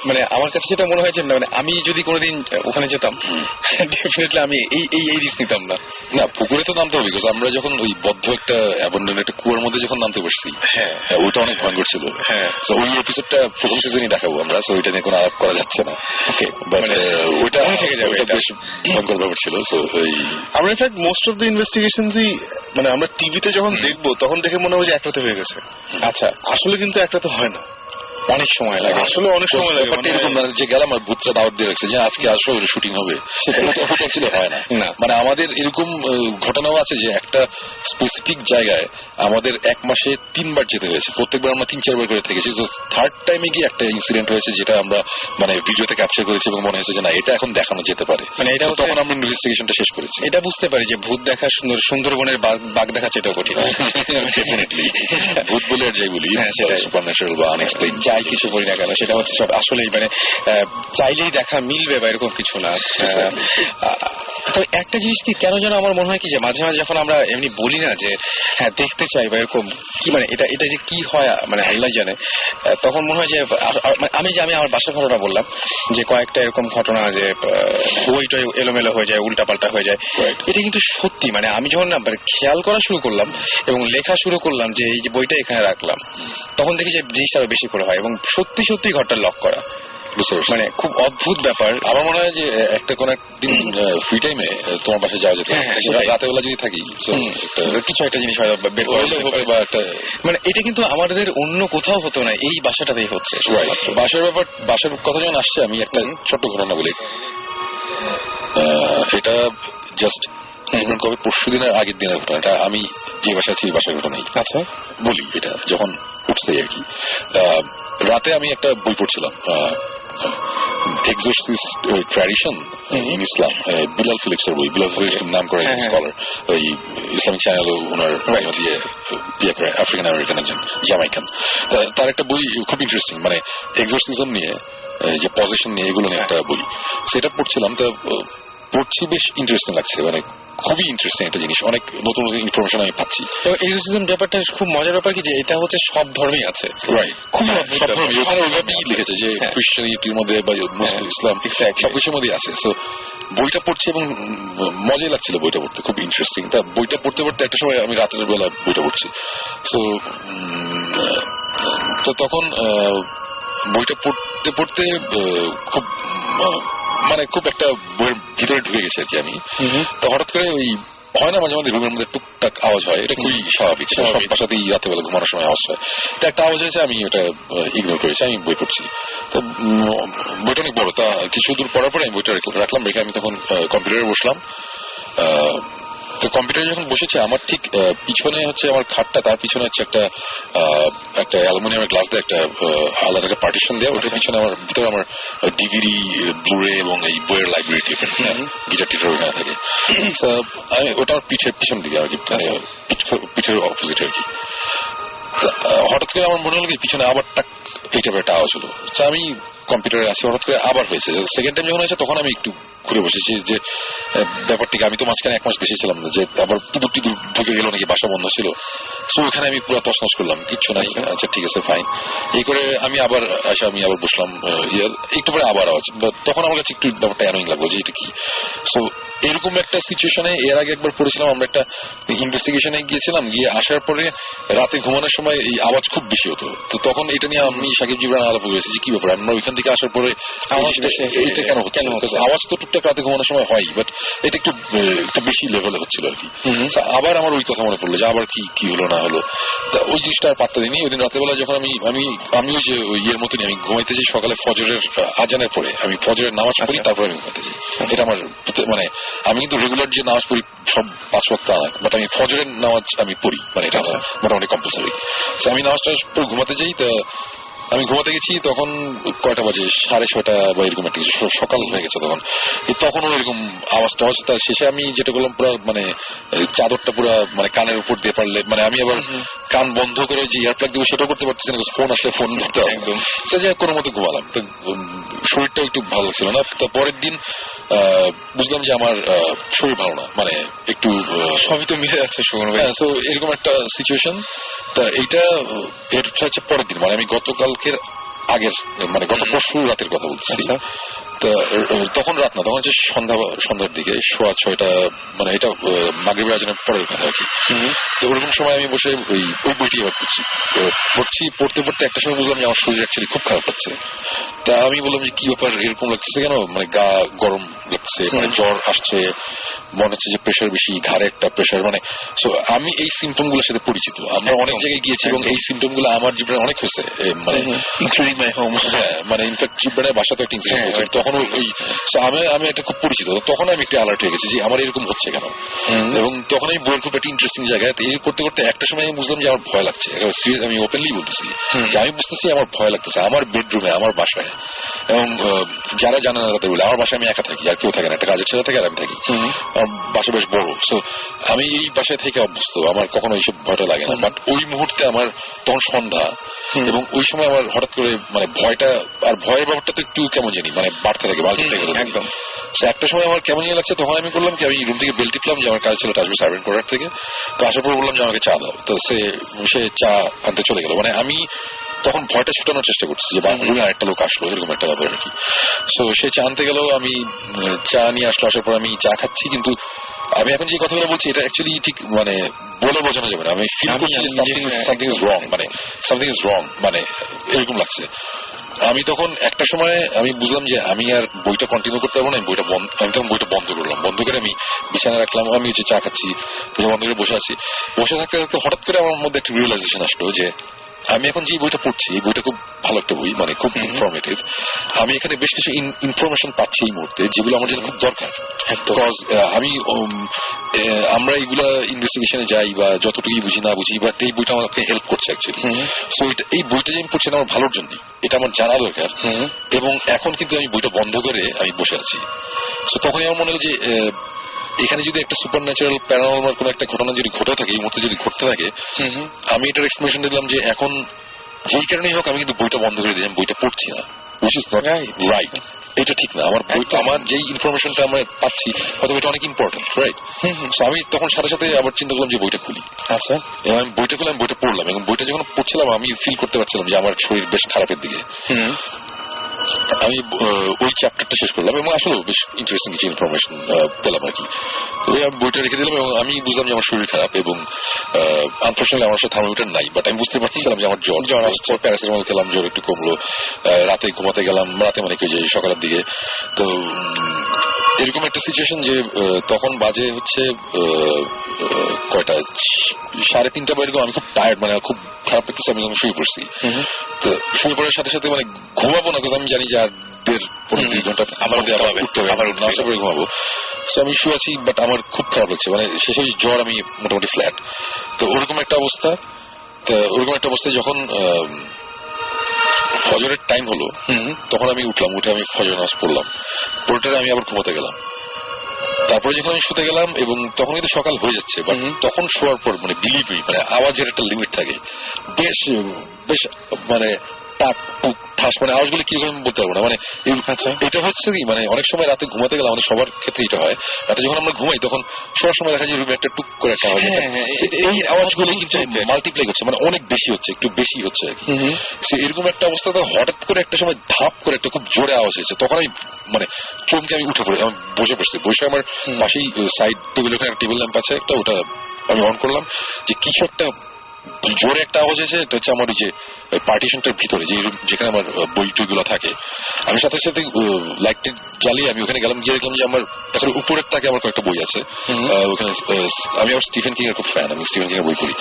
মানে আমার কাছে যেটা মনে হয় যে মানে আমি যদি কোনোদিন ওখানে যেতাম ডেফিনেটলি আমি এই রিস্ক নিতাম না। না, পুকুরে তো নামতে হবে, বিকজ আমরা যখন ওই বদ্ধ একটা অ্যাবান্ডন একটা কুয়ার মধ্যে যখন নামতে বসছি, হ্যাঁ ওইটা অনেক ভয়ঙ্কর ছিল। হ্যাঁ, ওই এপিসোডটা প্রথম সিজনই দেখাবো আমরা, সো ওইটা নিয়ে কোনো আলাপ করা যাচ্ছে না। বাট ওইটা থেকে যাবে, এটা বেশ ভয়ঙ্কর ব্যাপার ছিল। সো আমরা ইনফ্যাক্ট মোস্ট অফ দ্য ইনভেস্টিগেশনসই মানে আমরা টিভিতে যখন দেখবো তখন দেখে মনে হয় যে একটাতে হয়ে গেছে। আচ্ছা, আসলে কিন্তু একটাতে হয় না, অনেক সময় লাগে, আসলে অনেক সময় লাগে। এরকম যে গেলাম আর ভূতরা দাওয়াত দিয়ে রাখছে যে আজকে আসো শুটিং হবে, সেটা অ্যাকচুয়ালি হয় না। মানে আমাদের এরকম ঘটনাও আছে যে একটা স্পেসিফিক জায়গায় আমাদের 1 মাসে 3 বার যেতে হয়েছে, প্রত্যেকবার আমরা 3-4 বার করে থেকেছি। তো থার্ড টাইমে গিয়ে একটা ইনসিডেন্ট হয়েছে যেটা আমরা মানে ভিডিওতে ক্যাপচার করেছি এবং মনে হয়েছে যে না এটা এখন দেখানো যেতে পারে, মানে এটা তখন আমরা ইনভেস্টিগেশনটা শেষ করেছি। এটা বুঝতে পারি যে ভূত দেখা সুন্দরবনের বাঘ দেখা সেটাও কঠিন। ডেফিনেটলি ভূত বলে আর যাই বলি, সুপারন্যাচারাল বা আনএক্সপ্লেইন যাই কিছু বলি না কেন, সেটা হচ্ছে সব আসলেই মানে চাইলেই দেখা মিলবে বা এরকম কিছু না। তো একটা জিনিস কি কেন যেন আমার মনে হয় কি যে মাঝে মাঝে যখন আমরা এমনি বলি না যে হ্যাঁ দেখতে চাই বা এরকম কি মানে এটা যে কি হয় মানে আল্লাহ জানে, তখন মনে হয় যে আমি আমার বাসার ঘটনা বললাম যে কয়েকটা এরকম ঘটনা যে বইটা এলোমেলো হয়ে যায়, উল্টাপাল্টা হয়ে যায়, এটা কিন্তু সত্যি। মানে আমি যখন না খেয়াল করা শুরু করলাম এবং লেখা শুরু করলাম যে এই যে বইটা এখানে রাখলাম, তখন দেখি যে জিনিসটা আরো বেশি করে হয় এবং সত্যি সত্যি ঘরটা লক করা, মানে খুব অদ্ভুত ব্যাপার। আমার মনে হয় যে একটা কোন একদিন ফ্রি টাইমে তোমার বাসায় যাওয়া যেত, রাতে বেলা যদি থাকি কিছু একটা জিনিস হয়তো বের করলে হবে বা একটা, মানে এটা কিন্তু আমাদের অন্য কোথাও হতো না, এই বাসাটাতেই হচ্ছে। বাসার কথা যখন আসছে আমি একটা ছোট্ট ঘটনা বলি। এটা জাস্ট কবে পরশু দিনের আগের দিনের ঘটনা, এটা আমি যে বাসায় আছি এই বাসার ঘটনাই। আচ্ছা বলি, এটা যখন উঠছে আর কি, রাতে আমি একটা বই পড়ছিলাম, এক্সোরসিস্ট ট্র্যাডিশন ইন ইসলাম, বিলাল ফিলিপসের বই। বিলাল ফিলিপস নাম করে স্কলার, ওই ইসলামিক চ্যানেল ওনার দিয়ে বিয়ে করে, আফ্রিকান আমেরিকান একজন জামাইকান। তার একটা বই খুব ইন্টারেস্টিং, মানে এক্সোরসিজম নিয়ে, যে পজিশন নিয়ে, এগুলো নিয়ে একটা বই। সেটা পড়ছিলাম, তো পড়ছি বেশ ইন্টারেস্টিং লাগছে, মানে খুবই ইন্টারেস্টিং একটা জিনিস, অনেক নতুন নতুন ইনফরমেশন আমি পাচ্ছি। এক্সোরসিজম ব্যাপারটা খুব মজার ব্যাপার কি যে এটা হচ্ছে সব ধর্মেই আছে, রাইট, খুব সব ধর্মে। ওখানে ওইভাবেই লিখেছে যে ক্রিশ্চিয়ানিটির মধ্যে বা ইসলাম সবকিছুর মধ্যে আছে। সো বইটা পড়ছি এবং মজাই লাগছিল বইটা পড়তে, খুব ইন্টারেস্টিং। তা বইটা পড়তে পড়তে একটা সময় আমি রাতের বেলা বইটা পড়ছি, তো তখন বইটা পড়তে পড়তে খুব মানে খুব একটা বইয়ের ভিতরে ঢুকে গেছে আর কি আমি। তো হঠাৎ করে ওই হয় না মাঝে মাঝে রুমের মধ্যে টুকটাক আওয়াজ হয়, এটা খুবই স্বাভাবিক, সব বাসাতেই রাতে বেলা ঘুমানোর সময় আওয়াজ হয়। তো একটা আওয়াজ হয়েছে, আমি ওটা ইগনোর করেছি, আমি বই পড়ছি। তো বইটা অনেক বড়, তা কিছু দূর পড়ার পরে আমি বইটা রাখলাম, রেখে আমি তখন কম্পিউটারে বসলাম। তো কম্পিউটারে যখন বসেছে, আমার ঠিক পিছনে হচ্ছে আমার খাটটা, তার পিছনে হচ্ছে একটা অ্যালুমিনিয়ামের গ্লাস দিয়ে একটা আলাদা একটা পার্টিশন দেওয়া, ওটার পিছনে আমার ভিতরে আমার ডিভিডি, ব্লুরে এবং এই বইয়ের লাইব্রেরি গিটার টিটার ওখানে থাকে। ওটা আমার পিছন দিকে আর কি, পিঠের অপোজিট আর কি। হঠাৎ করে আমার মনে হলো কি পিছনে আবার টাক এই টাইপের একটা আওয়াজ হলো। আমি কম্পিউটারে আছি, হঠাৎ করে আবার হয়েছে। সেকেন্ড টাইম যখন হয়েছে তখন আমি একটু ঘুরে বসেছি যে ব্যাপারটিকে, আমি তো মাঝখানে 1 মাস দেশে ছিলাম না, যে আবার টিদুর ঢুকে গেল নাকি, বাসা বন্ধ ছিল। সো ওখানে আমি পুরো তছনছ করলাম, কিচ্ছু নাই, আচ্ছা ঠিক আছে ফাইন। এই করে আমি আবার বসলাম, একটু পরে আবার আওয়াজ। তখন আমার কাছে একটু ব্যাপারটা অ্যানোয়িং লাগলো যে এটা কি। সো এরকম একটা সিচুয়েশনে এর আগে একবার পড়েছিলাম, আমরা একটা ইনভেস্টিগেশনে গিয়েছিলাম, গিয়ে আসার পরে রাতে ঘুমানোর সময় এই আওয়াজ খুব বেশি হতো। তো তখন এটা নিয়ে আমি সাকিব জিবরান আলাপ করেছি যে কি ব্যাপার, আমরা ওইখান থেকে আসার পরে এটা কেন হচ্ছে, আওয়াজ তো টুকটাক রাতে ঘুমানোর সময় হয়, বাট এটা একটু বেশি লেভেলে হচ্ছিল আর কি। আবার আমার ওই কথা মনে পড়লো যে আবার কি হলো না হলো, ওই জিনিসটা আর পাত্তা দিইনি। ওই দিন রাতেবেলা যখন আমি ওই যে ইয়ের মতনই আমি ঘুমাইতে যাই, সকালে ফজরের আজানের পরে আমি ফজরের নামাজ পড়ি, তারপরে আমি ঘুমাইতে যাই। এটা আমার মানে আমি কিন্তু রেগুলার যে নামাজ পড়ি সব 5 ওয়াক্ত না, বাট আমি ফজরের নামাজ আমি পড়ি, মানে এটা মোটামুটি কম্পালসারি। আমি নামাজটা পড়ে ঘুমাতে যাই। তো আমি ঘুমাতে গেছি তখন কয়টা বাজে, 6:30 বা এরকম একটা সকাল হয়ে গেছে তখন। তখনও এরকম আওয়াজ টাওয়াজ। তার শেষে আমি যেটা করলাম, পুরো মানে চাদরটা পুরো মানে কানের উপর দিয়ে পারলে, মানে আমি আবার কান বন্ধ করে যে ইয়ার প্লাগ দিব সেটাও করতে পারতেছি না, ফোন আসলে ফোন ধরতে হবে একদম। সে যে কোনো মতো ঘুমালাম। তো শরীরটা একটু ভালো লাগছিল না। তো পরের দিন বুঝলাম যে আমার শরীর ভালো না, মানে একটু সবই তো মিলে যাচ্ছে সুমন ভাই। তো এরকম একটা সিচুয়েশন। তা এটা হচ্ছে পরের দিন, মানে আমি গতকালকের আগের, মানে গত পরশু রাতের কথা বলছি। তখন রাত না, তখন হচ্ছে সন্ধ্যার দিকে 6:15, মানে এটা মাগরিবের আজানের পরের কথা আর কি। তো ওরকম সময় আমি বসে ওই বইটি এবার পড়তে একটা সময় বুঝলাম যে আমার শরীর অ্যাকচুয়ালি খুব খারাপ লাগছে। তা আমি বললাম যে কি ব্যাপার, এরকম লাগছে কেন, মানে গা গরম লাগছে, মানে জ্বর আসছে, মনে হচ্ছে যে প্রেশার বেশি, ঘাড়ে একটা প্রেশার, মানে আমি এই সিমটম গুলোর সাথে পরিচিত। আমরা অনেক জায়গায় গিয়েছি এবং এই সিমটম গুলো আমার জীবনে অনেক হয়েছে, মানে ইনক্লুডিং মাই হোম। হ্যাঁ, মানে ইনফ্যাক্ট জীবনের বাসা তো একটা ইনসিডেন্ট হয়েছে, তখন ওই আমি এটা খুব পরিচিত। তখন আমি একটু অ্যালার্ট হয়ে গেছি যে আমার এরকম হচ্ছে কেন। এবং তখন আমি বইয়ের খুব একটা ইন্টারেস্টিং জায়গায় এই করতে করতে একটা সময় আমি বুঝলাম যে আমার ভয় লাগছে। আমি ওপেনলি বলতেছি যে আমি বুঝতেছি আমার ভয় লাগতেছে আমার বেডরুমে, আমার বাসায়। এবং যারা জানে না তাদের বলে, আমার বাসায় আমি একা থাকি, আর কেউ থাকে না, একটা কাজের ছেলে থাকে আর আমি থাকি। আমার বাসা বেশ বড়, সো আমি এই বাসায় থেকে অভ্যস্ত, আমার কখনো এইসব ভয়টা লাগে না। বাট ওই মুহূর্তে আমার তখন সন্ধ্যা, এবং ওই সময় আমার হঠাৎ করে মানে ভয়টা, আর ভয়ের ব্যাপারটা তো একটু কেমন জানি মানে বাড়তে থাকে, বাড়তে থাকে একদম। একটা সময় আমার কেমন ইয়ে লাগছে, তখন আমি করলাম কি, আমি রুম থেকে বেল টিপলাম যে আমার কাজ ছিল আসবে সার্ভেন্ট কোয়ার্টার থেকে। তো আসার পর বললাম যে আমাকে চা দাও। তো সে চা আনতে চলে গেল। মানে আমি তখন ভয়টা ছুটানোর চেষ্টা করছি যে রুমে আরেকটা লোক আসলো, এরকম একটা ব্যাপার আর কি। সো সে চা আনতে গেল, আমি চা নিয়ে আসলো, আসার পর আমি চা খাচ্ছি। কিন্তু আমি এখন যে কথাগুলো বলছি এটা অ্যাকচুয়ালি ঠিক মানে বলে বোঝানো যাবে না, আমি ফিল করছি সামথিং ইজ রং, মানে সামথিং ইজ রং, মানে এরকম লাগছে। আমি তখন একটা সময় আমি বুঝলাম যে আমি আর বইটা কন্টিনিউ করতে পারবো না, আমি তখন বইটা বন্ধ করলাম। বন্ধ করে আমি বিছানা রাখলাম, আমি হচ্ছে চা খাচ্ছি, বন্ধ করে বসে আছি। বসে থাকতে থাকতে হঠাৎ করে আমার মধ্যে একটা রিয়েলাইজেশন আসলো যে আমি এখন যে বইটা পড়ছি, এই বইটা খুব ভালো একটা বই, মানে খুব ইনফরমেটিভ। আমি এখানে বেশ কিছু ইনফরমেশন পাচ্ছি এই মুহূর্তে, যেগুলো আমার জন্য খুব দরকার। বিকজ আমরা এইগুলা ইনভেস্টিগেশনে যাই বা যতটুকুই বুঝি না বুঝি, বাট এই বইটা আমাকে হেল্প করছে অ্যাকচুয়ালি। সো এই বইটা যে আমি পড়ছি আমার ভালোর জন্য, এটা আমার জানা দরকার। এবং এখন কিন্তু আমি বইটা বন্ধ করে আমি বসে আছি। সো তখনই আমার মনে হলো যে এখানে যদি একটা সুপার ন্যাচারাল প্যারানর্মাল কোন একটা ঘটনা যদি ঘটে থাকে, এই মুহূর্তে যদি ঘটতে থাকে, আমি এটার এক্সপ্লেনেশন দিলাম যে এখন যেই কারণেই হোক আমি কিন্তু বইটা বন্ধ করে দিই, আমি বইটা পড়ছি না, which is not right. এটা ঠিক না। আমার বইটা, আমার যেই ইনফরমেশনটা আমরা পাচ্ছি হয়তো এটা অনেক ইম্পর্টেন্ট, রাইট? সো আমি তখন সাথে সাথে আবার চিন্তা করলাম যে বইটা খুলি। আচ্ছা, এবং আমি বইটা খুলে বইটা পড়লাম, এবং বইটা যখন পড়ছিলাম আমি ফিল করতে পারছিলাম যে আমার শরীর বেশ খারাপের দিকে। আমি ওই চ্যাপ্টারটা শেষ করলাম এবং আসলে বেশ ইন্টারেস্টিং কিছু ইনফরমেশন পেলাম আর কি। তো আমি বইটা রেখে দিলাম এবং আমি বুঝলাম যে আমার শরীর খারাপ, এবং আনফর্চুনেটলি আমার সাথে থার্মোমিটার নাই, বাট আমি বুঝতে পারছিলাম যে আমার জ্বর আসছে। প্যারাসিটামল খেলাম, জ্বর একটু কমলো। রাতে ঘুমাতে গেলাম, রাতে মানে কি যে সকালের দিকে। তো এরকম একটা সিচুয়েশন যে তখন বাজে হচ্ছে কয়টা, 3:30 বা এরকম। আমি খুব টায়ার্ড, মানে খুব খারাপ লাগতেছে, আমি শুয়ে পড়ছি। তো শুয়ে পড়ার সাথে সাথে মানে ঘুমাবো না, কারণ আমি জানি যে আর 1.5-2 ঘন্টা আবার উঠতে হবে, আবার নাস্তা করে ঘুমাবো। সো আমি শুয়ে আছি, বাট আমার খুব খারাপ লাগছে, মানে শেষে জ্বর, আমি মোটামুটি ফ্ল্যাট। তো ওরকম একটা অবস্থা। তো ওরকম একটা অবস্থায় যখন ফজরের টাইম হলো, তখন আমি উঠলাম, উঠে আমি ফজর নামাজ পড়লাম, পড়ে আমি আবার ঘুমাতে গেলাম। তারপরে যখন আমি শুতে গেলাম, এবং তখন কিন্তু সকাল হয়ে যাচ্ছে, বাট তখন শোয়ার পর মানে বিলিভ মি, মানে আওয়াজের একটা লিমিট থাকে, বেশ বেশ মানে টাক টুক ঠাস মানে আওয়াজগুলো কিরকম বলতে পারবো না মানে এটা হচ্ছে কি মানে অনেক সময় রাতে ঘুমাতে গেলে আমাদের সবার ক্ষেত্রে এটা হয় রাতে যখন আমরা ঘুমাই তখন সবার সময় দেখা যায় রুমে একটা টুক করে একটা আওয়াজ এই আওয়াজগুলো কিন্তু মাল্টিপ্লাই করছে মানে অনেক বেশি হচ্ছে একটু বেশি হচ্ছে আর কি এরকম একটা অবস্থাতে হঠাৎ করে একটা সময় ধাপ করে একটা খুব জোরে আওয়াজ হয়েছে তখন আমি মানে চমকে আমি উঠে পড়ি আমি বসে পড়ছি বসে আমার পাশেই সাইড টেবিল ওখানে টেবিল ল্যাম্প আছে একটা ওটা আমি অন করলাম যে কিছু একটা জোরে একটা আওয়াজ এসে এটা হচ্ছে আমার ওই যে পার্টিশনটার ভিতরে যেখানে আমার বই টইগুলো থাকে আমি সাথে সাথে লাইটটা জ্বালিয়ে আমি ওখানে গেলাম গিয়ে দেখলাম যে আমার এখন উপরের তাকে আমার কয়েকটা বই আছে ওখানে আমি আবার স্টিফেন কিং এর খুব ফ্যান আমি স্টিফেন কিং এর বই পড়ি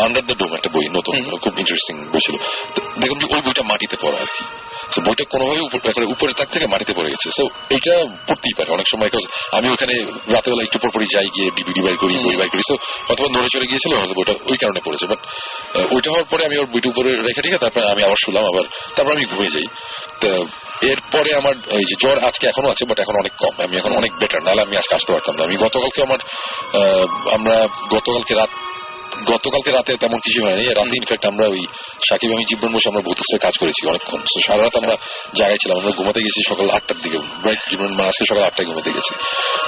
আন্ডার দ্য ডোম একটা বই নতুন খুব ইন্টারেস্টিং বই ছিল দেখলাম যে ওই বইটা মাটিতে পড়া আর কি তো বইটা কোনোভাবে উপরের তাক থেকে মাটিতে পড়ে গেছে তো এটা পড়তেই পারে অনেক সময় আমি ওখানে রাতেবেলা একটু পরপরই যাই গিয়ে ডিভিডি বাই করি বই বাই করি তো অথবা নড়ে চড়ে গিয়েছিল হয়তো বইটা ওই কারণে পড়েছে বাট ওইটা হওয়ার পরে আমি ওর বইটা উপরে রেখে ঠিক আছে তারপরে আমি আবার শুনলাম আবার তারপর আমি ঘুমিয়ে যাই তো এরপরে আমার এই যে জ্বর আজকে এখনো আছে বাট এখন অনেক কম আমি এখন অনেক বেটার নাহলে আমি আজকে আসতে পারতাম না আমি গতকালকে আমরা গতকালকে রাতে তেমন কিছু হয়নি রাতে ইনফ্যাক্ট আমরা ওই সাকিব আমি জীবন বসে আমরা ভূতের কাজ করেছি অনেকক্ষণ সারা রাত আমরা জায়গায় ছিলাম আমরা ঘুমাতে গেছি সকাল 8টার দিকে জীবন আজকে সকাল 8টায় ঘুমাতে গেছি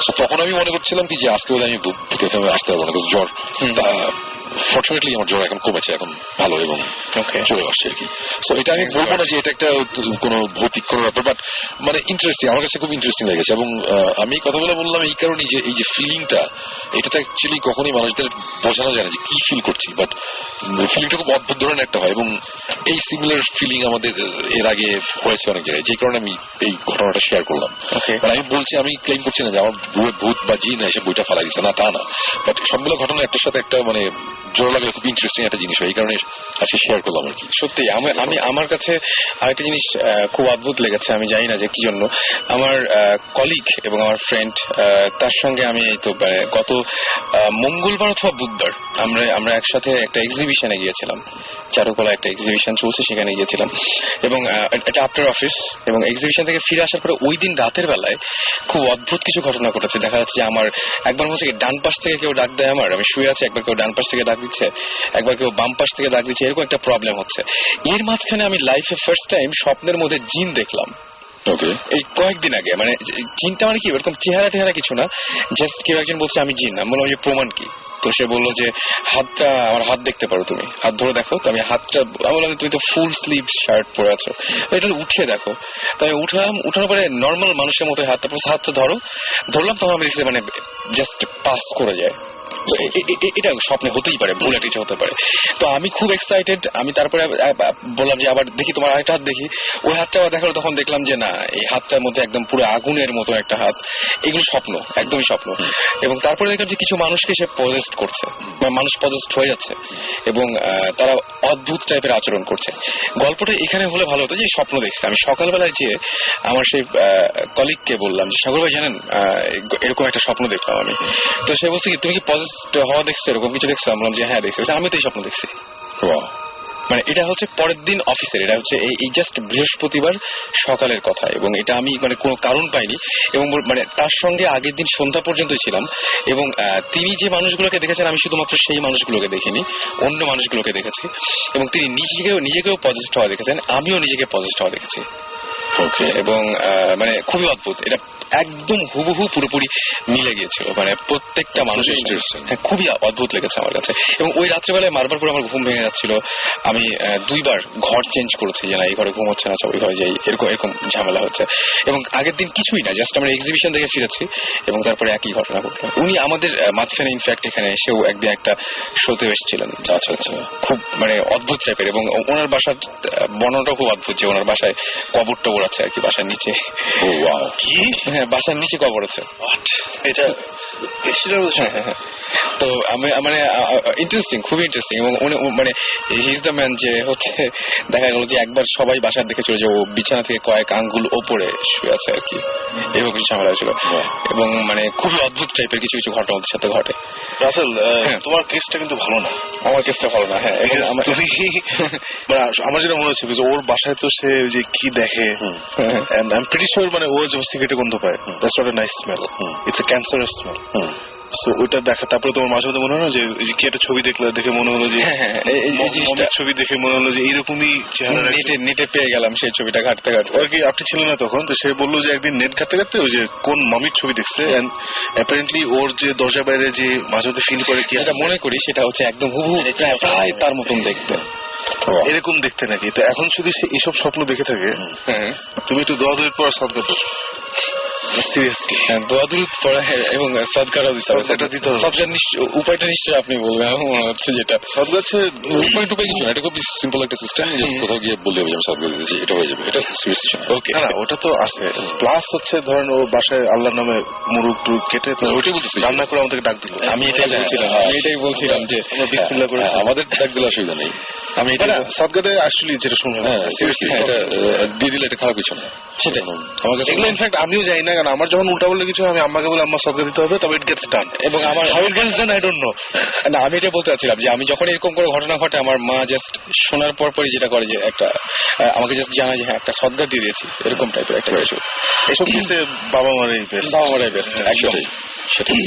তো তখন আমি মনে করছিলাম কি যে আজকে বলে আমি ভূতের আসতে পারবো না জ্বর ফর্চুনেটলি আমার জ্বর এখন কমেছে এখন ভালো এবং চলে আসছে আর কি তো এটা আমি বলবো না যে এটা একটা কোনো ভৌতিক কোনো ব্যাপার বাট মানে ইন্টারেস্টিং আমার কাছে খুব ইন্টারেস্টিং লেগেছে এবং আমি কথাগুলো বললাম এই কারণেই যে এই যে ফিলিংটা এটা তো অ্যাকচুয়ালি কখনোই মানুষদের বোঝানো যায় না যে কি ফিল করছি বাট ফিলিংটা খুব অদ্ভুত ধরনের একটা হয় এবং এই সিমিলার ফিলিং আমাদের এর আগে হয়েছে অনেক জায়গায় যে কারণে আমি এই ঘটনাটা শেয়ার করলাম আমি বলছি আমি ক্লেম করছি না যে আমার ভূত বা জিন এসে বইটা ফেলা গেছে না তা না বাট সবগুলো ঘটনা একটার সাথে একটা মানে জোর লাগলে খুব ইন্টারেস্টিং একটা জিনিস হয় এই কারণে আজকে শেয়ার করলাম আর কি সত্যি আমি আমার কাছে আরেকটা জিনিস খুব অদ্ভুত লেগেছে আমি জানি না যে কি জন্য আমার কলিগ এবং আমার ফ্রেন্ড তার সঙ্গে আমি এই তো গত মঙ্গলবার অথবা বুধবার আমরা একসাথে একটা এক্সিবিশনে গিয়েছিলাম চারুকলা একটা এক্সিবিশন চলছে সেখানে গিয়েছিলাম এবং এটা আফটার অফিস এবং এক্সিবিশন থেকে ফিরে আসার পরে ওই দিন রাতের বেলায় খুব অদ্ভুত কিছু ঘটনা ঘটেছে দেখা যাচ্ছে যে আমার একবার হচ্ছে ডান পাশ থেকে কেউ ডাক দেয় আমি শুয়ে আছি একবার কেউ ডান পাশ থেকে ডাক দিচ্ছে একবার কেউ বাম পাশ থেকে ডাক দিচ্ছে এরকম একটা প্রবলেম হচ্ছে এর মাঝখানে আমি লাইফে ফার্স্ট টাইম স্বপ্নের মধ্যে জিন দেখলাম এই কয়েকদিন আগে মানে জিনটা মানে কি এরকম চেহারা কিছু না জাস্ট কেউ একজন বলছে আমি জিন আমি বললাম যে প্রমাণ কি তো সে বললো যে হাতটা আমার হাত দেখতে পারো তুমি হাত ধরে দেখো তো আমি হাতটা আমি বললাম তুমি তো ফুল স্লিভ শার্ট পরে আছো এটা উঠে দেখো তো আমি উঠানোর পরে নর্মাল মানুষের মতো হাতটা ধরলাম তখন আমি দেখছি মানে জাস্ট পাস করে যায় এটা স্বপ্নে হতেই পারে ভুল কিছু হতে পারে তো আমি খুব এক্সাইটেড আমি তারপরে বললাম যে আবার দেখি তোমার আরেকটা হাত দেখি ওই হাতটা আবার দেখালো তখন দেখলাম যে না এই হাতটার মধ্যে একদম পুরো আগুনের মতো একটা হাত এগুলো স্বপ্ন একদমই স্বপ্ন এবং তারপরে দেখলাম যে কিছু মানুষকে সে পজেস্ট করছে মানুষ পজেস্ট হয়ে যাচ্ছে এবং তারা অদ্ভুত টাইপের আচরণ করছে গল্পটা এখানে হলে ভালো হতো যে স্বপ্ন দেখছি আমি সকালবেলায় যেয়ে আমার সেই কলিগকে বললাম যে সাগর ভাই জানেন এরকম একটা স্বপ্ন দেখলাম আমি তো সে বলছে কি তুমি কি পজেস্ট হওয়া দেখছো এরকম কিছু দেখছো আমি বললাম যে হ্যাঁ দেখছি আমি তো এই স্বপ্ন দেখছি মানে এটা হচ্ছে পরের দিন অফিসের এটা হচ্ছে এই জাস্ট বৃহস্পতিবার সকালের কথা এবং এটা আমি মানে কোনো কারণ পাইনি এবং মানে তার সঙ্গে আগের দিন সন্ধ্যা পর্যন্ত ছিলাম এবং তিনি যে মানুষগুলোকে দেখেছেন আমি শুধুমাত্র সেই মানুষগুলোকে দেখিনি অন্য মানুষগুলোকে দেখেছি এবং তিনি নিজেকেও পজেস্ট হওয়া দেখেছেন আমিও নিজেকে পজেস্ট হওয়া দেখেছি এবং মানে খুবই অদ্ভুত এটা একদম হুবহু পুরোপুরি মিলে গিয়েছিল মানে প্রত্যেকটা মানুষের খুবই অদ্ভুত লেগেছে আমার কাছে এবং ওই রাত্রেবেলায় মারবার পর আমার ঘুম ভেঙে যাচ্ছিল আমি 2 বার ঘর চেঞ্জ করেছি যে না এই ঘরে ঘুম হচ্ছে না ওই ঘরে যাই এরকম ঝামেলা হচ্ছে এবং আগের দিন কিছুই না জাস্ট আমরা এক্সিবিশন থেকে ফিরেছি এবং তারপরে একই ঘটনা ঘটলো উনি আমাদের মাঝখানে ইনফ্যাক্ট এখানে এসেও একদিন একটা শোতে এসেছিলেন আচ্ছা খুব মানে অদ্ভুত টাইপের এবং ওনার বাসার বর্ণনাটাও খুব অদ্ভুত যে ওনার বাসায় কবর টবর আছে আর কি বাসার নিচে হ্যাঁ বাসার নিচে কবর আছে এটা তো আমি মানে ইন্টারেস্টিং খুবই ইন্টারেস্টিং এবং মানে হি ইজ দ্য ম্যান যে হচ্ছে দেখা গেল যে একবার সবাই বাসার দেখে ছিল যে ও বিছানা থেকে কয়েক আঙ্গুল ওপরে শুয়ে আছে আর কি এরকম কিছু ঝামেলা হয়েছিল এবং মানে খুবই অদ্ভুত টাইপের কিছু কিছু ঘটনা ওদের সাথে ঘটে রাসেল তোমার কেসটা কিন্তু ভালো না আমার কেসটা ভালো না হ্যাঁ তুমি মানে আমার যেটা মনে হচ্ছে ওর বাসায় তো সে যে কি দেখে and I'm pretty sure মানে ও যে সিগারেটে গন্ধ পায় that's not a nice smell it's a cancerous smell So, ওইটা দেখা তারপরে তোমার মাঝে মধ্যে মনে হলো যে এই যে কি একটা ছবি দেখলে দেখে মনে হলো যে মমির ছবি দেখে মনে হলো যে এইরকমই চেহারা নেটে পেয়ে গেলাম সেই ছবিটা ঘাটতে ঘাটতে। আর কি আপনি ছিলেন না তখন, তো সে বললো যে একদিন নেট ঘাটতে ঘাটতে ওই যে কোন মমির ছবি দেখছে, এন্ড অ্যাপারেন্টলি ওর যে দরজা বাইরে যে মাঝে মধ্যে ফিল করে কি যেটা মনে করি সেটা হচ্ছে একদম হুবহু প্রায় তার মতন দেখতে, এরকম দেখতে নাকি। তো এখন শুধু সে এইসব স্বপ্ন দেখে থাকে, তুমি একটু দোয়া দোয়ার পর সদকা দাও, সিরিয়াসলি দোয়া দুরুদ পড়া এবং সদকাটাও দিতে হবে, সদকাটা দিতে হবে। সদকার উপায়টা নিশ্চয়ই আপনি বলবেন, আমার মনে হচ্ছে যেটা সদকা হচ্ছে উপায় টুপায় কিছু না, এটা খুব সিম্পল একটা সিস্টেম, কোথাও গিয়ে বললে হবে যে আমি সদকা দিতেছি, এটা হয়ে যাবে, এটা সিরিয়াসলি ওকে। না ওটা তো আছে, প্লাস হচ্ছে ধরেন ও বাসায় আল্লাহর নামে মুরগ টুরুগ কেটে ওইটাই বলতেছি, রান্না করে আমাদেরকে ডাক দিল। আমি এটাই বলছিলাম যে আমরা বিসমিল্লাহ করে আমাদের ডাক দিলে অসুবিধা নেই, আমি এটা সদকাতে আসলে যেটা শুনলাম, সিরিয়াসলি এটা দিয়ে দিলে এটা খারাপ কিছু না, সেটাই আমার কাছে এগুলো ইনফ্যাক্ট আমিও জানি না, কারণ আমার যখন উল্টা বললে কিছু আমি আম্মাকে বলে আম্মা সদকা দিতে হবে, তবে ইট গেটস ডান। এবং আমার how it gets done I don't know. না, আমি এটা বলতে চাচ্ছিলাম যে আমি যখন এরকম করে ঘটনা ঘটে আমার মা জাস্ট শোনার পরই যেটা করে যে একটা আমাকে জাস্ট জানায় যে হ্যাঁ একটা সদকা দিয়ে দিয়েছি, এরকম টাইপের একটা কিছু। এসব কিছু বাবা মারাই বেস্ট, বাবা মারাই বেস্ট, একদম সেটাই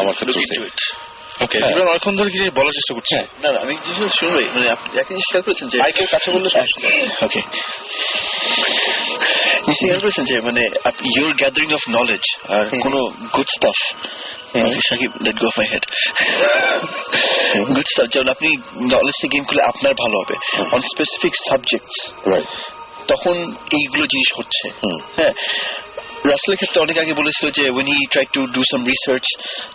আমার ক্ষেত্রে। ওকে, অনেকক্ষণ ধরে কিছু বলার চেষ্টা করছি। না আমি জিনিস শুনবে, মানে আপনি একটা জিনিস খেয়াল করেছেন যে মাইকের কাছে বললে ওকে, খেয়াল করেছেন যে মানে ইউর গ্যাদারিং অফ নলেজ আর কোনো good stuff, Sakib let go of my head, good stuff, যেমন আপনি নলেজটা গেম করলে আপনার ভালো হবে অন স্পেসিফিক সাবজেক্টস, রাইট, তখন এইগুলো জিনিস হচ্ছে। হ্যাঁ, রাসেলের ক্ষেত্রে অনেক আগে বলেছিল যে when he tried to do some research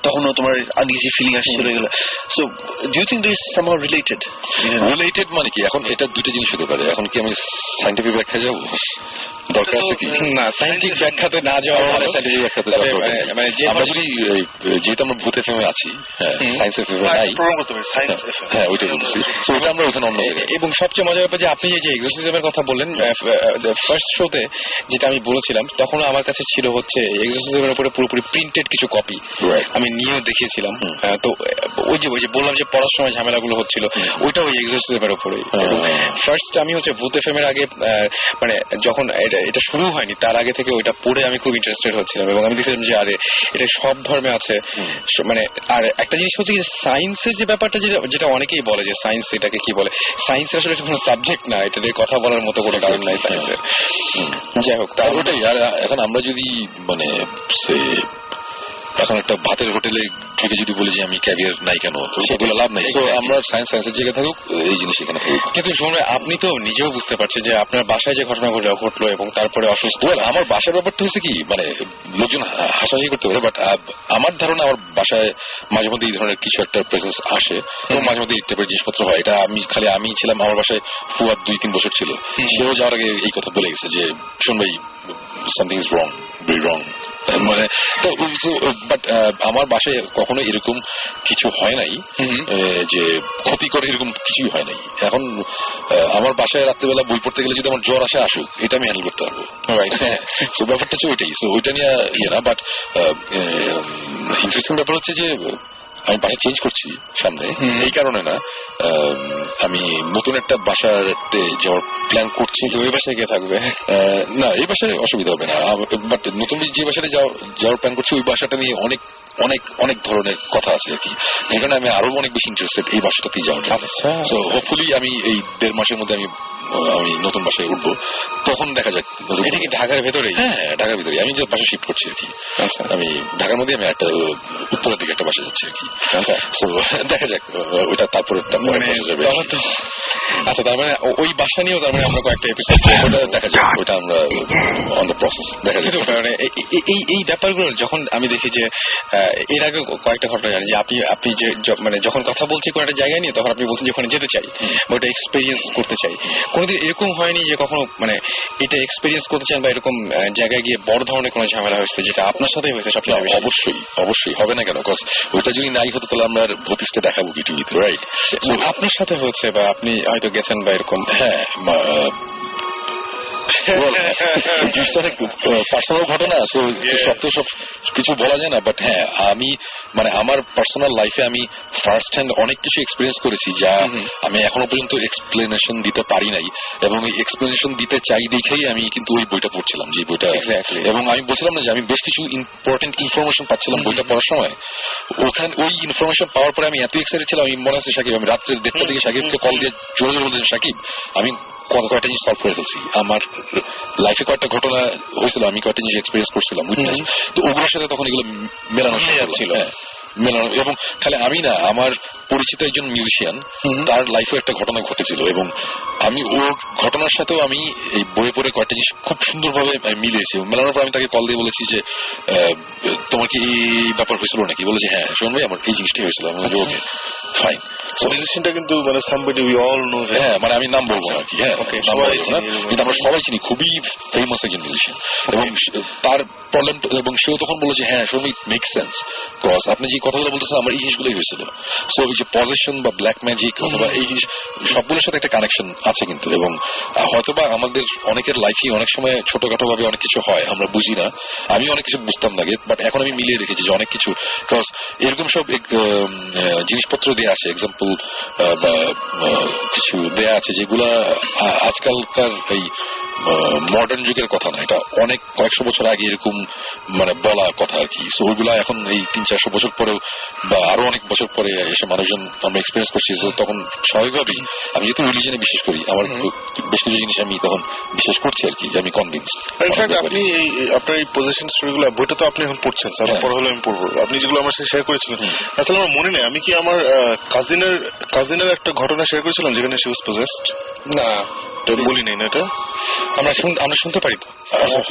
তখনও তোমার আনইজি ফিলিং আসছিল এগুলো। So do you think this somehow related? Related মানে কি, এখন এটা দুটো জিনিস হতে পারে। এখন কি আমি সায়েন্টিফিক ব্যাখ্যা যাব, দরকার আছে কি? না, সায়েন্টিফিক ব্যাখ্যাতে না যাওয়া ভালো। সায়েন্টিফিক ব্যাখ্যাতে মানে আমরা যদি যেহেতু আমরা ভূত এফএমে আছি, সায়েন্স এফএমে নাই, প্রোগ্রাম করতে পারি সায়েন্স এফএম, হ্যাঁ ওইটাই বলছি। সো ওটা আমরা ওখানে অন্য এবং সবচেয়ে মজার ব্যাপার যে আপনি যে এক্সোসিজমের কথা বললেন ফার্স্ট শোতে, যেটা আমি বলেছিলাম তখনও আমার কাছে ছিল হচ্ছে এক্সোসিজমের উপরে পুরোপুরি প্রিন্টেড কিছু কপি, আমি নিয়েও দেখিয়েছিলাম। তো ওই যে বললাম যে পড়ার সময় ঝামেলাগুলো হচ্ছিল, ওইটা ওই এক্সোসিজমের উপরে। ফার্স্ট আমি হচ্ছে ভূত এফএমের আগে মানে যখন এটা শুরু হয়নি তার আগে থেকে ওইটা পড়ে আমি খুব ইন্টারেস্টেড হচ্ছিলাম, এবং আমি দেখছিলাম যে আরে এটা সব ধর্মে আছে। মানে আর একটা জিনিস হচ্ছে যে সায়েন্সের যে ব্যাপারটা, যেটা অনেকেই বলে যে সায়েন্স এটাকে কি বলে, সায়েন্সের আসলে কোনো সাবজেক্ট না, এটা নিয়ে কথা বলার মতো কোনো কারণ নাই সায়েন্সের। যাই হোক, তার ওটাই। আর এখন আমরা যদি মানে এখন একটা ভাতের হোটেলে থেকে যদি বলি যে আমি ক্যাভিয়ার নাই কেন, সেগুলো লাভ নাই। তো আমরা সায়েন্সের জায়গায় থাকুক, এই জিনিস এখানে থাকুক। কিন্তু শুনে আপনি তো নিজেও বুঝতে পারছেন যে আপনার বাসায় যে ঘটনা ঘটলো এবং তারপরে অসুস্থ, আমার বাসার ব্যাপারটা হচ্ছে কি, মানে লোকজন হাসাহাসি করতে পারে, বাট আমার ধারণা আমার বাসায় মাঝে মধ্যে এই ধরনের কিছু একটা প্রেজেন্স আসে এবং মাঝে মধ্যে এই টাইপের জিনিসপত্র হয়। এটা আমি ছিলাম, আমার বাসায় ফুয়াদ 2-3 বছর ছিল, সেও যাওয়ার আগে এই কথা বলে গেছে যে শোন ভাই something is wrong, very wrong. মানে বাট আমার বাসায় কখনো এরকম কিছু হয় নাই যে ক্ষতি করে, এরকম কিছুই হয় নাই। এখন আমার বাসায় রাত্রেবেলা বই পড়তে গেলে যদি আমার জ্বর আসুক, এটা আমি হ্যান্ডেল করতে পারবো। তো ব্যাপারটা হচ্ছে ওইটাই। তো ওইটা নিয়ে ইয়ে না, বাট ইন্টারেস্টিং ব্যাপার হচ্ছে যে আমি বাসা চেঞ্জ করছি সামনে, এই কারণে না, আমি নতুন একটা বাসাতে যাওয়ার প্ল্যান করছি। ওই বাসায় গিয়ে থাকবে না, এই বাসায় অসুবিধা হবে না, বাট নতুন যে বাসাটা যাওয়ার প্ল্যান করছি ওই বাসাটা নিয়ে অনেক অনেক অনেক ধরনের কথা আছে আর কি, যেখানে আমি আরো অনেক বেশি ইন্টারেস্টেড এই বাসাটাতেই যাওয়ার জন্য। সো হোপফুলি আমি এই 1.5 মাসের মধ্যে আমি নতুন বাসায় উঠবো, তখন দেখা যাক। এটা কি ঢাকার ভেতরেই? হ্যাঁ, ঢাকার ভেতরে। আমি যে বাসা শিফট করছি আর কি, আমি ঢাকার মধ্যে আমি একটা উত্তরের দিকে একটা বাসা যাচ্ছি আর কি। তো দেখা যাক ওইটা তারপরে যাবে। আচ্ছা, তার মানে ওই বাসা নিয়েও তার মানে আমরা কয়েকটা এপিসোড ওটা দেখা যাক, ওইটা আমরা অন দ্য প্রসেস দেখা যাক। এই ব্যাপারগুলো যখন আমি দেখি যে এর আগে কয়েকটা ঘটনা জানি যে আপনি যে মানে যখন কথা বলছি কোনো একটা জায়গায় নিয়ে, তখন আপনি বলছেন যে ওখানে যেতে চাই বা ওটা এক্সপিরিয়েন্স করতে চাই। কোনোদিন এরকম হয়নি যে কখনো মানে এটা এক্সপিরিয়েন্স করতে চান বা এরকম জায়গায় গিয়ে বড় ধরনের কোনো ঝামেলা হয়েছে যেটা আপনার সাথেই হয়েছে? অবশ্যই হবে না কেন, কজ ওইটা যদি নাই হতো তাহলে আমরা ভূতিসকে দেখাবো কি টিভিতে, রাইট? আপনার সাথে হয়েছে বা আপনি হয়তো গেছেন বা এরকম? হ্যাঁ, জিনিসটা অনেক পার্সোনাল ঘটনা, তো সব তো সব কিছু বলা যায় না। বাট হ্যাঁ, আমি মানে আমার পার্সোনাল লাইফে আমি ফার্স্ট হ্যান্ড অনেক কিছু এক্সপিরিয়েন্স করেছি যা আমি এখনো পর্যন্ত এক্সপ্লেনেশন দিতে পারি নাই, এবং এই এক্সপ্লেনেশন দিতে চাই দেখেই আমি কিন্তু ওই বইটা পড়ছিলাম, যে বইটা, এবং আমি বলছিলাম না যে আমি বেশ কিছু ইম্পর্টেন্ট ইনফরমেশন পাচ্ছিলাম বইটা পড়ার সময়। ওখানে ওই ইনফরমেশন পাওয়ার পরে আমি এত এক্সাইটেড ছিলাম, আমি মনে আছে সাকিব, আমি রাত্রে 1:30 থেকে সাকিবকে কল দিয়ে জোরে জোরে বলতেছি, সাকিব আমি কয়েকটা জিনিস সলভ করে ফেলছি, আমার লাইফে কয়েকটা ঘটনা হয়েছিল, আমি কয়েকটা জিনিস এক্সপিরিয়েন্স করছিলাম, উইটনেস, তো ওগুলোর সাথে তখন এগুলো মেলানো ছিল, মেলানো। এবং খালি আমি না, আমার পরিচিত একজন মিউজিশিয়ান, তার লাইফে একটা ঘটনা ঘটেছিল, এবং আমি ওর ঘটনার সাথেও আমি এই বইয়ে পড়ে কয়েকটা জিনিস খুব সুন্দরভাবে মিলিয়েছি। মেলানোর পর আমি তাকে কল দিয়ে বলেছি যে তোমার কি এই ব্যাপার হয়েছিল নাকি? বলেছে হ্যাঁ শোন ভাই, আমার এই জিনিসটাই হয়েছিল। আমি বলছি ওকে ফাইন। মিউজিশিয়ানটা কিন্তু মানে সামবডি উই অল নো। হ্যাঁ, মানে আমি নাম বলবো না আর কি, হ্যাঁ কিন্তু আমরা সবাই চিনি, খুবই ফেমাস একজন মিউজিশিয়ান। এবং তার প্রবলেম, এবং সেও তখন বললো যে হ্যাঁ শোন, ইট মেক সেন্স, বিকজ আপনি যে কথাগুলো বলতেছেন আমার এই জিনিসগুলোই হয়েছিল। সো এই যে পজেশন বা ব্ল্যাক ম্যাজিক অথবা এই জিনিস সবগুলোর সাথে একটা কানেকশন আছে কিন্তু। এবং হয়তোবা আমাদের অনেকের লাইফে অনেক সময় ছোটখাটো ভাবে অনেক কিছু হয়, আমরা বুঝি না। আমি অনেক কিছু বুঝতাম না, বাট এখন আমি মিলিয়ে রেখেছি যে অনেক কিছু, বিকজ এরকম সব জিনিসপত্র দেয়া আছে, এক্সাম্পল বা কিছু দেয়া আছে যেগুলা আজকালকার এই মডার্ন যুগের কথা না, এটা অনেক কয়েকশো বছর আগে এরকম মানে বলা কথা আর কি। সো ওইগুলা এখন এই 300-400 বছর পরেও বা আরো অনেক বছর পরে এসে মানুষজন আমরা এক্সপিরিয়েন্স করছি। তখন স্বাভাবিকভাবেই আমি যেহেতু রিলিজনে বিশ্বাস করি, আমার বেশ কিছু জিনিস আমি তখন বিশ্বাস করছি আর কি, যে আমি কনভিন্সড। আপনি এই আপনার এই পজিশন স্টোরিগুলো, বইটা তো আপনি এখন পড়ছেন, পরে হলে আমি পড়বো, আপনি যেগুলো আমার সাথে শেয়ার করেছিলেন, আসলে আমার মনে নেই আমি কি আমার কাজিনের একটা ঘটনা শেয়ার করেছিলাম যেখানে সি ওয়াজ পজেসড। না, বলি নেই না, এটা আমরা শুনতে পারি তো,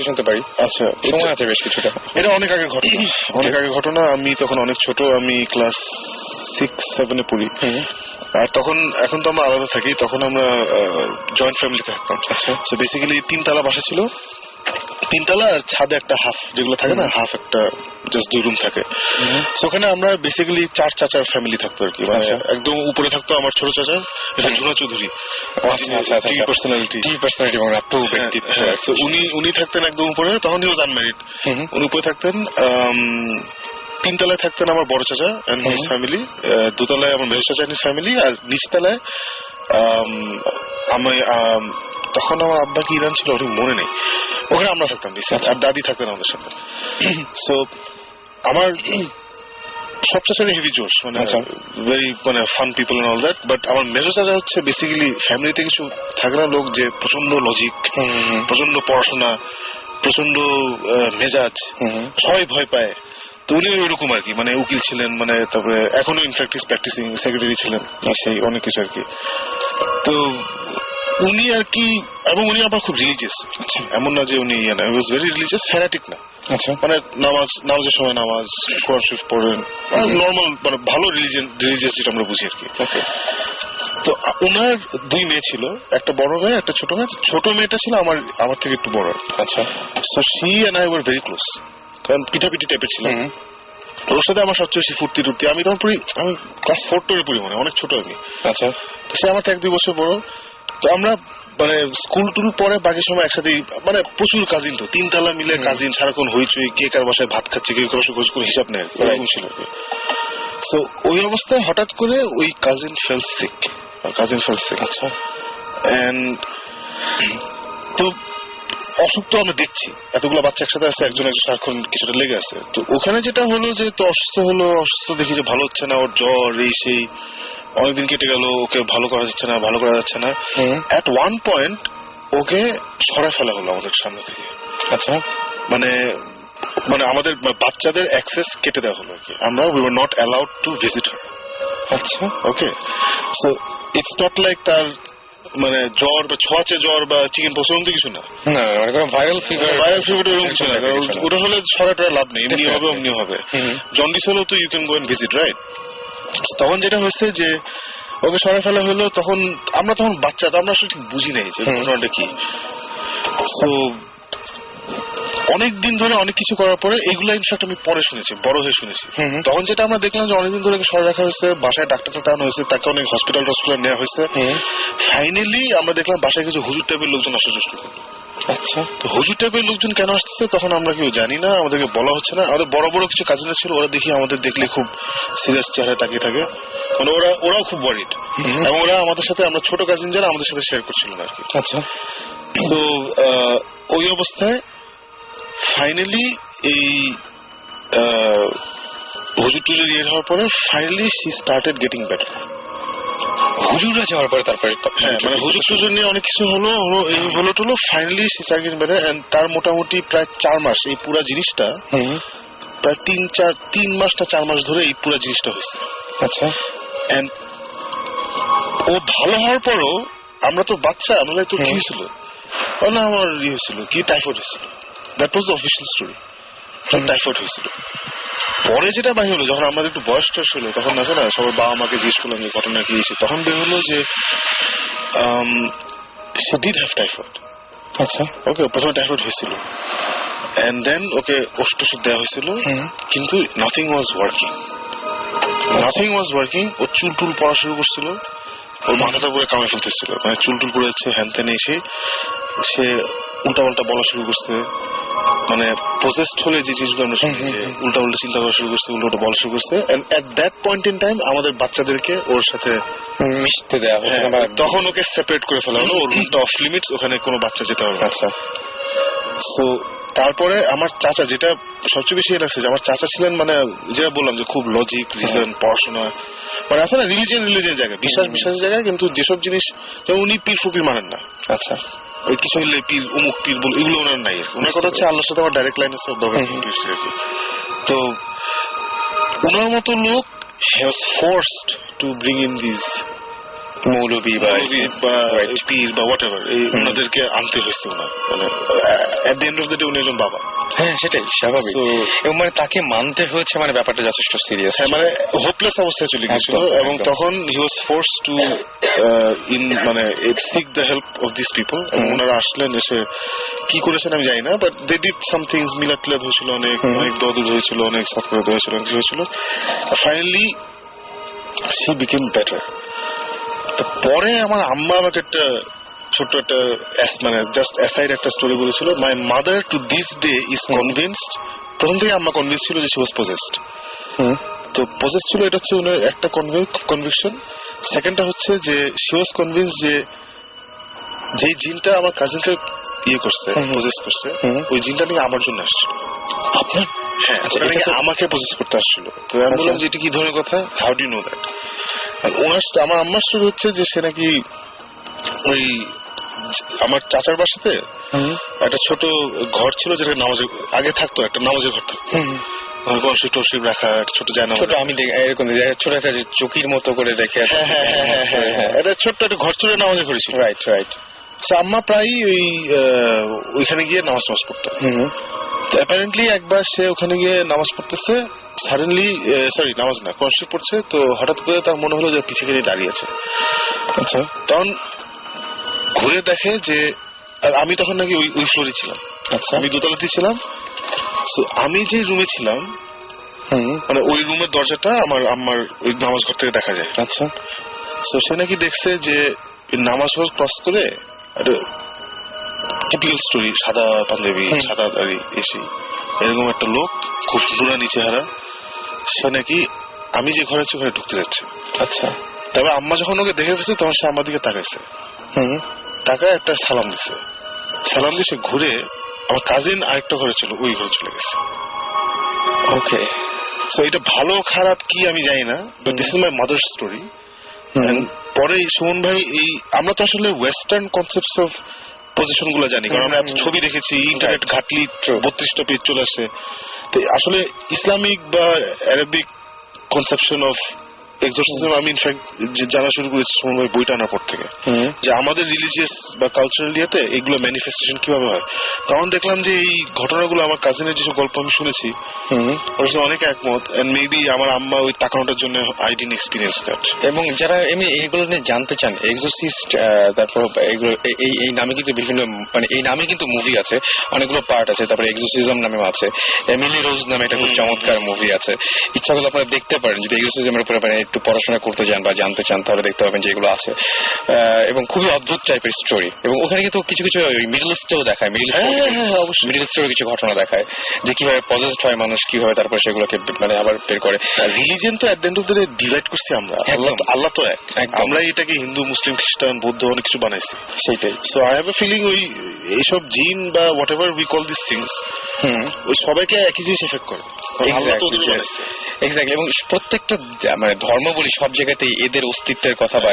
শুনতে পারি। আচ্ছা, সময় আছে বেশ কিছুটা। এটা অনেক আগের ঘটনা, অনেক আগের ঘটনা। আমি তখন অনেক ছোট, আমি ক্লাস 6-7 পড়ি। আর তখন, এখন তো আমরা আলাদা থাকি, তখন আমরা জয়েন্ট ফ্যামিলিতে থাকতাম। সো বেসিক্যালি 3 তলা বাসা ছিল, 3 তলা আর ছাদে একটা হাফ, যেগুলো থাকে না হাফ, একটা জাস্ট 2 রুম থাকে। সো ওখানে আমরা বেসিক্যালি 4 চাচার ফ্যামিলি থাকতো আর কি। মানে একদম উপরে থাকতো আমার ছোট চাচা, এটা ঝুনা চৌধুরী, পার্সোনালিটি এবং ব্যক্তিত্ব। উনি থাকতেন একদম উপরে, তখন হি ওয়াজ আনম্যারিড। উনি উপরে থাকতেন। 3 তলায় থাকতেন আমার বড় চাচা এন্ড হিজ ফ্যামিলি, 2 তলায় আমার মেজো চাচা এন্ড হিজ ফ্যামিলি, আর নিচ তলায় আমি, তখন আমার আব্বা কি ইরান ছিল ওটা মনে নেই, ওখানে আমরা থাকতাম বেসিক্যালি, আর দাদি থাকতেন আমাদের সাথে। সো আমার সব চাচারই হেভি জোশ, মানে ভেরি মানে fun people and all that. But আমার মেজো চাচা হচ্ছে বেসিক্যালি ফ্যামিলিতে কিছু থাকে না লোক যে প্রচন্ড লজিক, প্রচন্ড পড়াশোনা, প্রচন্ড মেজাজ, সবাই ভয় পায়। তো উনি ওইরকম আর কি, মানে উকিল ছিলেন, মানে তারপরে এখনো ইনফ্যাক্ট প্র্যাকটিসিং সেক্রেটারি ছিলেন, সেই অনেক কিছু আর কি। তো উনি আর কি, এবং উনি আবার খুব রিলিজিয়াস, এমন না যে উনি ওয়াজ ভেরি রিলিজিয়াস, ফ্যানাটিক না, মানে নামাজের সময় নামাজ, কোরআন শরীফ পড়েন, নর্মাল মানে ভালো রিলিজিয়াস যেটা আমরা বুঝি আর কি। তো ওনার 2 মেয়ে ছিল, একটা বড় মেয়ে, একটা ছোট মেয়ে। ছোট মেয়েটা ছিল আমার থেকে একটু বড়। আচ্ছা, so she and I were very close, কারণ পিঠাপিঠি টাইপের ছিল। ওর সাথে আমার সবচেয়ে বেশি ফুর্তি টুর্তি। আমি তখন আমি ক্লাস 4 পড়ি, মানে অনেক ছোট আমি। আচ্ছা, সে আমার থেকে 1-2 বছর বড়। তো আমরা মানে স্কুল টুল পরে বাকি সময় একসাথে, মানে প্রচুর কাজিন, তো 3 তলা মিলে কাজিন, সারাক্ষণ হইচই, কে কার বাসায় ভাত খাচ্ছে, কে কার খোঁজ করে হিসাব নেয়, এরকম ছিল। সো ওই অবস্থায় হঠাৎ করে ওই কাজিন ফেল সিক। আচ্ছা, এন্ড তো অসুখ তো আমরা দেখছি, এতগুলো বাচ্চা একসাথে আছে, একজন সারাক্ষণ কিছুটা লেগে আছে। তো ওখানে যেটা হলো যে তো অসুস্থ দেখি যে ভালো হচ্ছে না, ওর জ্বর এই সেই, অনেকদিন কেটে গেল, ওকে ভালো করা যাচ্ছে না। এট ওয়ান পয়েন্ট ওকে সরাই ফেলা হলো আমাদের সামনে থেকে। আচ্ছা, মানে আমাদের বাচ্চাদের অ্যাক্সেস কেটে দেওয়া হলো আর কি। আমরা we were not allowed to visit হার। আচ্ছা, ওকে। সো ইটস নট লাইক তার মানে জ্বর বা ছোঁয়াচে জ্বর বা চিকেন পক্স এরকম কিছু না, ভাইরাল ফিভার এরকম কিছু না। ওটা হলে সরাটা লাভ নেই, এমনি হবে অমনি হবে। জন্ডিস হলেও তো you can go and visit, right? তখন যেটা হয়েছে যে ওকে সরাই ফেলা হলো, তখন আমরা বাচ্চা, তো আমরা আসলে ঠিক বুঝি নাই যে ঘটনাটা কি। তো অনেক দিন ধরে অনেক কিছু করার পরে এগুলো ইনফ্যাক্ট আমি পরে শুনেছি, বড় হয়ে শুনেছি। তখন যেটা আমরা দেখলাম যে অনেকদিন ধরে সরে রাখা হয়েছে, বাসায় ডাক্তার টানো হয়েছে, তাকে অনেক হসপিটাল নেওয়া হয়েছে। ফাইনালি আমরা দেখলাম বাসায় কিছু হুজুর টাইপের লোকজন আসা শুরু করলো। আচ্ছা, তো হুজুর টাইপের লোকজন কেন আসতেছে তখন আমরা কেউ জানি না, আমাদেরকে বলা হচ্ছে না। আমাদের বড় বড় কিছু কাজিনরা ছিল, ওরা দেখি আমাদের দেখলে খুব সিরিয়াস চেহারা তাকিয়ে থাকে, মানে ওরাও খুব ওয়ারিড, এবং ওরা আমাদের সাথে, আমরা ছোট কাজিন যারা, আমাদের সাথে শেয়ার করছিল না আর কি। আচ্ছা, তো ওই অবস্থায় ফাইনালি এই হুজুর টুজুর ইয়ে হওয়ার পরে finally she started getting better. হুজুররা যাওয়ার পরে তারপরে হ্যাঁ, মানে হুজুর টুজুর নিয়ে অনেক কিছু হলো, এই হলো টলো, finally she started getting better. And তার মোটামুটি প্রায় 4 মাস এই পুরো জিনিসটা, প্রায় 3 মাস না 4 মাস ধরে এই পুরো জিনিসটা হয়েছে। আচ্ছা, এন্ড ও ভালো হওয়ার পরও আমরা তো বাচ্চা, আমরা তো কি হয়েছিল, না আমার ইয়ে হয়েছিল কি, টাইফয়েড হয়েছিল। That was the official story, typhoid হয়েছিল। পরে যেটা বাহির হলো, যখন আমাদের একটু বয়স টয়স হলো, তখন আছে না, সবার বাবা মাকে জিজ্ঞেস করলাম যে ঘটনা কি হয়েছে, তখন বের হলো যে সে ডিড হ্যাভ টাইফয়েড। আচ্ছা, ওকে, প্রথমে টাইফয়েড হয়েছিল, এন্ড দেন ওকে ওষুধ টষুধ দেওয়া হয়েছিল, কিন্তু নাথিং ওয়াজ ওয়ার্কিং। ও চুল টুল পড়া শুরু করছিল, ওর মাথাটা পুরো কামড়ে ফেলতেছিল, মানে চুল টুল পড়ে যাচ্ছে, হ্যান ত্যান এসে সে উল্টা পাল্টা বলা শুরু করছে। মানে প্রসেসড হলে যে জিনিসগুলো আমরা শুনি, যে উল্টা উল্টা চিন্তা করা শুরু করছে, উল্টা বলা শুরু করছে। And at that point in time আমাদের বাচ্চাদেরকে ওর সাথে মিশতে দেওয়া হলো না, তখন ওকে সেপারেট করে ফেলা হলো, ওর রুমটা অফ লিমিটস, ওখানে কোনো বাচ্চা যেতে পারবে। আচ্ছা, সো তারপরে আমার চাচা, যেটা সবচেয়ে বেশি লাগছে, যে আমার চাচা ছিলেন, মানে যেটা বললাম যে খুব লজিক, রিজন, পড়াশোনা, মানে আছে না রিলিজিয়ন জায়গায়, বিশ্বাসের জায়গায়, কিন্তু যেসব জিনিস, যেমন উনি পীর ফকির মানেন না। আচ্ছা, ওই কিছু হলে পীর, অমুক পীর বল, এগুলো ওনার নাই। ওনার কথা হচ্ছে আল্লাহর সাথে আমার ডাইরেক্ট লাইন আছে, তো ওনার মতো লোক has forced to bring in this মৌলবী বা পীর বা হোয়াট এভার, এই ওনাদেরকে আনতে হয়েছে ওনার, মানে at the end of the day উনি একজন বাবা। হ্যাঁ, সেটাই স্বাভাবিক। এবং মানে তাকে মানতে হয়েছে, মানে ব্যাপারটা যথেষ্ট সিরিয়াস। হ্যাঁ, মানে হোপলেস অবস্থায় চলে গেছিল, এবং তখন হি ওয়াজ ফোর্সড টু মানে seek the help of this people. এবং ওনারা আসলেন, এসে কি করেছেন আমি জানি না, but they did some things, মিলাদ টিলাদ হয়েছিল, অনেক দোয়া হয়েছিল, অনেক সাত করে দেওয়া হয়েছিল, কি হয়েছিল, ফাইনালি শি বিকেম বেটার। পরে আমার আম্মা আমাকে একটা ছোট্ট একটা মানে জাস্ট অ্যাসাইড একটা স্টোরি বলেছিল। My mother to this day is convinced, প্রথম থেকে আম্মা কনভিন্স ছিল যে শি ওয়াজ পজেসড। তো পজেসড ছিল, এটা হচ্ছে ওনার একটা কনভিকশন। সেকেন্ডটা হচ্ছে যে শি ওয়াজ কনভিন্স যে যেই জিনটা আমার কাজিনকে ইয়ে করছে, পজেস করছে, ওই জিনটা নাকি আমার জন্য আসছিল। আপনার? হ্যাঁ, আমাকে পজেস করতে আসছিল। তো আমি বললাম যে এটা কি ধরনের কথা, how do you know that? আমার আম্মার স্টোরি হচ্ছে যে সে নাকি ওই আমার চাচার বাসাতে একটা ছোট ঘর ছিল, যেটা নামাজের আগে থাকতো, একটা নামাজের ঘর থাকতো, টসিপ রাখা, ছোট জায়গা, আমি এরকম ছোট একটা চকির মতো করে রেখে, এটা ছোট্ট একটা ঘর ছিল, নামাজের ঘর ছিল। Right right. আম্মা প্রায় ওইখানে গিয়ে নামাজ পড়তো। অ্যাপারেন্টলি একবার সে ওখানে গিয়ে নামাজ পড়তেছে, সাডেনলি নামাজ না, কোরআন পড়ছে, তো হঠাৎ করে তার মনে হলো যে পিছিয়ে গিয়ে দাঁড়িয়েছে। আচ্ছা, তখন ঘুরে দেখে যে, আর আমি তখন নাকি ওই ফ্লোরে ছিলাম। আচ্ছা, আমি দোতলাতে ছিলাম। আমি যে রুমে ছিলাম, মানে ওই রুমের দরজাটা আমার আম্মার ওই নামাজ ঘর থেকে দেখা যায়। আচ্ছা, তো সে নাকি দেখছে যে নামাজ ঘর ক্রস করে টিপিক্যাল স্টোরি, সাদা পাঞ্জাবি, সাদা দাড়ি, এসে এরকম একটা লোক, খুব নুরানি চেহারা, সে নাকি আমি যে ঘরে আছি ওখানে ঢুকতে যাচ্ছে। আচ্ছা, তবে আম্মা যখন ওকে দেখে ফেলছে, তখন সে আমার দিকে তাকাইছে, তাকায় একটা সালাম দিছে। সালাম দিয়ে সে ঘুরে আমার কাজিন আরেকটা ঘরে ছিল, ওই ঘরে চলে গেছে। ওকে, সো এটা ভালো খারাপ কি আমি জানি না, but this is my mother story. পরে সুমন ভাই, এই আমরা তো আসলে ওয়েস্টার্ন কনসেপ্টস অফ পজিশন গুলো জানি, কারণ আমরা এত ছবি দেখেছি, ইন্টারনেট ঘাটলি 32টা পেজ চলে আসে। তো আসলে ইসলামিক বা আরবিক কনসেপশন অফ এক্সোরসিজম আমি ইনফ্যাক্ট জানা শুরু করেছি সুমন ভাই বইটা আনার পর থেকে, যে আমাদের রিলিজিয়াস বা কালচারাল ইয়েতে এগুলো ম্যানিফেস্টেশন কিভাবে হয়। তখন দেখলাম যে এই ঘটনাগুলো আমার কাজিনের যেসব গল্প আমি শুনেছি ওর সাথে অনেক একমত, এন্ড মেবি আমার আম্মা ওই তাকানোটার জন্য আই ডিডন্ট এক্সপেরিয়েন্স দ্যাট। এবং যারা এমনি এইগুলো নিয়ে জানতে চান, এক্সোরসিস্ট, তারপর এগুলো এই নামে কিন্তু বিভিন্ন, মানে এই নামে কিন্তু মুভি আছে, অনেকগুলো পার্ট আছে, তারপরে এক্সোরসিজম নামেও আছে, এমিলি রোজ নামে একটা খুব চমৎকার মুভি আছে, ইচ্ছা করলে আপনারা দেখতে পারেন। যদি এক্সোরসিজমের উপরে একটু পড়াশোনা করতে চান বা জানতে চান তাহলে দেখতে পাবেন যে এগুলো আছে, এবং খুবই অদ্ভুত টাইপের স্টোরি। এবং ওখানে কিন্তু কিছু কিছু মিডল ইস্টেও দেখায়, মিডল ইস্টেও কিছু ঘটনা দেখায় যে কিভাবে পজেসড হয় মানুষ, কিভাবে তারপর সেগুলোকে মানে আবার বের করে। রিলিজিয়ন তো at the end of the day divide করছি আমরা, আল্লাহ তো এক, আমরা এটাকে হিন্দু, মুসলিম, খ্রিস্টান, বৌদ্ধ অনেক কিছু বানাইছি, সেইটাই। So I have a feeling ওই এইসব জিন বা whatever we call this things ওই সবাইকে একই জিনিস এফেক্ট করে। এক্স্যাক্টলি। এবং প্রত্যেকটা মানে ধর্ম বলি সব জায়গাতেই এদের অস্তিত্বের কথা বা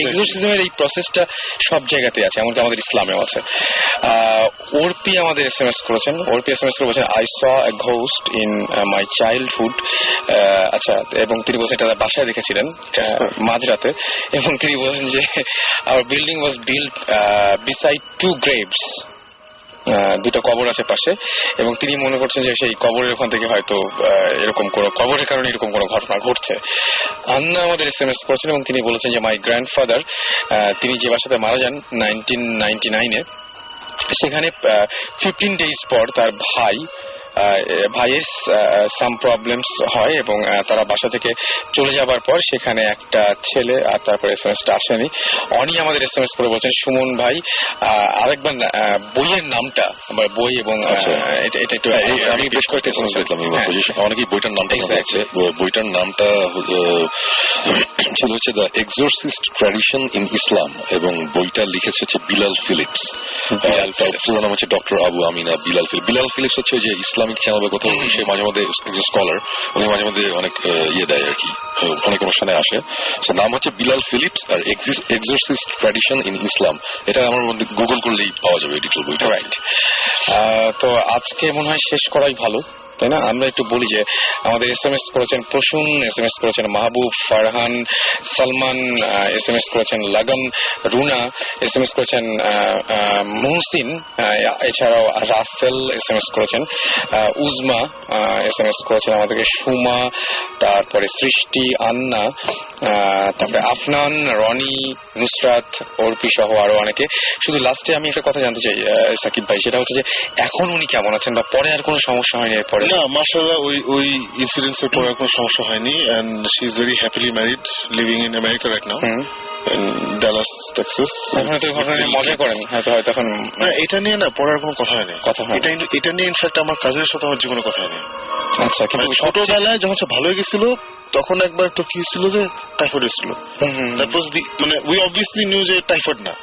এক্সোরসিজমের এই প্রসেসটা সব জায়গাতেই আছে, এমনকি আমাদের ইসলামেও আছে। ওরপি আমাদের এসএমএস করেছেন, বলেছেন I saw A ghost in my childhood. আচ্ছা, এবং তিনি বলছেন এটা বাসায় দেখেছিলেন মাঝরাতে, এবং তিনি বলেন যে our building was build beside two graves, দুটো কবর আছে পাশে, এবং তিনি মনে করছেন যে সেই কবরের ওখান থেকে হয়তো এরকম কোন কবরের কারণে এরকম কোন ঘটনা ঘটছে। আন্না আমাদের এসএমএস করেছেন এবং তিনি বলেছেন যে মাই গ্র্যান্ডফাদার, তিনি যে বাসাতে মারা যান 1999-এ, সেখানে 15 days পর তার ভাইয়ের সাম প্রবলেমস হয় এবং তারা বাসা থেকে চলে যাবার পর সেখানে একটা ছেলে, আর তারপরে এসএমএসটা আসেনি। অনি আমাদের এসএমএস করে বলছেন সুমন ভাই আরেকবার বইয়ের নামটা, আমার বই এবং এটা একটু আমি বেশ কয়েকটা এসএমএস দেখলাম, অনেকেই বইটার নামটা আছে। বইটার নামটা ছিল হচ্ছে the exorcist tradition in Islam, এবং বইটা লিখেছে হচ্ছে বিলাল ফিলিপস, পুরো নাম হচ্ছে doctor Abu Ameenah Bilal Philips. Bilal Philips হচ্ছে যে ইসলামিক চ্যানেল বা কোথাও সে মাঝে মধ্যে একজন স্কলার, উনি মাঝে মধ্যে অনেক ইয়ে দেয় আর কি, অনেক অনুষ্ঠানে আসে। সো নাম হচ্ছে বিলাল ফিলিপস আর এক্সোরসিস্ট ট্র্যাডিশন ইন ইসলাম, এটা আমার মধ্যে গুগল করলেই পাওয়া যাবে ডিটেল বইটা। রাইট। তো আজকে মনে হয় শেষ করাই ভালো, তাই না? আমরা একটু বলি যে আমাদের এসএমএস করেছেন প্রসূন, এসএমএস করেছেন মাহবুব, ফারহান, সালমান, এসএমএস করেছেন লাগন, রুনা, এসএমএস করেছেন মুহসিন, এছাড়াও রাসেল এসএমএস করেছেন, উজমা এসএমএস করেছেন আমাদেরকে, সুমা, তারপরে সৃষ্টি, আন্না, তারপরে আফনান, রনি, নুসরাত, অর্পি সহ আরো অনেকে। শুধু লাস্টে আমি একটা কথা জানতে চাই সাকিব ভাই, সেটা হচ্ছে যে এখন উনি কেমন আছেন বা পরে আর কোনো সমস্যা হয়নি এরপরে? না, মাশাআল্লাহ ওই ইনসিডেন্টস এর পরে কোনো সমস্যা হয়নি, and she is very happily married, living in America right now, in Dallas, Texas. এখন তো ঘটনা নিয়ে মজা করেন হয়তো, এখন না, এটা নিয়ে না পড়ার কোনো কথা হয়নি, এটা নিয়ে ইনফ্যাক্ট আমার কাজের সাথে আমার জীবনে কথা হয়নি। আচ্ছা, কিন্তু ছোটবেলায় যখন সে ভালো হয়ে গেছিল তখন একবার তো কি ছিল যে টাইফয়েড এসেছিল, তারপর মানে উই অবভিয়াসলি নিউ যে টাইফয়েড না,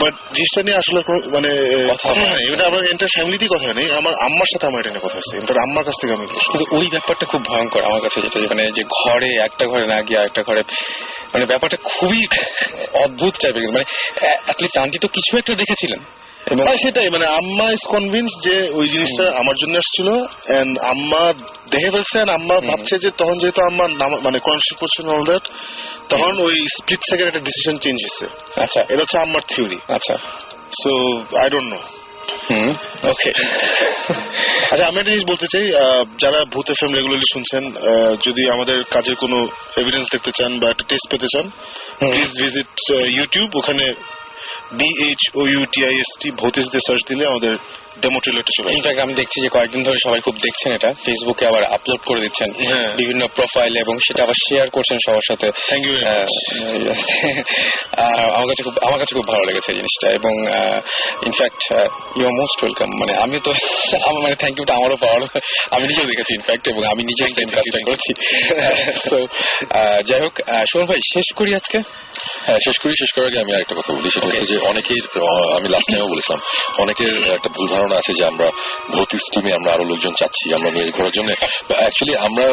বাট জিনিসটা নিয়ে আসলে মানে কথা হয়নি, এটা আমার এন্টার ফ্যামিলিতেই কথা হয়নি, আমার আম্মার সাথে আমার এটা নিয়ে কথা হচ্ছে, এন্টার আম্মার কাছ থেকে আমি। কিন্তু ওই ব্যাপারটা খুব ভয়ঙ্কর আমার কাছে, যেটা মানে যে ঘরে একটা ঘরে না গিয়ে আরেকটা ঘরে, মানে ব্যাপারটা খুবই অদ্ভুত টাইপের। মানে অ্যাটলিস্ট আন্টি তো কিছু একটা দেখেছিলেন, সেটাই মানে আম্মা ইজ কনভিন্স যে ওই জিনিসটা আমার জন্য আসছিল, এন্ড আম্মা দেখে ফেলছে, আম্মা ভাবছে যে তখন যেহেতু আম্মা মানে কনসিয়াস করছেন অল দ্যাট, তখন ওই স্প্লিট সেকেন্ড একটা ডিসিশন চেঞ্জ হচ্ছে। আচ্ছা, এটা হচ্ছে আম্মার থিওরি। আচ্ছা, সো আই ডোন্ট নো। ওকে। আচ্ছা, আমি একটা জিনিস বলতে চাই, যারা ভূত এফএম রেগুলারলি শুনছেন, যদি আমাদের কাজের কোনো এভিডেন্স দেখতে চান বা একটা টেস্ট পেতে চান, প্লিজ ভিজিট ইউটিউব, ওখানে BHOUTIST ভৌতিস দিয়ে সার্চ দিলে আমাদের ডেমো ট্রেলারটা চলে আসবে। ইনফ্যাক্ট আমি দেখছি যে কয়েকদিন ধরে সবাই খুব দেখছেন এটা, ফেসবুকে আবার আপলোড করে দিচ্ছেন বিভিন্ন প্রোফাইলে, এবং সেটা আবার শেয়ার করছেন সবার সাথে। Thank you. আমার কাছে খুব ভালো লেগেছে এই জিনিসটা, এবং in fact you are most welcome. মানে আমি তো আমার মানে থ্যাংক ইউটা আমারও পাওয়ার, আমি নিজেও দেখেছি ইনফ্যাক্ট, এবং আমি নিজেও সেম কাজটা করছি। তো যাই হোক, সুমন ভাই শেষ করি আজকে। হ্যাঁ, শেষ করার আগে আমি আরেকটা কথা বলি, সেটা হচ্ছে যে অনেকের আমি লাস্ট টাইমও বলেছিলাম অনেকের একটা ভুল ধারণা আছে যে আমরা ভৌতিক টিমে আমরা আরো লোকজন চাচ্ছি আমরা মেল করার জন্য। অ্যাকচুয়ালি আমরা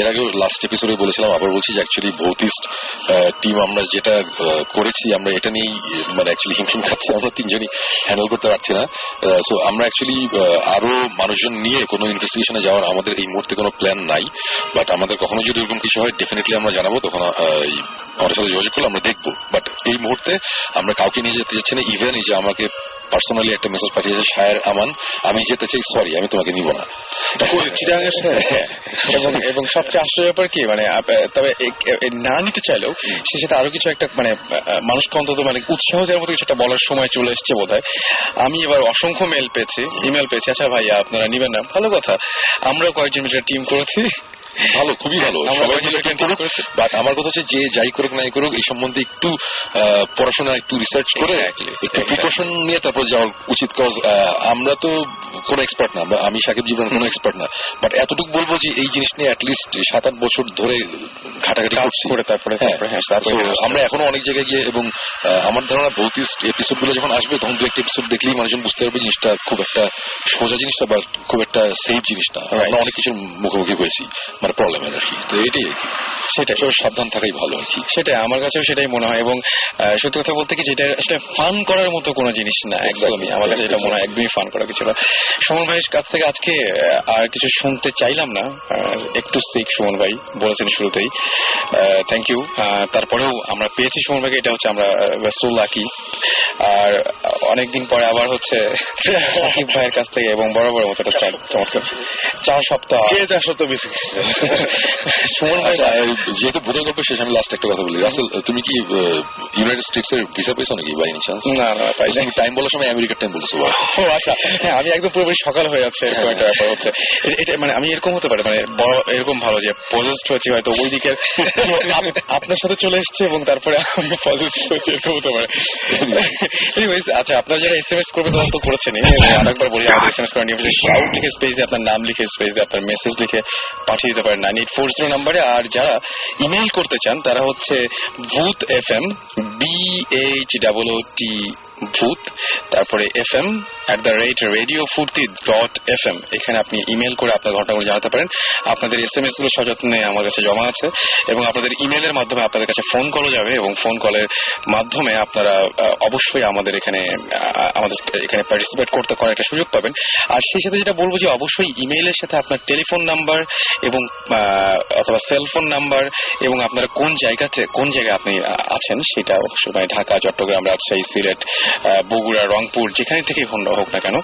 এর আগেও লাস্ট এপিসোডে বলেছিলাম, আবার বলছি যে অ্যাকচুয়ালি ভৌতিক টিম আমরা যেটা করেছি আমরা এটা নিয়েই মানে অ্যাকচুয়ালি হিমশিম খাচ্ছি, আমরা তিনজনই হ্যান্ডেল করতে পারছি না। সো আমরা অ্যাকচুয়ালি আরো মানুষজন নিয়ে কোনো ইনভেস্টিগেশনে যাওয়ার আমাদের এই মুহূর্তে কোনো প্ল্যান নাই। বাট আমাদের কখনো যদি এরকম কিছু হয় ডেফিনেটলি আমরা জানাবো, তখন আমাদের সাথে যোগাযোগ করলে আমরা দেখবো। বাট এই মুহূর্তে আমরা কাউকে নিয়ে যেতে চাচ্ছি না। ইভেন এই যে আমাকে পার্সোনালি একটা মেসেজ পাঠিয়েছে শায়ের আমান, আমি যেতে চাই, সরি আমি তোমাকে নিব না। এবং সবচেয়ে আশ্চর্য ব্যাপার কি মানে তবে না নিতে চাইলেও সে সাথে আরো কিছু একটা মানে মানুষকে অন্তত মানে উৎসাহ দেওয়ার মতো কিছু একটা বলার সময় চলে এসছে বোধহয়। আমি এবার অসংখ্য ইমেল পেয়েছি, আচ্ছা ভাইয়া আপনারা নিবেন না, ভালো কথা, আমরা কয়েকজন মিলে টিম করেছি, ভালো, খুবই ভালো, সবাই মিলে টিম করুক। বাট আমার কথা হচ্ছে যে যাই করুক নাই করুক এই সম্বন্ধে একটু পড়াশোনা একটু রিসার্চ করে একটু প্রিকশন নিয়ে তারপর যাওয়া উচিত। কজ আমরা তো কোনো এক্সপার্ট না, আমি সাকিব জীবন কোনো এক্সপার্ট না, বাট এতটুকু বলবো যে এই জিনিস নিয়ে অ্যাটলিস্ট 7-8 বছর ধরে ঘাটাঘাটি করে তারপরে আমরা এখনো অনেক জায়গায় গিয়ে, এবং আমার ধারণা ভৌতিক এপিসোড গুলো যখন আসবে তখন 2-1 এপিসোড দেখলেই মানুষজন বুঝতে পারবে জিনিসটা খুব একটা সোজা জিনিসটা বা খুব একটা সেফ জিনিসটা। আমরা অনেক কিছুর মুখোমুখি হয়েছি মানে প্রবলেমের আর কি, তো এটাই আর কি, সেটা সাবধান থাকাই ভালো আর কি। সেটাই আমার কাছেও সেটাই মনে হয়। এবং সত্যি কথা বলতে কি যেটা আসলে ফান করার মতো কোনো জিনিস না, একদমই আমার কাছে এটা মনে হয় একদমই ফান করা কিছু না। সুমন ভাইয়ের কাছ থেকে আজকে আর কিছু শুনতে চাইলাম না, একটু সিক সুমন ভাই বলেছেন শুরুতেই, থ্যাংক ইউ। তারপরেও আমরা পেয়েছি সুমন ভাইকে, এটা হচ্ছে আমরা সো লাকি। আর অনেকদিন পরে আবার হচ্ছে সাকিব ভাইয়ের কাছ থেকে, এবং বরাবর মতো একটা চমৎকার 4 সপ্তাহ সুমন ভাই যেহেতু ভূতের গল্প শেষ, আমি লাস্ট একটা কথা বলি। রাসেল, তুমি কি ইউনাইটেড স্টেটস এর ভিসা পেয়েছো নাকি বাই এনি চান্স? না পাই না। টাইম বলার সময় আমেরিকার টাইম বলছো? ও আচ্ছা, হ্যাঁ আমি একদম পুরোপুরি সকাল হয়ে যাচ্ছে এরকম একটা ব্যাপার হচ্ছে। এটা মানে আমি এরকম হতে পারে মানে এরকম ভালো যে পজেসড হয়েছি হয়তো ওই দিকের আপনার সাথে চলে এসছে এবং তারপরে আমি পজেসড হয়েছি, এরকম হতে পারে। এনিওয়েজ, আচ্ছা আপনারা যারা SMS করবে তখন তো করেছেনই, আরেকবার বলি আমাদের SMS করার নিয়ম হচ্ছে শাউট লিখে স্পেসে আপনার নাম লিখে স্পেসে আপনার মেসেজ লিখে পাঠিয়ে দিতে পারেন 9840 নম্বরে। আর যারা ইমেল করতে চান তারা হচ্ছে ভূত FM BHOOT ভূত তারপরে FM@radiofurti.fm, এখানে আপনি ইমেল করে আপনার ঘটনাগুলো জানাতে পারেন। আপনাদের SMS গুলো সযত্নে আমার কাছে জমা আছে, এবং আপনাদের ইমেলের মাধ্যমে আপনাদের কাছে ফোন কলও যাবে, এবং ফোন কলের মাধ্যমে আপনারা অবশ্যই আমাদের এখানে পার্টিসিপেট করতে করার একটা সুযোগ পাবেন। আর সেই সাথে যেটা বলবো যে অবশ্যই ইমেইলের সাথে আপনার টেলিফোন নাম্বার এবং অথবা সেলফোন নাম্বার এবং আপনারা কোন জায়গায় আপনি আছেন সেটা অবশ্যই, মানে ঢাকা, চট্টগ্রাম, রাজশাহী, সিলেট, বগুড়া, রংপুর, যেখানে থেকে হোক না কেন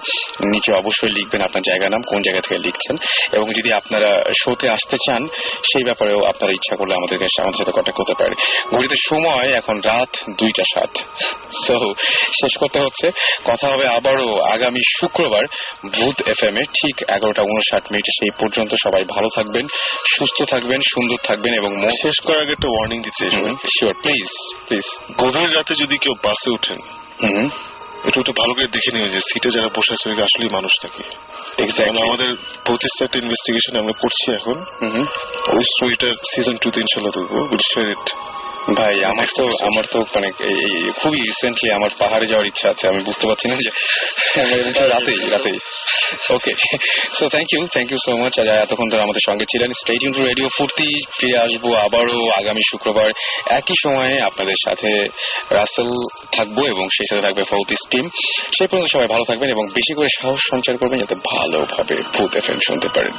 নিচে অবশ্যই লিখবেন আপনার জায়গার নাম, কোন জায়গা থেকে লিখছেন, এবং যদি আপনারা শোতে আসতে চান সেই ব্যাপারেও আপনারা ইচ্ছা করলে আমাদের সাথে কন্ট্যাক্ট করতে পারেন। ঘড়িতে সময় এখন রাত 2:07। সো শেষ করতে হচ্ছে, কথা হবে আবারও আগামী শুক্রবার ভূত FM এ ঠিক 11:59। সেই পর্যন্ত সবাই ভালো থাকবেন, সুস্থ থাকবেন, সুন্দর থাকবেন, এবং শেষ করার আগে একটা ওয়ার্নিং দিতে চাই। শিওর, প্লিজ গভীর রাতে যদি কেউ বাসে ওঠেন একটু ভালো করে দেখে নিও যে সিটে যারা বসে আছে আসলেই মানুষ নাকি। আমাদের ভৌতিক একটা ইনভেস্টিগেশন আমরা করছি এখন, ওই স্টোরিটার সিজন 2 ইনশাআল্লাহ দেখবো। ভাই আমার তো মানে খুবই রিসেন্টলি আমার পাহাড়ে যাওয়ার ইচ্ছা আছে, আমি বুঝতে পারছি না যে রাতেই। Okay, so thank you so much এতক্ষণ ধরে আমাদের সঙ্গে ছিলেন। স্টে টিউন টু রেডিও ফুর্তি, ফিরে আসবো আবারও আগামী শুক্রবার একই সময়ে আপনাদের সাথে। রাসেল থাকবো এবং সেই সাথে থাকবে ভৌতিক টিম। সেই পর্যন্ত সবাই ভালো থাকবেন এবং বেশি করে সাহস সঞ্চার করবেন যাতে ভালোভাবে ভূত FM শুনতে পারেন।